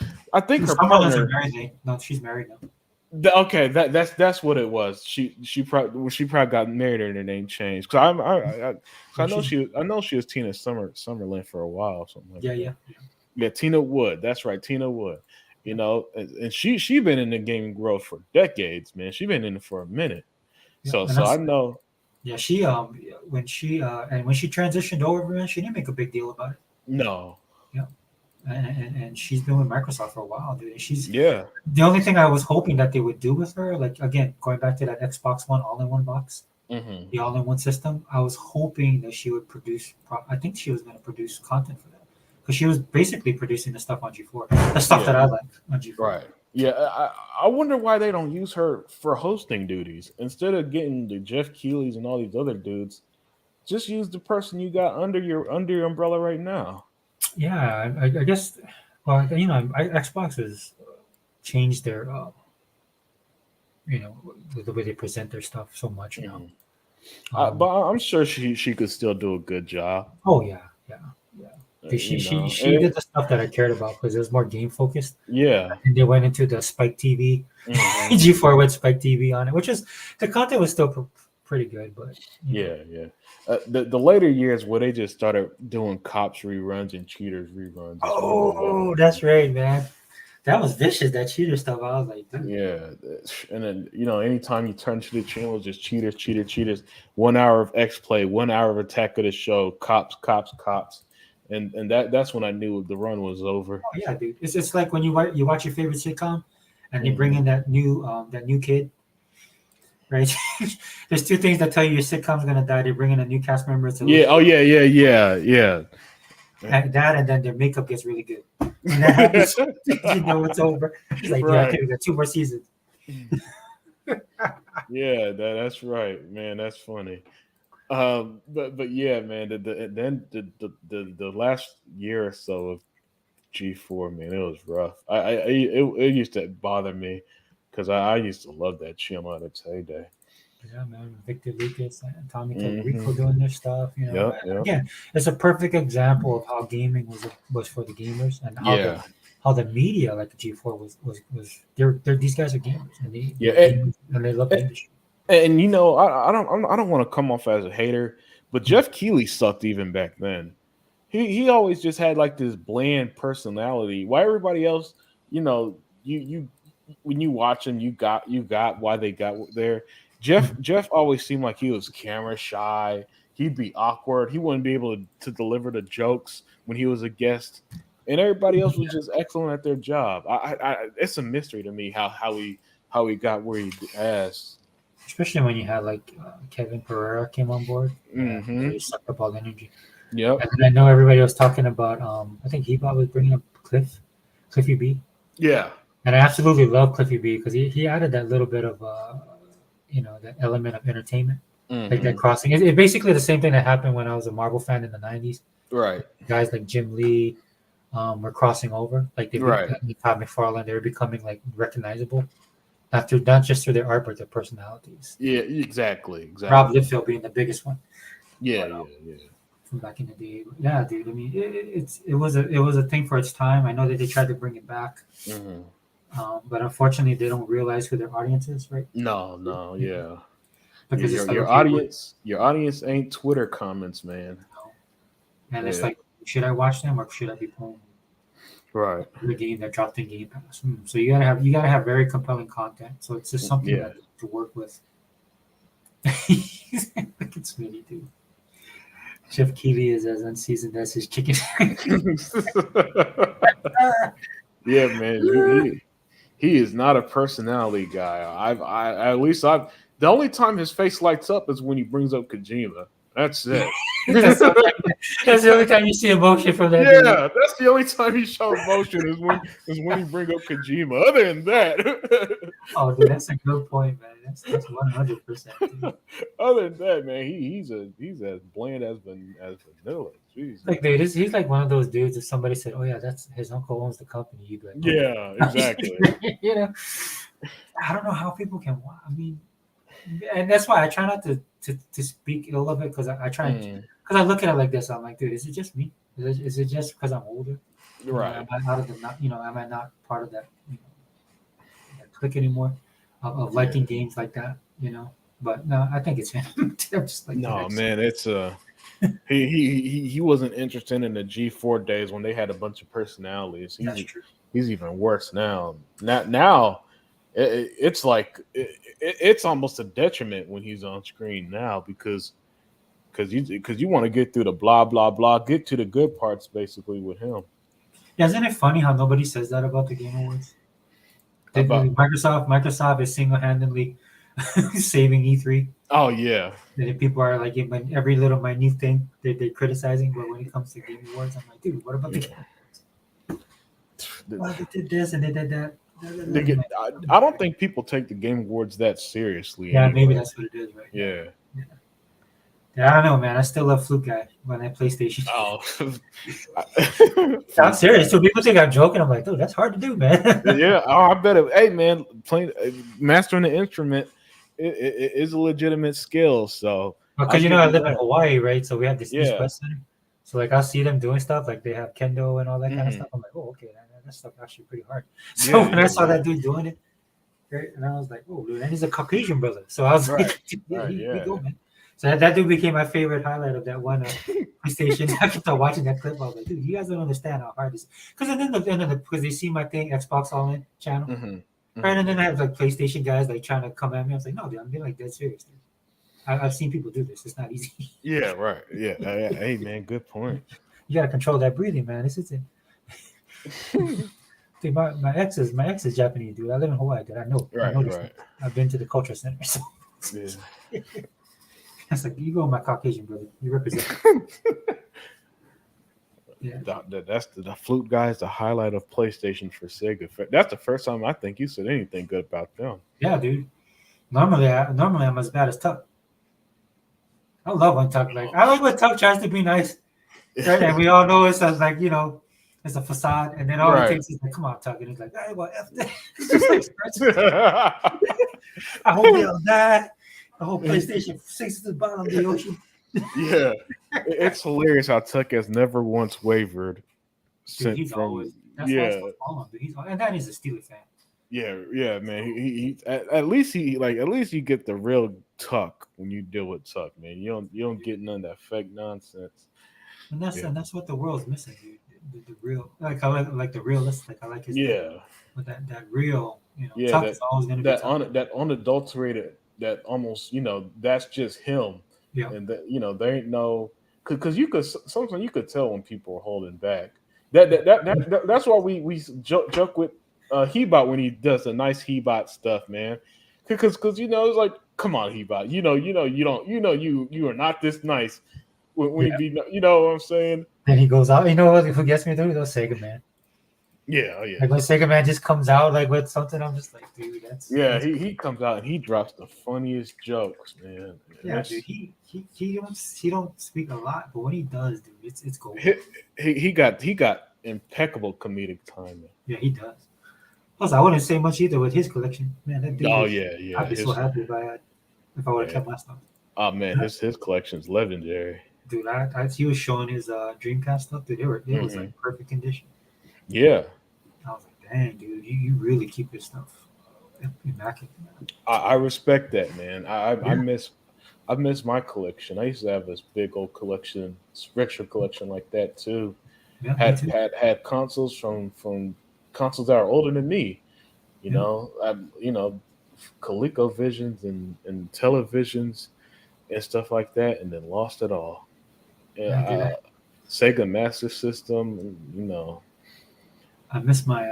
Speaker 1: Summerlin's
Speaker 2: partner.
Speaker 1: married. No, she's married now.
Speaker 2: Okay, that's what it was. She probably got married and her name changed. Because I know she was Tina Summerlin for a while or something like that. Yeah, Tina Wood. That's right, Tina Wood. And she been in the gaming world for decades, man. She been in it for a minute.
Speaker 1: Yeah,
Speaker 2: So I know.
Speaker 1: Yeah, she when she transitioned over, man, she didn't make a big deal about it.
Speaker 2: No.
Speaker 1: Yeah. And she's been with Microsoft for a while, dude. She's
Speaker 2: Yeah.
Speaker 1: The only thing I was hoping that they would do with her, like again, going back to that Xbox One all-in-one box, the all-in-one system, I was hoping that she would produce. I think she was going to produce content for that because she was basically producing the stuff on G4, the stuff that I like on G4.
Speaker 2: Right. Yeah. I wonder why they don't use her for hosting duties instead of getting the Jeff Keighley's and all these other dudes. Just use the person you got under your umbrella right now.
Speaker 1: Yeah, I guess. Well, Xbox has changed their, the way they present their stuff so much now.
Speaker 2: But I'm sure she could still do a good job.
Speaker 1: Oh yeah. She did the stuff that I cared about because it was more game focused.
Speaker 2: Yeah,
Speaker 1: and they went into the Spike TV. G4 with Spike TV on it, which is the content was still pretty good, but
Speaker 2: yeah. The later years where they just started doing cops reruns and cheaters reruns.
Speaker 1: Oh, that's right, man. That was vicious. That cheater stuff. I was like, dude.
Speaker 2: Yeah, and then anytime you turn to the channel, just cheaters. 1 hour of X play, 1 hour of Attack of the Show, cops, and that's when I knew the run was over.
Speaker 1: Oh yeah, dude. It's like when you watch your favorite sitcom, and they bring in that new kid. Right, there's two things that tell you your sitcom's gonna die. They bring in a new cast member.
Speaker 2: Yeah. Oh yeah.
Speaker 1: And then their makeup gets really good. And that happens, it's over. It's like,
Speaker 2: right.
Speaker 1: Okay, we got 2 more seasons.
Speaker 2: Yeah, that's right, man. That's funny. But yeah, man. The last year or so of G4, man, it was rough. It used to bother me because I used to love that channel at its heyday.
Speaker 1: Yeah, man. Victor Lucas and Tommy Rico doing their stuff.
Speaker 2: Yep.
Speaker 1: Again, it's a perfect example of how gaming was for the gamers and how the media like the G4 was. They're these guys are gamers and they love the industry.
Speaker 2: And I don't want to come off as a hater, but Jeff Keighley sucked even back then. He always just had like this bland personality. Why everybody else, you when you watch him, you got why they got there. Jeff always seemed like he was camera shy. He'd be awkward. He wouldn't be able to deliver the jokes when he was a guest, and everybody else was just excellent at their job. It's a mystery to me how he got where he has.
Speaker 1: Especially when you had like Kevin Pereira came on board. He sucked up all the energy.
Speaker 2: Yep.
Speaker 1: And I know everybody was talking about. I think Hebob was bringing up Cliffy B.
Speaker 2: Yeah.
Speaker 1: And I absolutely love Cliffy B because he added that little bit of that element of entertainment, like that crossing. It's basically the same thing that happened when I was a Marvel fan in the 90s.
Speaker 2: Right.
Speaker 1: Guys like Jim Lee were crossing over. Like
Speaker 2: Right.
Speaker 1: Todd McFarlane, they were becoming like recognizable. Not just through their art, but their personalities.
Speaker 2: Yeah, exactly.
Speaker 1: Rob Liefeld being the biggest one.
Speaker 2: Yeah.
Speaker 1: From back in the day. Yeah, dude. I mean, it was a thing for its time. I know that they tried to bring it back, but unfortunately, they don't realize who their audience is, right?
Speaker 2: No, yeah.
Speaker 1: Because
Speaker 2: your audience ain't Twitter comments, man.
Speaker 1: No. And it's like, should I watch them or should I be playing
Speaker 2: right
Speaker 1: the game that dropped in Game Pass? So you gotta have very compelling content. So it's just something that to work with. Look at Smitty, dude. Jeff Keighley is as unseasoned as his chicken.
Speaker 2: Yeah, man. He is not a personality guy. The only time his face lights up is when he brings up Kojima. That's it.
Speaker 1: That's the only time you see emotion from that.
Speaker 2: Yeah, dude. That's the only time he shows emotion is when he brings up Kojima. Other than that,
Speaker 1: oh, dude, that's a good point, man. That's 100%.
Speaker 2: Other than that, man, he's as bland as vanilla. Jeez.
Speaker 1: Like, dude, he's like one of those dudes. If somebody said, "Oh yeah, that's his uncle owns the company," you'd be like, "Oh.
Speaker 2: Yeah, exactly."
Speaker 1: I don't know how people can. I mean, and that's why I try not to speak ill of it because I try because I look at it like this. I'm like, dude, is it just me? Is it just because I'm older?
Speaker 2: Right.
Speaker 1: Am I out of am I not part of that that clique anymore of liking games like that? But no, I think it's him. I'm just like,
Speaker 2: no, man, it's he wasn't interested in the G4 days when they had a bunch of personalities.
Speaker 1: That's true.
Speaker 2: He's even worse now. Now it's like it's almost a detriment when he's on screen now because you want to get through the blah blah blah, get to the good parts basically with him.
Speaker 1: Yeah, isn't it funny how nobody says that about the Game Awards? Microsoft is single-handedly saving E3.
Speaker 2: Oh yeah.
Speaker 1: And people are like, every little minute thing they're criticizing, but when it comes to Game Awards, I'm like, dude, what about the Game Awards? Well, they did this and they did that.
Speaker 2: I don't think people take the Game Awards that seriously.
Speaker 1: Yeah, anyway. Maybe that's what it is, right?
Speaker 2: Yeah.
Speaker 1: I don't know, man. I still love Fluke Guy when I PlayStation.
Speaker 2: Oh,
Speaker 1: I'm serious. So people think I'm joking. I'm like, dude, that's hard to do, man.
Speaker 2: Yeah, I bet it. Hey, man, mastering the instrument it is a legitimate skill. So
Speaker 1: because I live in Hawaii, right? So we have this East West Center. So like I'll see them doing stuff like they have kendo and all that kind of stuff. I'm like, oh, okay, that stuff actually pretty hard. So when I saw that dude doing it, right, and I was like, oh, dude, and he's a Caucasian brother. So I was like, we go, man. So that dude became my favorite highlight of that one PlayStation. I kept on watching that clip. I was like, dude, you guys don't understand how hard this is. Because they see my thing, Xbox All In channel. Right, and then I have like PlayStation guys like trying to come at me. I was like, no, dude, I'm being like dead serious, dude. I've seen people do this. It's not easy.
Speaker 2: Yeah, right. Yeah. Hey, man, good point.
Speaker 1: You gotta control that breathing, man. This isn't. Dude, my ex is Japanese, dude. I live in Hawaii, dude. I know.
Speaker 2: Right.
Speaker 1: I've been to the culture center. So.
Speaker 2: Yeah.
Speaker 1: It's like you go, my Caucasian brother. You represent. Yeah.
Speaker 2: That's the Flute guy is the highlight of PlayStation for Sega. That's the first time I think you said anything good about them.
Speaker 1: Yeah, dude. Normally I'm as bad as Tuck. I love when Tuck I like when Tuck tries to be nice, right? And we all know it's like it's a facade, and then all it takes is like, come on, Tuck, and he's like, hey, well, F that. It's just like I hope they all die. I hope PlayStation 6 is the bottom of the ocean.
Speaker 2: Yeah, it's hilarious how Tuck has never once wavered.
Speaker 1: Dude, he's always and then he's a Steelers fan.
Speaker 2: Yeah, man. He at least you get the real Tuck when you deal with Tuck, man. You don't get none of that fake nonsense.
Speaker 1: And that's what the world's missing, dude. The real, I like the realistic. I like his but that real, Tuck is always going to be
Speaker 2: that unadulterated. That almost, that's just him.
Speaker 1: Yeah.
Speaker 2: And that, there ain't no, because sometimes you could tell when people are holding back. That's why we joke with Hebot when he does the nice Hebot stuff, man. Because it's like, come on, Hebot, you are not this nice when you be, you know what I'm saying?
Speaker 1: Then he goes out. You know what? Who gets me through? Those Sega, man.
Speaker 2: Yeah, oh yeah.
Speaker 1: Like when Sega Man just comes out like with something, I'm just like, dude,
Speaker 2: Yeah,
Speaker 1: that's
Speaker 2: he comes out and he drops the funniest jokes, man. And
Speaker 1: yeah, dude. He don't speak a lot, but when he does, dude, it's gold.
Speaker 2: he, he got impeccable comedic timing.
Speaker 1: Yeah, he does. Plus, I wouldn't say much either with his collection. Man, that dude
Speaker 2: Oh
Speaker 1: was.
Speaker 2: yeah, yeah.
Speaker 1: I'd be so
Speaker 2: His
Speaker 1: happy if I would have
Speaker 2: yeah.
Speaker 1: kept my stuff.
Speaker 2: Oh man, his collection's legendary.
Speaker 1: Dude, he was showing his Dreamcast stuff. Dude, it was
Speaker 2: Hmm.
Speaker 1: like perfect condition.
Speaker 2: Yeah,
Speaker 1: I was like, dang, dude, you really keep your stuff immaculate, man.
Speaker 2: I respect that, man.
Speaker 1: Yeah,
Speaker 2: I miss my collection. I used to have this big old collection, retro collection like that too.
Speaker 1: yeah, me
Speaker 2: Had
Speaker 1: too.
Speaker 2: consoles from consoles that are older than me. You
Speaker 1: Yeah,
Speaker 2: know, ColecoVisions and televisions and stuff like that, and then lost it all. Yeah,
Speaker 1: yeah, dude,
Speaker 2: Sega Master System, you know.
Speaker 1: I miss my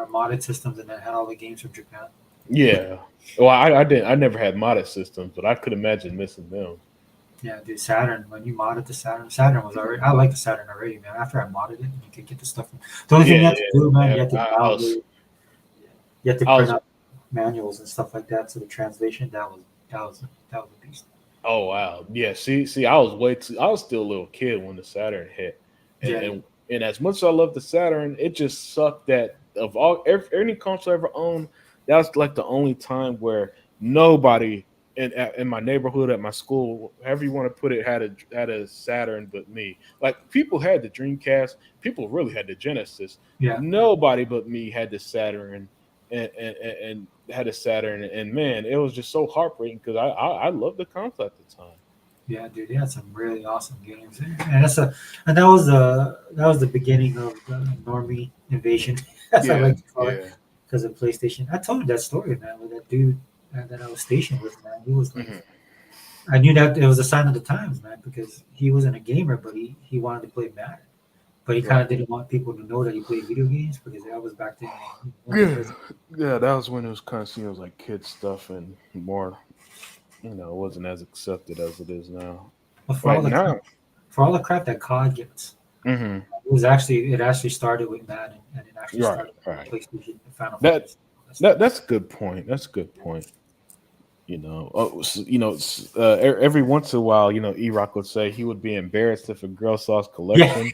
Speaker 1: modded systems and that had all the games from Japan.
Speaker 2: Yeah. Well, I didn't. I never had modded systems, but I could imagine missing them.
Speaker 1: Yeah, dude, Saturn. When you modded the Saturn was already. I like the Saturn already, man. After I modded it, you could get the stuff. The only thing you
Speaker 2: Yeah,
Speaker 1: had to do, man,
Speaker 2: man.
Speaker 1: you had to
Speaker 2: I was,
Speaker 1: download. You had to
Speaker 2: I
Speaker 1: print
Speaker 2: was.
Speaker 1: out manuals and stuff like that. So the translation that was a beast.
Speaker 2: Oh wow. Yeah. See. I was way too. I was still a little kid when the Saturn hit, and
Speaker 1: Yeah,
Speaker 2: and as much as I love the Saturn, it just sucked that of all any console I ever owned, that was like the only time where nobody in my neighborhood, at my school, however you want to put it, had a Saturn but me. Like people had the Dreamcast, people really had the Genesis.
Speaker 1: yeah,
Speaker 2: Nobody but me had the Saturn and had a Saturn, and man, it was just so heartbreaking because I loved the console at the time.
Speaker 1: yeah, dude. They had some really awesome games, and that was the beginning of the normie invasion, as I
Speaker 2: Yeah,
Speaker 1: like to call it,
Speaker 2: yeah.
Speaker 1: because of PlayStation. I told you that story, man, with that dude that I was stationed with, man. He was like,
Speaker 2: Hmm.
Speaker 1: I knew that it was a sign of the times, man, because he wasn't a gamer, but he wanted to play Madden. But he kind
Speaker 2: Right.
Speaker 1: of didn't want people to know that he played video games because that was back then. When he went to
Speaker 2: Yeah,
Speaker 1: prison.
Speaker 2: yeah, that was when it was kind of seen as like kid stuff and more, it wasn't as accepted as it is now.
Speaker 1: But
Speaker 2: Like now,
Speaker 1: for all the crap that COD gets,
Speaker 2: hmm
Speaker 1: it actually started with Madden, and it actually
Speaker 2: right,
Speaker 1: started with
Speaker 2: right.
Speaker 1: PlayStation and Final
Speaker 2: That
Speaker 1: Fantasy. All that stuff.
Speaker 2: that's a good point. That's a good point. Every once in a while, E-Rock would say he would be embarrassed if a girl saw his
Speaker 1: Yeah,
Speaker 2: collection,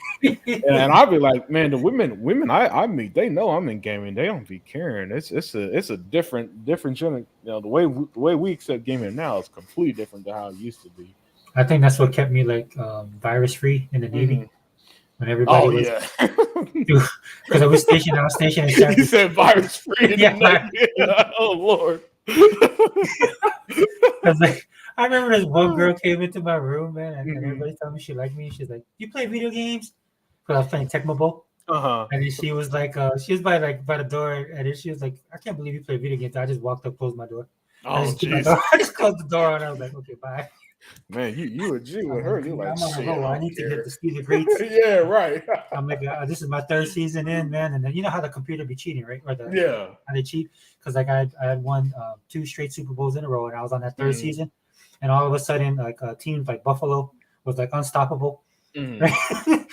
Speaker 2: and I'd be like, man, the women I meet, they know I'm in gaming. They don't be caring. It's a different the way we accept gaming now is completely different than how it used to be.
Speaker 1: I think that's what kept me like virus free in the Navy
Speaker 2: Hmm.
Speaker 1: when everybody
Speaker 2: Oh
Speaker 1: was
Speaker 2: yeah.
Speaker 1: because I was stationed in San
Speaker 2: You
Speaker 1: Francisco.
Speaker 2: said virus free in the
Speaker 1: Yeah,
Speaker 2: Navy. Oh Lord.
Speaker 1: because like I remember this one girl came into my room, man, and
Speaker 2: Hmm.
Speaker 1: everybody told me she liked me. She's like, "You play video games?" Because I was playing Tecmo Bowl.
Speaker 2: Uh-huh.
Speaker 1: And then she was like, she was by the door, and then she was like, I can't believe you play video games. I just walked up, closed my door. I
Speaker 2: Oh
Speaker 1: just did my
Speaker 2: jeez.
Speaker 1: door. I just closed the door, and I was like, okay, bye.
Speaker 2: Man, you a G with
Speaker 1: I'm
Speaker 2: her.
Speaker 1: like,
Speaker 2: You're like,
Speaker 1: I'm on a
Speaker 2: shit, I
Speaker 1: roll. I
Speaker 2: don't
Speaker 1: need to get
Speaker 2: care.
Speaker 1: the speed of rates.
Speaker 2: Yeah, right.
Speaker 1: I'm like, this is my third season in, man. And then you know how the computer be cheating, right? Or
Speaker 2: Yeah.
Speaker 1: how they cheat? Because like I had won 2 straight Super Bowls in a row, and I was on that third
Speaker 2: Mm,
Speaker 1: season, and all of a sudden, like teams like Buffalo was like unstoppable.
Speaker 2: mm.
Speaker 1: Right?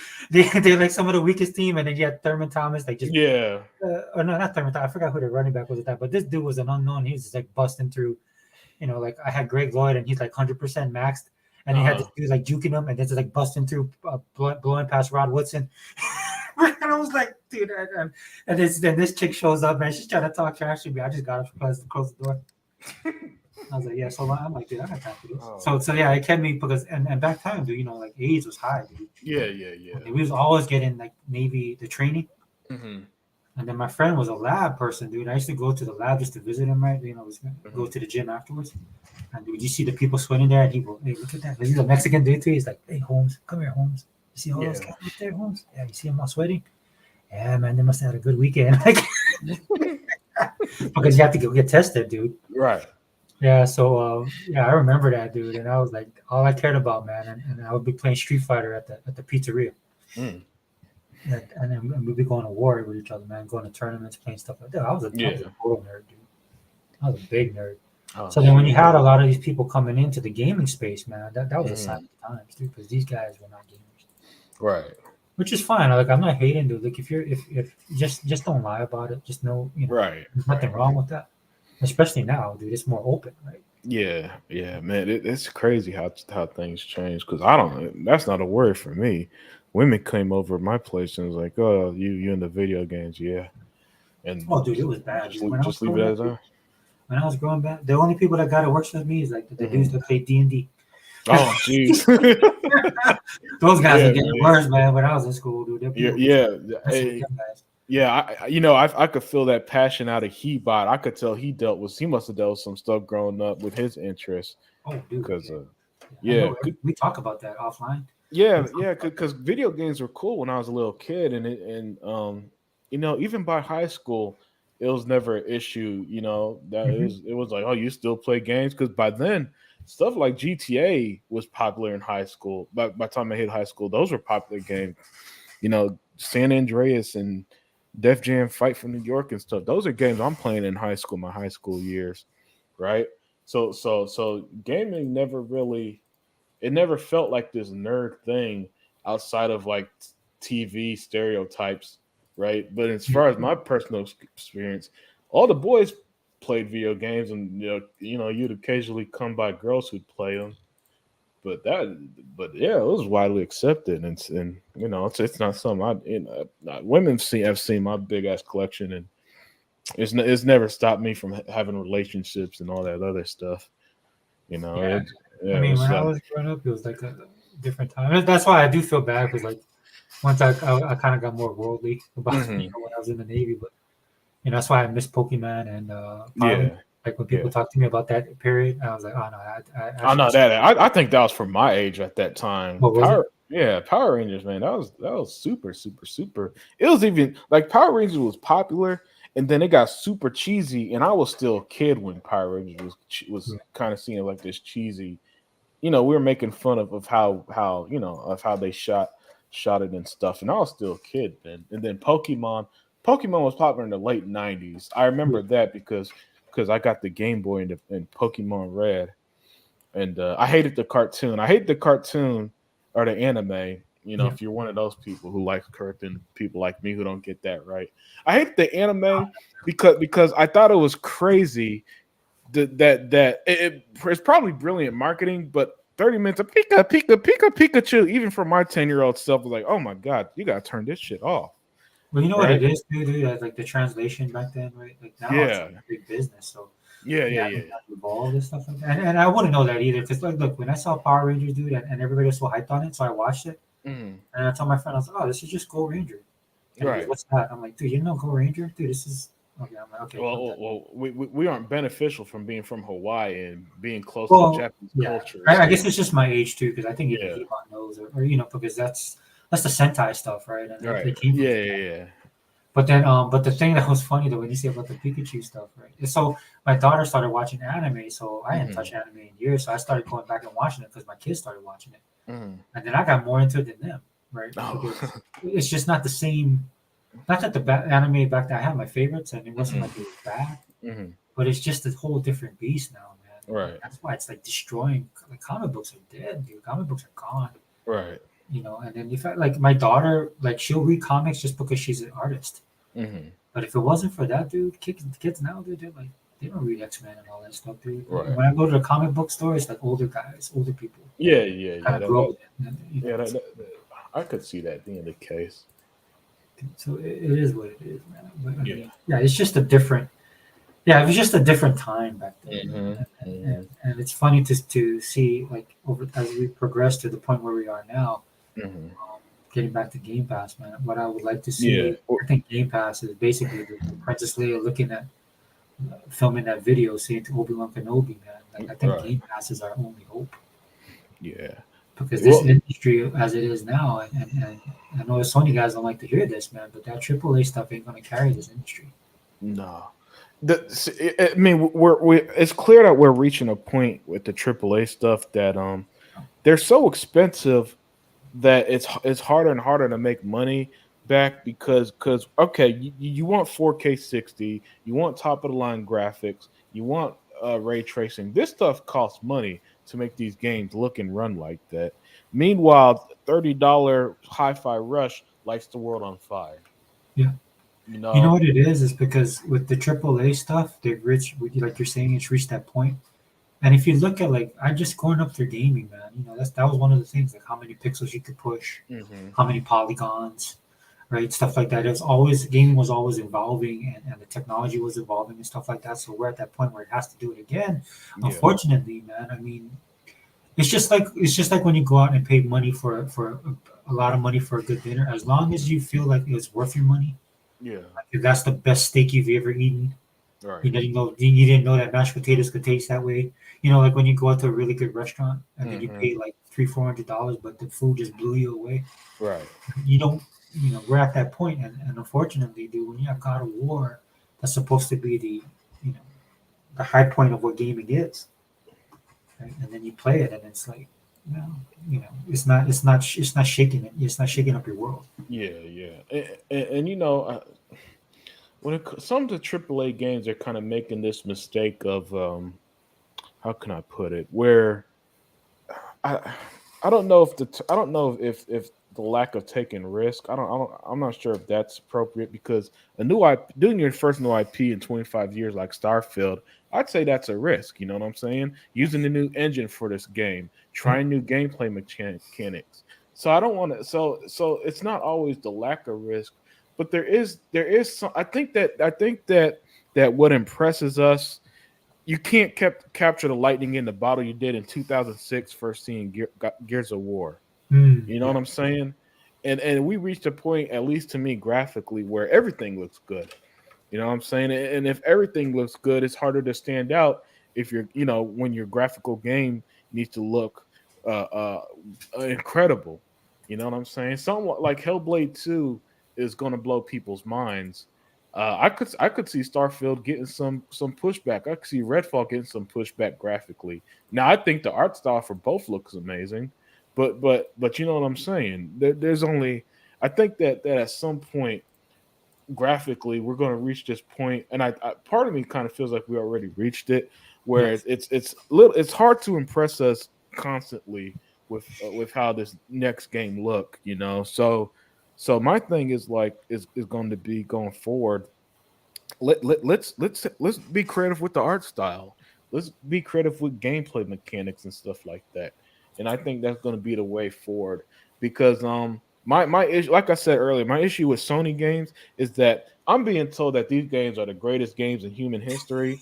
Speaker 1: They're like some of the weakest team, and then you had Thurman Thomas, like just
Speaker 2: Yeah.
Speaker 1: or no, not Thurman. I forgot who the running back was at that, but this dude was an unknown. He was just like busting through. Like I had Greg Lloyd, and he's like 100% maxed, and he had this
Speaker 2: Uh-huh.
Speaker 1: dude like juking him, and then just like busting through, blowing past Rod Woodson. And I was like, dude, and then this chick shows up, man. She's trying to talk trash to me. I just got up to close the door. I was like, yeah. So I'm like, dude, I got time for this.
Speaker 2: Oh,
Speaker 1: So yeah, it kept me because and back time, dude, like AIDS was high, dude.
Speaker 2: yeah, yeah, yeah.
Speaker 1: We was always getting like Navy the training.
Speaker 2: Hmm.
Speaker 1: And then my friend was a lab person, dude. I used to go to the lab just to visit him, right? Go
Speaker 2: Hmm.
Speaker 1: to the gym afterwards. And dude, you see the people sweating there, and he will, hey, look at that. He's a Mexican dude too. He's like, hey, Holmes, come here, Holmes. You see all those
Speaker 2: Yeah.
Speaker 1: guys up there, Holmes? Yeah, you see them all sweating? Yeah, man, they must have had a good weekend. Like, because you have to go get tested, dude.
Speaker 2: Right.
Speaker 1: Yeah, so yeah, I remember that, dude. And I was like, all I cared about, man. And I would be playing Street Fighter at the pizzeria.
Speaker 2: Mm.
Speaker 1: And then we'd be going to war with each other, man, going to tournaments, playing stuff like that. I was a
Speaker 2: Yeah.
Speaker 1: total nerd, dude. I was a big nerd.
Speaker 2: Oh,
Speaker 1: So then when
Speaker 2: shit.
Speaker 1: you had a lot of these people coming into the gaming space, man, that was a
Speaker 2: Mhm.
Speaker 1: sign of the times, dude, because these guys were not gamers.
Speaker 2: Right.
Speaker 1: which is fine. Like I'm not hating, dude. Like if just don't lie about it. Just know,
Speaker 2: Right.
Speaker 1: there's nothing wrong with that. Especially now, dude. It's more open, right?
Speaker 2: Yeah, man. It's crazy how things change because I don't. That's not a word for me. Women came over my place and was like, "Oh, you in the video games, yeah," and
Speaker 1: Oh, dude, it was bad, dude. When I was
Speaker 2: just leave it
Speaker 1: growing
Speaker 2: as
Speaker 1: up,
Speaker 2: that.
Speaker 1: when I was growing back, the only people that got it worse with me is like the dudes
Speaker 2: Mhm.
Speaker 1: that play D&D.
Speaker 2: Oh, jeez.
Speaker 1: Those guys are
Speaker 2: Yeah,
Speaker 1: getting
Speaker 2: man.
Speaker 1: worse, man. When I was in school, dude, there
Speaker 2: Yeah,
Speaker 1: people be
Speaker 2: yeah.
Speaker 1: messing with them guys.
Speaker 2: Yeah, I could feel that passion out of Hebot. I could tell he must have dealt with some stuff growing up with his interests
Speaker 1: Oh, dude,
Speaker 2: because
Speaker 1: yeah. I
Speaker 2: yeah,
Speaker 1: know. We talk about that offline. We talk
Speaker 2: yeah,
Speaker 1: about
Speaker 2: because video games were cool when I was a little kid, and even by high school, it was never an issue. That
Speaker 1: that. Mhm.
Speaker 2: it was like, oh, you still play games because by then stuff like GTA was popular in high school. By the time I hit high school, those were popular games. San Andreas and Def Jam Fight for New York and stuff. Those are games I'm playing in high school, my high school years, right? So gaming never really it never felt like this nerd thing outside of like TV stereotypes, right? But as
Speaker 1: Yeah.
Speaker 2: far as my personal experience, all the boys played video games, and you'd occasionally come by girls who'd play them. But yeah, it was widely accepted, and it's not something women have seen my big ass collection, and it's never stopped me from having relationships and all that other stuff. You know,
Speaker 1: Yeah. I
Speaker 2: yeah,
Speaker 1: mean,
Speaker 2: it's
Speaker 1: when I was growing up, it was like a different time. And that's why I do feel bad because, like, once I kind of got more worldly about
Speaker 2: mhm.
Speaker 1: when I was in the Navy, but that's why I miss Pokemon and Power Rangers.
Speaker 2: Yeah,
Speaker 1: Like when people
Speaker 2: yeah.
Speaker 1: talk to me about that period, I was like, oh no, I
Speaker 2: I
Speaker 1: actually
Speaker 2: know
Speaker 1: miss.
Speaker 2: that. I think that was for my age at that time.
Speaker 1: What was it?
Speaker 2: Power Rangers, man. That was super, super, super. It was even like Power Rangers was popular, and then it got super cheesy. And I was still a kid when Power Rangers was
Speaker 1: Yeah.
Speaker 2: kind of seen like this cheesy. We were making fun of how they shot it and stuff. And I was still a kid then. And then Pokemon was popular in the late '90s. I
Speaker 1: Yeah.
Speaker 2: remember that because I got the Game Boy and Pokemon Red, and I hated the cartoon. I hate the cartoon or the anime.
Speaker 1: Yeah.
Speaker 2: If you're one of those people who like cartoon, people like me who don't get that right. I hate the anime because I thought it was crazy it's probably brilliant marketing, but 30 minutes of Pikachu, even for my 10-year-old self, was like, oh my god, you gotta turn this shit off,
Speaker 1: Well, you know what
Speaker 2: right?
Speaker 1: it is, dude. Like the translation back then, right? Like now it's like
Speaker 2: Yeah,
Speaker 1: big business. So
Speaker 2: yeah, yeah,
Speaker 1: yeah,
Speaker 2: yeah.
Speaker 1: evolved and stuff like that. And I wouldn't know that either because like, look, when I saw Power Rangers, dude, and everybody was so hyped on it, so I watched it,
Speaker 2: Mhm.
Speaker 1: and I told my friend, I was like, oh, this is just Go Ranger. And he goes,
Speaker 2: Right.
Speaker 1: what's that? I'm like, dude, you know Go Ranger, dude. This is okay. I'm like, okay,
Speaker 2: Well,
Speaker 1: put
Speaker 2: well,
Speaker 1: that.
Speaker 2: well, we aren't beneficial from being from Hawaii and being close to
Speaker 1: Well,
Speaker 2: Japanese
Speaker 1: yeah,
Speaker 2: culture.
Speaker 1: I
Speaker 2: So
Speaker 1: guess it's just my age too, because I think even
Speaker 2: yeah,
Speaker 1: he knows, or because that's the Sentai stuff, right? And
Speaker 2: right.
Speaker 1: it came from
Speaker 2: Yeah,
Speaker 1: Japan.
Speaker 2: yeah, yeah.
Speaker 1: But the thing that was funny though, when you say about the Pikachu stuff, right? So my daughter started watching anime, so I hadn't touched
Speaker 2: Hmm.
Speaker 1: anime in years, so I started going back and watching it because my kids started watching it,
Speaker 2: Hmm.
Speaker 1: and then I got more into it than them, right? Because
Speaker 2: Oh.
Speaker 1: it's just not the same. Not that the anime back then I had my favorites, and it wasn't
Speaker 2: Hmm.
Speaker 1: like it was bad,
Speaker 2: Hmm.
Speaker 1: but it's just a whole different beast now, man. And
Speaker 2: Right,
Speaker 1: that's why it's like destroying. Like comic books are dead, dude. Comic books are gone.
Speaker 2: right.
Speaker 1: And then if I like my daughter, like she'll read comics just because she's an artist.
Speaker 2: Hmm.
Speaker 1: But if it wasn't for that, dude, kids now, dude, they're like they don't read X Men and all that stuff, dude.
Speaker 2: Right.
Speaker 1: When I go to the comic book store, it's like older guys, older people,
Speaker 2: Yeah, yeah,
Speaker 1: kind
Speaker 2: yeah.
Speaker 1: of grow up with it.
Speaker 2: Yeah, I could see that being the case.
Speaker 1: So it is what it is, man. But I
Speaker 2: Yeah.
Speaker 1: mean, yeah, it's just a different. Yeah, it was just a different time back then,
Speaker 2: Hmm. Hmm.
Speaker 1: and it's funny to see like over as we progress to the point where we are now.
Speaker 2: Hmm.
Speaker 1: Getting back to Game Pass, man. What I would like to
Speaker 2: Yeah.
Speaker 1: see, I think Game Pass is basically the Princess Leia looking at filming that video, saying to Obi-Wan Kenobi, man. Like I think
Speaker 2: Right.
Speaker 1: Game Pass is our only hope
Speaker 2: Yeah.
Speaker 1: because this
Speaker 2: Well,
Speaker 1: industry, as it is now, and I know the Sony guys don't like to hear this, man, but that AAA stuff ain't going to carry this industry.
Speaker 2: no. I mean, it's clear that we're reaching a point with the AAA stuff that they're so expensive that it's harder and harder to make money back because okay, you want 4K 60, you want top of the line graphics, you want ray tracing. This stuff costs money to make these games look and run like that. Meanwhile, $30 Hi-Fi Rush lights the world on fire.
Speaker 1: Yeah.
Speaker 2: You
Speaker 1: You know
Speaker 2: know?
Speaker 1: what it is because with the AAA stuff, they've reached, like you're saying, it's reached that point. And if you look at like, I just going up their gaming, man. That was one of the things, like how many pixels you could push,
Speaker 2: Hmm.
Speaker 1: how many polygons, right? Stuff like that. It was always gaming was always evolving, and the technology was evolving and stuff like that. So we're at that point where it has to do it again.
Speaker 2: Yeah.
Speaker 1: Unfortunately, man. I mean, it's just like when you go out and pay money for a lot of money for a good dinner. As long as you feel like it's worth your money,
Speaker 2: Yeah.
Speaker 1: like if that's the best steak you've ever eaten,
Speaker 2: Right.
Speaker 1: you didn't know that mashed potatoes could taste that way. Like when you go out to a really good restaurant and then you
Speaker 2: Hmm.
Speaker 1: pay like $300-400, but the food just blew you away.
Speaker 2: Right.
Speaker 1: You don't, we're at that point, and unfortunately, dude, when you have God of War, that's supposed to be you know, the high point of what gaming is, right? And then you play it, and it's like, it's not shaking it. It's not shaking up your world.
Speaker 2: Yeah. Yeah. And when some of the AAA games are kind of making this mistake of how can I put it? Where I I don't know I don't know if the lack of taking risk. I'm not sure if that's appropriate because a new IP, doing your first new IP in 25 years like Starfield, I'd say that's a risk. You know what I'm saying? Using the new engine for this game,
Speaker 1: Yeah.
Speaker 2: trying new gameplay mechanics. So I don't want to. So it's not always the lack of risk, but there is some. I think that what impresses us, you can't capture the lightning in the bottle you did in 2006 first seeing Gears of War. You know what
Speaker 1: Yeah.
Speaker 2: I'm saying? And we reached a point, at least to me, graphically, where everything looks good. You know what I'm saying? And if everything looks good, it's harder to stand out if when your graphical game needs to look uh, uh, incredible. You know what I'm saying? Somewhat like Hellblade 2 is going to blow people's minds. I could see Starfield getting some pushback. I could see Redfall getting some pushback graphically. Now I think the art style for both looks amazing, but you know what I'm saying. There's only I think that at some point graphically we're going to reach this point, and I part of me kind of feels like we already reached it, where
Speaker 1: Yes.
Speaker 2: it's hard to impress us constantly with how this next game look. So my thing is like is going to be going forward. Let's be creative with the art style. Let's be creative with gameplay mechanics and stuff like that. And I think that's going to be the way forward because my issue, like I said earlier, my issue with Sony games is that I'm being told that these games are the greatest games in human history,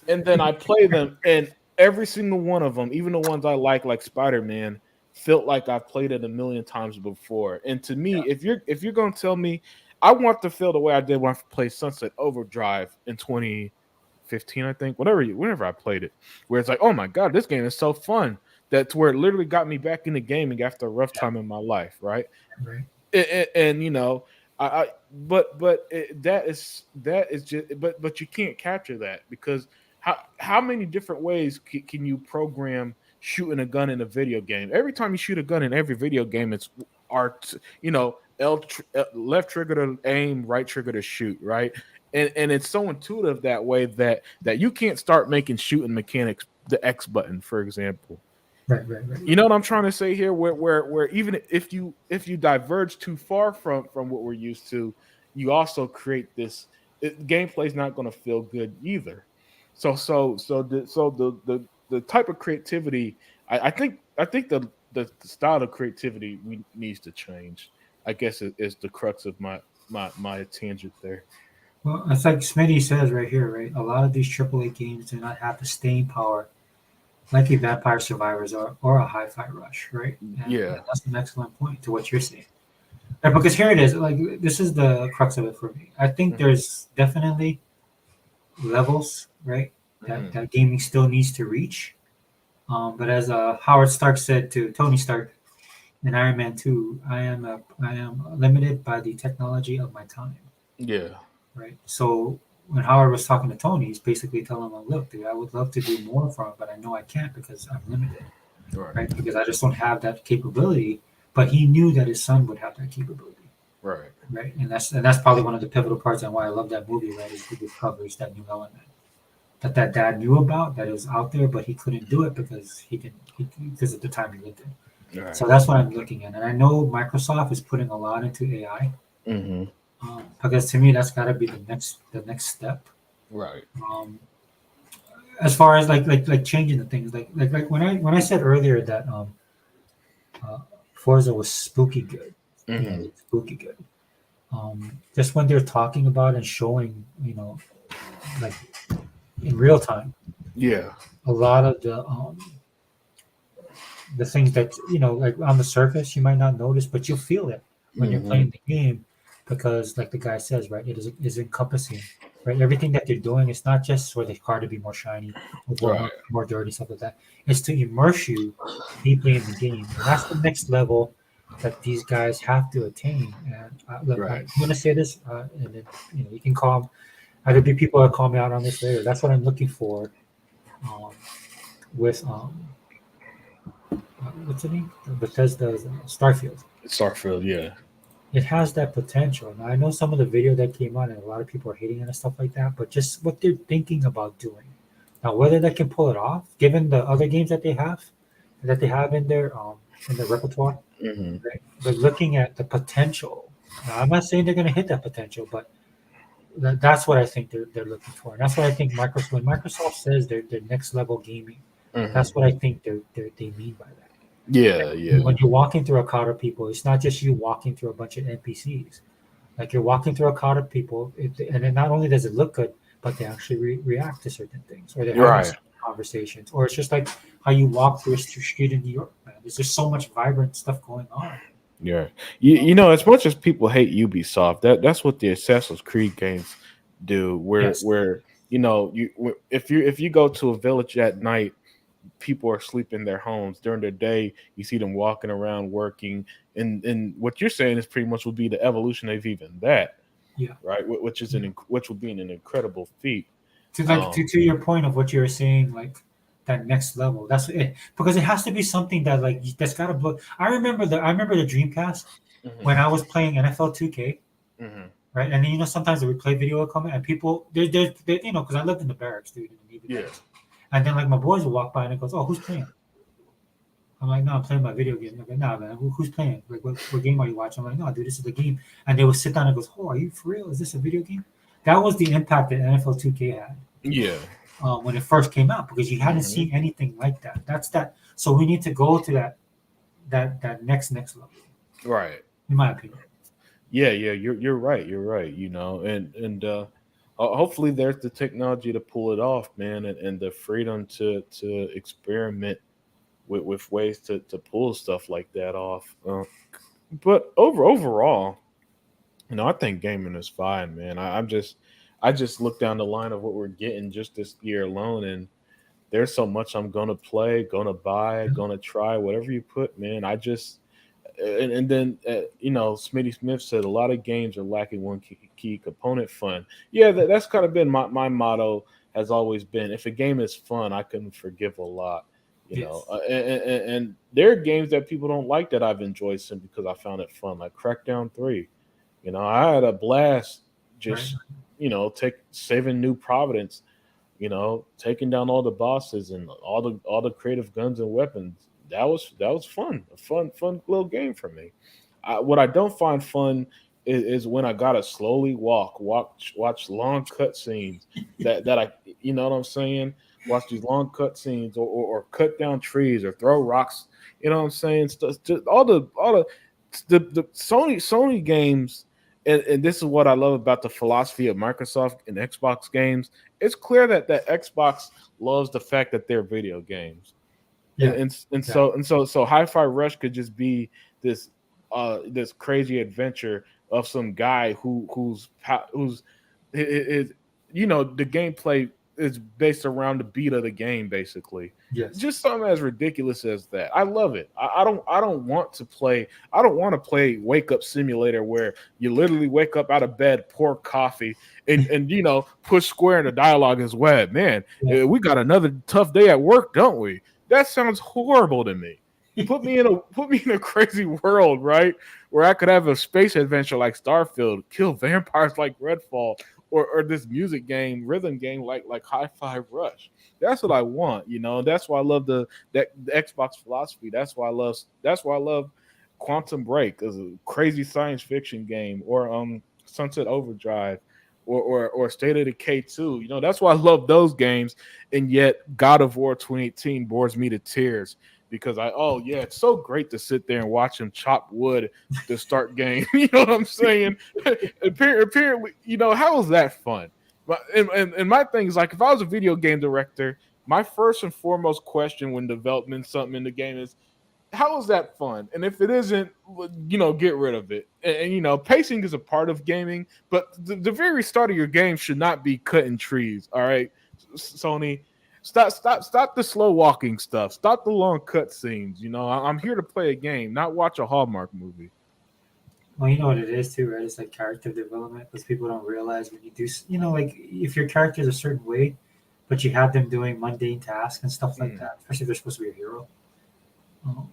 Speaker 2: and then I play them, and every single one of them, even the ones I like Spider-Man, felt like I've played it a million times before. And to me, if you're gonna tell me, I want to feel the way I did when I played Sunset Overdrive in 2015, I think, whenever I played it, where it's like, oh my god, this game is so fun. That's where it literally got me back into gaming after a rough time in my life, right?
Speaker 1: Right.
Speaker 2: And I that is just but you can't capture that because how many different ways can you program shooting a gun in a video game? Every time you shoot a gun in every video game, it's art, left trigger to aim, right trigger to shoot, right? And it's so intuitive that way that you can't start making shooting mechanics the X button, for example.
Speaker 1: Right. Right. Right.
Speaker 2: You know what I'm trying to say here? Where even if you diverge too far from what we're used to, you also create this gameplay is not going to feel good either. So the type of creativity I think the style of creativity we needs to change. I guess is the crux of my tangent there.
Speaker 1: Well, it's like Smitty says right here, right? A lot of these AAA games do not have the staying power like a Vampire Survivors or a Hi-Fi Rush, right? And
Speaker 2: Yeah.
Speaker 1: that's an excellent point to what you're saying. Right, because here it is. Like this is the crux of it for me. I think
Speaker 2: Hmm.
Speaker 1: there's definitely levels, right? That
Speaker 2: Hmm.
Speaker 1: that gaming still needs to reach. But as Howard Stark said to Tony Stark in Iron Man 2, I am limited by the technology of my time,
Speaker 2: Yeah.
Speaker 1: right? So when Howard was talking to Tony, he's basically telling him, "Look, dude, I would love to do more for him, but I know I can't because I'm limited,
Speaker 2: Right.
Speaker 1: right? Because I just don't have that capability." But he knew that his son would have that capability,
Speaker 2: Right.
Speaker 1: right? And that's probably one of the pivotal parts and why I love that movie, right? Is he discovers that new element that dad knew about, that it was out there, but he couldn't do it because because of the time he lived in.
Speaker 2: Right.
Speaker 1: So that's what I'm looking at, and I know Microsoft is putting a lot into AI,
Speaker 2: Mm-hmm.
Speaker 1: because to me that's got to be the next step.
Speaker 2: Right.
Speaker 1: Um, as far as like changing the things, like when I said earlier that uh, Forza was spooky good, yeah,
Speaker 2: Mm-hmm.
Speaker 1: it's spooky good. Just when they're talking about and showing, like in real time,
Speaker 2: Yeah.
Speaker 1: a lot of the things that like on the surface you might not notice, but you'll feel it when you're
Speaker 2: Mm-hmm.
Speaker 1: playing the game, because like the guy says, right, it is encompassing, right? Everything that they're doing, it's not just for the car to be more shiny or
Speaker 2: Right.
Speaker 1: more dirty, stuff like that. It's to immerse you deeply in the game, and that's the next level that these guys have to attain. And look, I'm
Speaker 2: Right.
Speaker 1: going to say this, and then you can call. There'll be people that call me out on this later. That's what I'm looking for, um, with what's the name? Bethesda's Starfield.
Speaker 2: Starfield. Yeah.
Speaker 1: It has that potential. Now I know some of the video that came out, and a lot of people are hating it and stuff like that, but just what they're thinking about doing. Now, whether they can pull it off, given the other games that they have in their repertoire,
Speaker 2: Mm-hmm.
Speaker 1: right? But looking at the potential, now, I'm not saying they're going to hit that potential, but that's what I think they're looking for. And that's what I think Microsoft says their next level gaming,
Speaker 2: Mm-hmm.
Speaker 1: that's what I think they mean by that.
Speaker 2: Yeah. Yeah.
Speaker 1: When you're walking through a crowd of people, it's not just you walking through a bunch of NPCs. Like you're walking through a crowd of people, and then not only does it look good, but they actually react to certain things, or they're having
Speaker 2: Right.
Speaker 1: certain conversations, or it's just like how you walk through a street in New York. Man, there's just so much vibrant stuff going on.
Speaker 2: Yeah. As much as people hate Ubisoft, that's what the Assassin's Creed games do.
Speaker 1: Yes,
Speaker 2: If you go to a village at night, people are sleeping in their homes. During the day, you see them walking around working. And what you're saying is pretty much would be the evolution of even that,
Speaker 1: yeah.
Speaker 2: right? Which would be an incredible feat.
Speaker 1: To like
Speaker 2: Um,
Speaker 1: to your point of what you were saying, like that next level. That's it, because it has to be something that like that's got to blow. I remember the Dreamcast
Speaker 2: mhm,
Speaker 1: when I was playing NFL 2K,
Speaker 2: mhm,
Speaker 1: right? And then sometimes the replay video would come in, and people they because I lived in the barracks, dude, in the Navy
Speaker 2: yeah,
Speaker 1: barracks, and then like my boys would walk by and it goes, "Oh, who's playing?" I'm like, "No, I'm playing my video game." They're like, "Nah, man, who's playing? Like, what game are you watching?" I'm like, "No, dude, this is the game." And they would sit down and goes, "Oh, are you for real? Is this a video game?" That was the impact that NFL 2K had,
Speaker 2: yeah,
Speaker 1: when it first came out, because you hadn't
Speaker 2: mhm,
Speaker 1: seen anything like that. That's that. So we need to go to that next level,
Speaker 2: right.
Speaker 1: in my opinion.
Speaker 2: Yeah, yeah, you're right. You're right. Hopefully there's the technology to pull it off, man, and the freedom to experiment with ways to pull stuff like that off. But overall, I think gaming is fine, man. I just look down the line of what we're getting just this year alone, and there's so much I'm gonna play, gonna buy, gonna try, whatever you put, man. And then Smitty Smith said a lot of games are lacking one key component: fun. Yeah, that's kind of been my motto, has always been, if a game is fun, I can forgive a lot.
Speaker 1: Yes.
Speaker 2: And there are games that people don't like that I've enjoyed simply because I found it fun, like Crackdown 3. I had a blast
Speaker 1: Right.
Speaker 2: just take saving New Providence, taking down all the bosses and all the creative guns and weapons. That was fun, a fun little game for me. What I don't find fun is when I gotta slowly watch long cutscenes that I, you know what I'm saying, watch these long cutscenes, or cut down trees or throw rocks. You know what I'm saying? Stuff, just all the Sony games. And this is what I love about the philosophy of Microsoft and Xbox games. It's clear that Xbox loves the fact that they're video games, and
Speaker 1: Yeah.
Speaker 2: and, and
Speaker 1: Yeah.
Speaker 2: so and so so Hi-Fi Rush could just be this crazy adventure of some guy who's is the gameplay is based around the beat of the game, basically.
Speaker 1: Yes.
Speaker 2: Just something as ridiculous as that. I love it. I don't want to play. I don't want to play Wake Up Simulator where you literally wake up out of bed, pour coffee, and push square in the dialogue is web. Man,
Speaker 1: Yeah.
Speaker 2: we got another tough day at work, don't we? That sounds horrible to me. Put me in a crazy world, right? Where I could have a space adventure like Starfield, kill vampires like Redfall, or this music game, rhythm game like Hi-Fi Rush. That's what I want, you know. That's why I love the Xbox philosophy. That's why I love Quantum Break as a crazy science fiction game, or Sunset Overdrive, or State of Decay 2. You know, that's why I love those games. And yet God of War 2018 bores me to tears because it's so great to sit there and watch him chop wood to start game. You know what I'm saying? Apparently, you know, how is that fun? But and my thing is, like, if I was a video game director, my first and foremost question when developing something in the game is, how is that fun? And if it isn't, you know, get rid of it. And you know, pacing is a part of gaming, but the very start of your game should not be cutting trees. All right, Sony, stop the slow walking stuff. Stop the long cut scenes. You know, I'm here to play a game, not watch a Hallmark movie.
Speaker 1: Well, you know what it is too, right? It's like character development because people don't realize when you do, you know, like if your character is a certain way, but you have them doing mundane tasks and stuff like that, especially if they're supposed to be a hero. Um,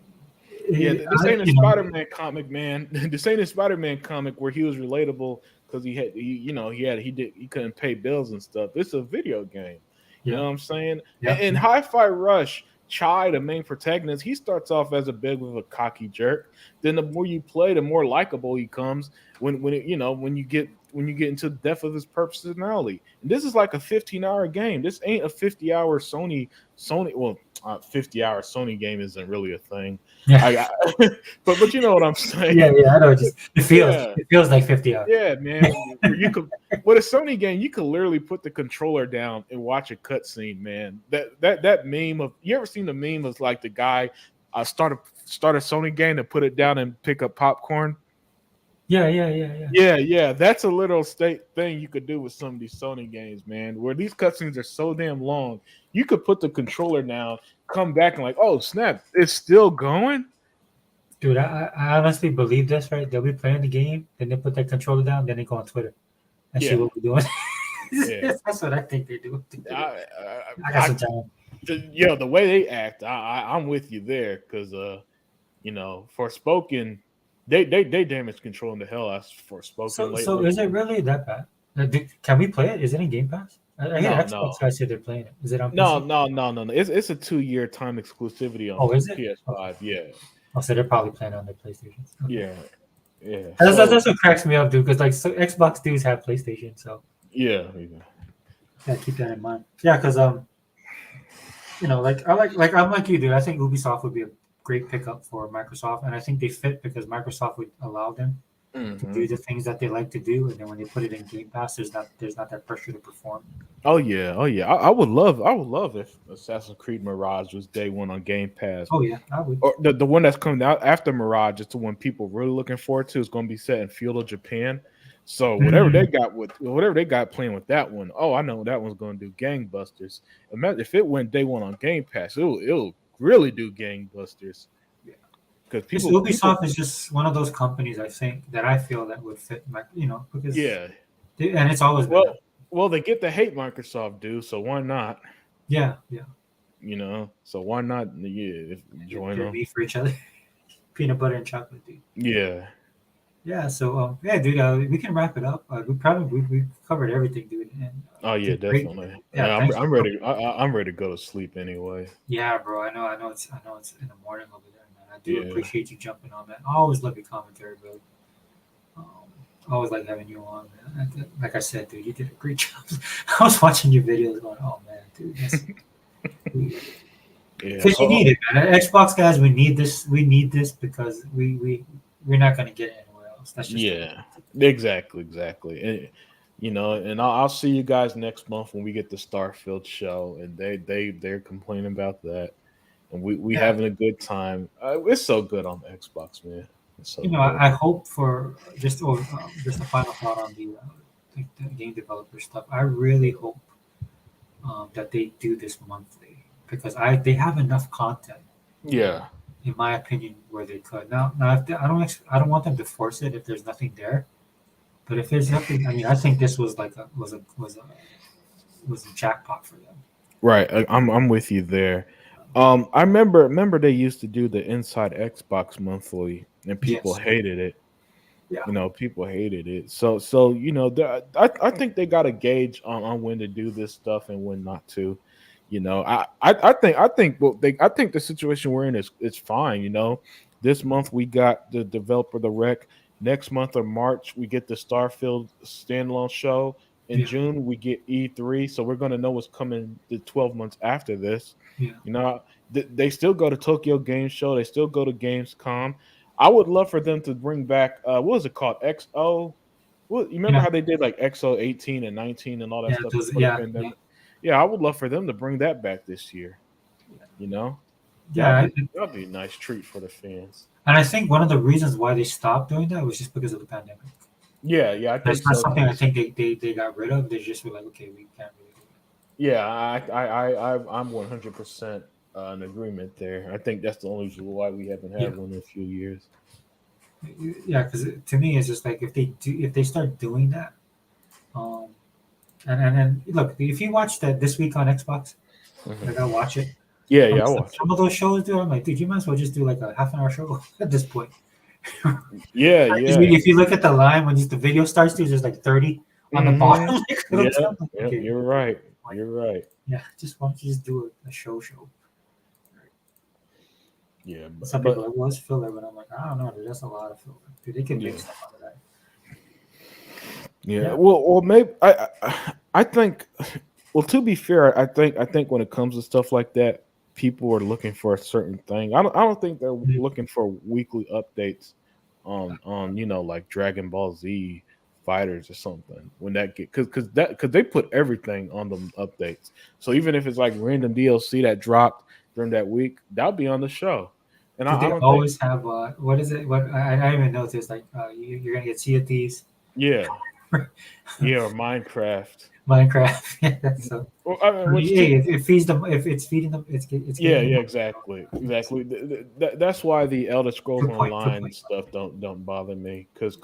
Speaker 2: Yeah, this ain't a
Speaker 1: you know,
Speaker 2: Spider-Man comic, man. This ain't a Spider-Man comic where he was relatable because he couldn't pay bills and stuff. It's a video game. You know
Speaker 1: yeah,
Speaker 2: what I'm saying?
Speaker 1: yeah,
Speaker 2: And Hi-Fi Rush, Chai, the main protagonist, he starts off as a bit of a cocky jerk. Then the more you play, the more likable he comes. When you get into the depth of his personality. And this is like a 15-hour game. This ain't a 50-hour Sony. Well, 50-hour Sony game isn't really a thing.
Speaker 1: yeah.
Speaker 2: But you know what I'm saying?
Speaker 1: Yeah. I know. It
Speaker 2: Yeah.
Speaker 1: feels like 50 hours.
Speaker 2: Yeah, man. You could with a Sony game, you could literally put the controller down and watch a cutscene, man. That meme of, you ever seen the meme of like the guy start a Sony game and put it down and pick up popcorn?
Speaker 1: Yeah.
Speaker 2: Yeah. That's a little state thing you could do with some of these Sony games, man. Where these cutscenes are so damn long, you could put the controller down, come back, and like, oh snap, it's still going.
Speaker 1: Dude, I honestly believe this, right? They'll be playing the game, then they put their controller down, then they go on Twitter and see
Speaker 2: Yeah.
Speaker 1: what we're doing.
Speaker 2: Yeah.
Speaker 1: That's what I think they do. I got
Speaker 2: I,
Speaker 1: some time.
Speaker 2: the way they act, I'm with you there because Forspoken, they damage controlling the hell out of Forspoken lately.
Speaker 1: So is it really that bad? Can we play it? Is it in Game Pass? I hear Xbox guys say they're playing it. Is it on PC?
Speaker 2: No. It's a 2-year time exclusivity on
Speaker 1: is it?
Speaker 2: PS5.
Speaker 1: Okay.
Speaker 2: Yeah.
Speaker 1: Oh, so they're probably playing on their PlayStations. Okay.
Speaker 2: Yeah.
Speaker 1: That's what cracks me up, dude. Because like, so Xbox dudes have PlayStation, so
Speaker 2: yeah.
Speaker 1: gotta keep that in mind. Yeah, because you know, I'm like you, dude. I think Ubisoft would be a great pickup for Microsoft, and I think they fit because Microsoft would allow them to do the things that they like to do, and then when they put it in Game Pass, there's not that pressure to perform.
Speaker 2: Oh yeah. I would love if Assassin's Creed Mirage was day one on Game Pass.
Speaker 1: Oh yeah, I would.
Speaker 2: Or the one that's coming out after Mirage is the one people really looking forward to. Is going to be set in feudal Japan. So whatever they got playing with that one, I know that one's going to do gangbusters. Imagine if it went day one on Game Pass, it'll really do gangbusters. Because
Speaker 1: Ubisoft is just one of those companies I feel that would fit my, because and it's always been
Speaker 2: well they get to hate Microsoft, dude. So why not?
Speaker 1: Yeah.
Speaker 2: So why not? Join them
Speaker 1: for each other, peanut butter and chocolate, dude.
Speaker 2: Yeah.
Speaker 1: So dude, we can wrap it up. We covered everything, dude. And,
Speaker 2: definitely.
Speaker 1: Yeah,
Speaker 2: I'm ready. I'm ready to go to sleep anyway.
Speaker 1: Yeah, bro. I know it's in the morning over there, man. I do appreciate you jumping on, man. I always love your commentary, bro. I always like having you on, man. Like I said, dude, you did a great job. I was watching your videos, going, "Oh man, dude." Because you need it, man. Xbox guys, we need this. We need this because we're not going to get it anywhere else. That's just
Speaker 2: exactly. And I'll see you guys next month when we get the Starfield show, and they're complaining about that, and we having a good time. It's so good on the Xbox, man. So
Speaker 1: I hope for just a final thought on the game developer stuff. I really hope that they do this monthly because they have enough content.
Speaker 2: Yeah.
Speaker 1: In my opinion, where they could now, if I don't want them to force it if there's nothing there. But if there's nothing, I mean, I think this was like was a jackpot for them.
Speaker 2: Right, I'm with you there. I remember they used to do the Inside Xbox monthly, and people hated it.
Speaker 1: Yeah.
Speaker 2: You know, people hated it. So you know, I think they got a gauge on when to do this stuff and when not to. You know, I think the situation we're in is it's fine. You know, this month we got the developer the rec. Next month or March we get the Starfield standalone show. In
Speaker 1: Yeah.
Speaker 2: June we get E3, so we're gonna know what's coming the 12 months after this.
Speaker 1: Yeah.
Speaker 2: You know, they still go to Tokyo Game Show. They still go to Gamescom. I would love for them to bring back what was it called? XO. Well, you remember
Speaker 1: Yeah.
Speaker 2: how they did like XO 18 and 19 and all that
Speaker 1: Yeah.
Speaker 2: stuff
Speaker 1: Those,
Speaker 2: before the
Speaker 1: yeah. Yeah.
Speaker 2: pandemic? Yeah, I would love for them to bring that back this year. You know,
Speaker 1: Yeah.
Speaker 2: that'd be a nice treat for the fans.
Speaker 1: And I think one of the reasons why they stopped doing that was just because of the pandemic.
Speaker 2: Yeah, I
Speaker 1: That's
Speaker 2: think
Speaker 1: not
Speaker 2: so
Speaker 1: something I
Speaker 2: too.
Speaker 1: think they got rid of. They just were like, okay, we can't really do
Speaker 2: Yeah, I'm 100% in agreement there. I think that's the only reason why we haven't
Speaker 1: it.
Speaker 2: had one in a few years.
Speaker 1: Yeah, because to me, it's just like if they start doing that, um, and look, if you watch that this week on Xbox, like I
Speaker 2: Mhm.
Speaker 1: watch it.
Speaker 2: Yeah, I
Speaker 1: Some,
Speaker 2: watch it.
Speaker 1: some of those shows, dude, I'm like, dude, you might as well just do like a half an hour show at this point.
Speaker 2: Yeah,
Speaker 1: Because
Speaker 2: yeah.
Speaker 1: if you look at the line when the video starts, dude, there's like 30 on the
Speaker 2: Hmm.
Speaker 1: bottom. Like,
Speaker 2: Yeah,
Speaker 1: I'm like,
Speaker 2: yeah,
Speaker 1: okay,
Speaker 2: you're right.
Speaker 1: like,
Speaker 2: You're right.
Speaker 1: yeah, just why don't you just do a show?
Speaker 2: Yeah,
Speaker 1: Some people are like, well, it's filler, but I'm like, I don't know, dude, that's a lot of filler. Dude, they can make
Speaker 2: yeah,
Speaker 1: stuff out of that.
Speaker 2: yeah.
Speaker 1: Yeah,
Speaker 2: Well, maybe I think. Well, to be fair, I think when it comes to stuff like that, people are looking for a certain thing. I don't think they're
Speaker 1: Mhm.
Speaker 2: looking for weekly updates on like Dragon Ball Z fighters or something when that get because they put everything on the updates. So even if it's like random DLC that dropped during that week, that'll be on the show. And
Speaker 1: Dude,
Speaker 2: I
Speaker 1: they
Speaker 2: don't think
Speaker 1: always have what is it? What I didn't even notice. Like, you're gonna get Sea of Thieves,
Speaker 2: yeah, yeah, or Minecraft.
Speaker 1: Minecraft. Yeah, that's so.
Speaker 2: Well, I mean,
Speaker 1: I mean,
Speaker 2: which
Speaker 1: hey, it feeds them. If it's feeding them, it's
Speaker 2: yeah,
Speaker 1: getting them.
Speaker 2: yeah, exactly, exactly. That's why the Elder Scrolls
Speaker 1: Good point. Good
Speaker 2: Online
Speaker 1: point.
Speaker 2: stuff don't bother me because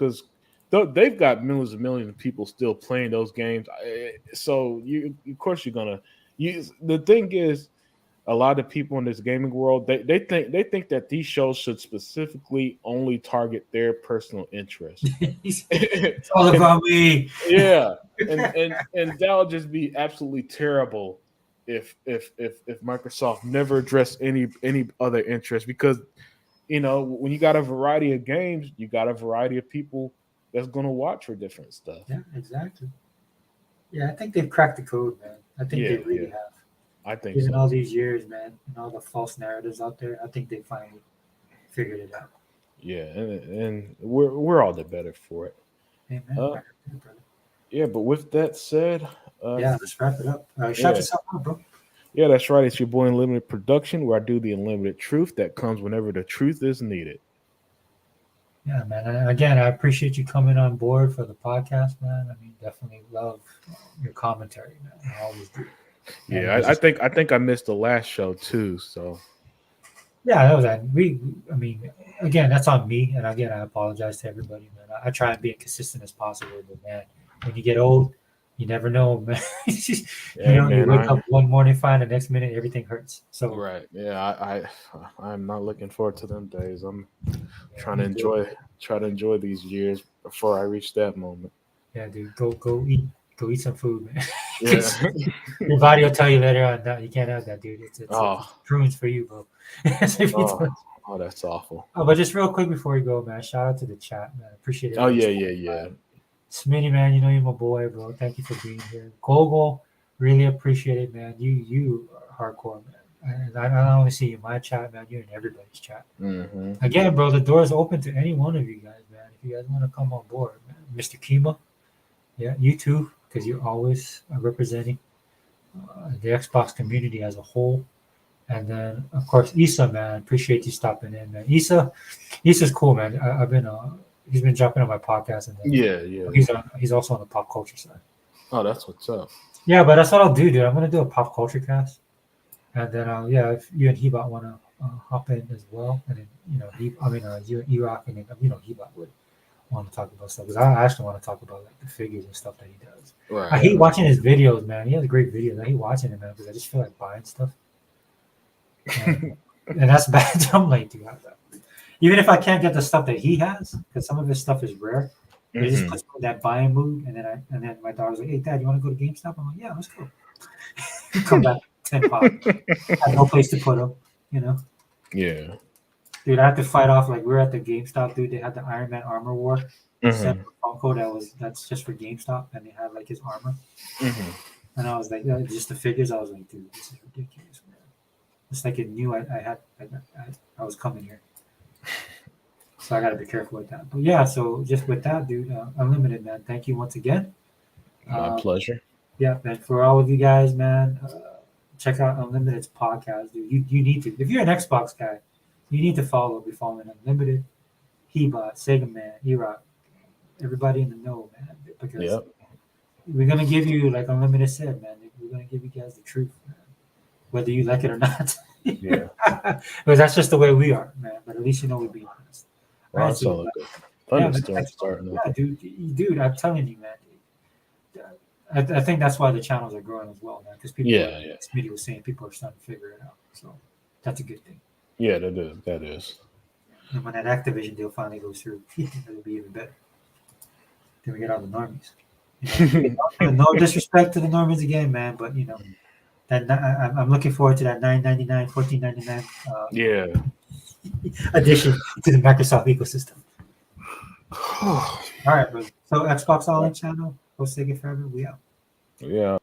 Speaker 2: they've got millions and millions of people still playing those games. So you of course you're gonna use. The thing is, a lot of people in this gaming world they think that these shows should specifically only target their personal interest.
Speaker 1: It's all
Speaker 2: And
Speaker 1: about me.
Speaker 2: yeah, and that'll just be absolutely terrible if Microsoft never addressed any other interest because when you got a variety of games, you got a variety of people that's gonna watch for different stuff.
Speaker 1: Yeah, exactly. Yeah, I think they've cracked the code, man. I think they
Speaker 2: Yeah,
Speaker 1: really
Speaker 2: yeah,
Speaker 1: have.
Speaker 2: I think
Speaker 1: Given
Speaker 2: so
Speaker 1: all
Speaker 2: too.
Speaker 1: these years, man, and all the false narratives out there, I think they finally figured it out.
Speaker 2: Yeah, and we're all the better for it.
Speaker 1: Amen.
Speaker 2: Uh, yeah, but with that said,
Speaker 1: Yeah, let's wrap it up. Shout
Speaker 2: yeah,
Speaker 1: yourself out, bro.
Speaker 2: yeah, that's right. It's your boy Unlimited Production, where I do the unlimited truth that comes whenever the truth is needed.
Speaker 1: Yeah, man. And again, I appreciate you coming on board for the podcast, man. I mean, definitely love your commentary, man. I always do. And
Speaker 2: Yeah,
Speaker 1: it's just,
Speaker 2: I think I missed the last show too. So
Speaker 1: yeah, that was that. I mean, again, that's on me. And again, I apologize to everybody, man. I try and be as consistent as possible, but man, when you get old, you never know, man.
Speaker 2: hey
Speaker 1: You
Speaker 2: man,
Speaker 1: wake up one morning, fine, the next minute, everything hurts. So,
Speaker 2: right. Yeah, I'm not looking forward to them days. I'm
Speaker 1: yeah,
Speaker 2: trying to
Speaker 1: me too.
Speaker 2: enjoy these years before I reach that moment.
Speaker 1: Yeah, dude, go eat some food, man.
Speaker 2: Yeah.
Speaker 1: Your body will tell you later on that you can't have that, dude. It's
Speaker 2: Oh,
Speaker 1: prunes for you, bro. So if you
Speaker 2: oh,
Speaker 1: don't-
Speaker 2: oh, that's awful.
Speaker 1: but just real quick before we go, man, shout out to the chat, man. Appreciate
Speaker 2: Oh
Speaker 1: everybody.
Speaker 2: yeah.
Speaker 1: Smitty, man, you know you're my boy, bro. Thank you for being here. Gogo, really appreciate it, man. You are hardcore, man. And I not only see you in my chat, man, you're in everybody's chat.
Speaker 2: Hmm.
Speaker 1: Again, bro, the door is open to any one of you guys, man. If you guys want to come on board, man. Mr. Kima, yeah, you too, because you're always representing the Xbox community as a whole. And then, of course, Issa, man, appreciate you stopping in, man. Issa's cool, man. I've been, he's been jumping on my podcast, and then
Speaker 2: Yeah.
Speaker 1: he's also on the pop culture side.
Speaker 2: Oh, that's what's up.
Speaker 1: Yeah, but that's what I'll do, dude. I'm gonna do a pop culture cast, and then, yeah, if you and Hebot wanna hop in as well, and then you and Erock and then Hebot would want to talk about stuff because I actually want to talk about like the figures and stuff that he does.
Speaker 2: Right.
Speaker 1: I hate watching his videos, man. He has great videos. I hate watching him, man, because I just feel like buying stuff. And that's bad. I'm like, dude, Even if I can't get the stuff that he has, because some of his stuff is rare, it just
Speaker 2: Mhm.
Speaker 1: puts me in that buying mood. And then my daughter's like, "Hey, Dad, you want to go to GameStop?" I'm like, "Yeah, let's go." Come back 10 pop. I have no place to put them. You know,
Speaker 2: Yeah.
Speaker 1: dude, I had to fight off. Like we were at the GameStop, dude. They had the Iron Man armor war set
Speaker 2: Mhm.
Speaker 1: Funko that's just for GameStop, and they had like his armor.
Speaker 2: Mhm.
Speaker 1: And I was like, just the figures. I was like, dude, this is ridiculous, man. It's like it knew I was coming here, so I got to be careful with that. But yeah, so just with that, dude, Unlimited, man. Thank you once again.
Speaker 2: My
Speaker 1: Um,
Speaker 2: pleasure.
Speaker 1: yeah, man. For all of you guys, man, check out Unlimited's podcast, dude. You need to. If you're an Xbox guy, you need to be following Unlimited, Hebot, Sega Man, Erock, everybody in the know, man, because
Speaker 2: Yep.
Speaker 1: we're gonna give you, like Unlimited said, man. We're gonna give you guys the truth, man, whether you like it or not.
Speaker 2: Yeah.
Speaker 1: Because that's just the way we are, man. But at least you know we're being honest. All
Speaker 2: Well,
Speaker 1: right,
Speaker 2: that's
Speaker 1: so
Speaker 2: all good.
Speaker 1: yeah, man,
Speaker 2: Thunderstorm
Speaker 1: thanks, bro.
Speaker 2: starting up.
Speaker 1: Yeah, dude, I'm telling you, man. I think that's why the channels are growing as well, man. Because people,
Speaker 2: Yeah, yeah.
Speaker 1: this media was saying, people are starting to figure it out. So that's a good thing.
Speaker 2: Yeah, that is. That is.
Speaker 1: And when that Activision deal finally goes through, it'll be even better. Then we get all the normies. No disrespect to the Normans again, man, but I'm looking forward to that $9.99, $14.99
Speaker 2: Yeah.
Speaker 1: addition to the Microsoft ecosystem.
Speaker 2: Yeah.
Speaker 1: All right, bro. So Xbox All In channel, go Sega Forever. We out.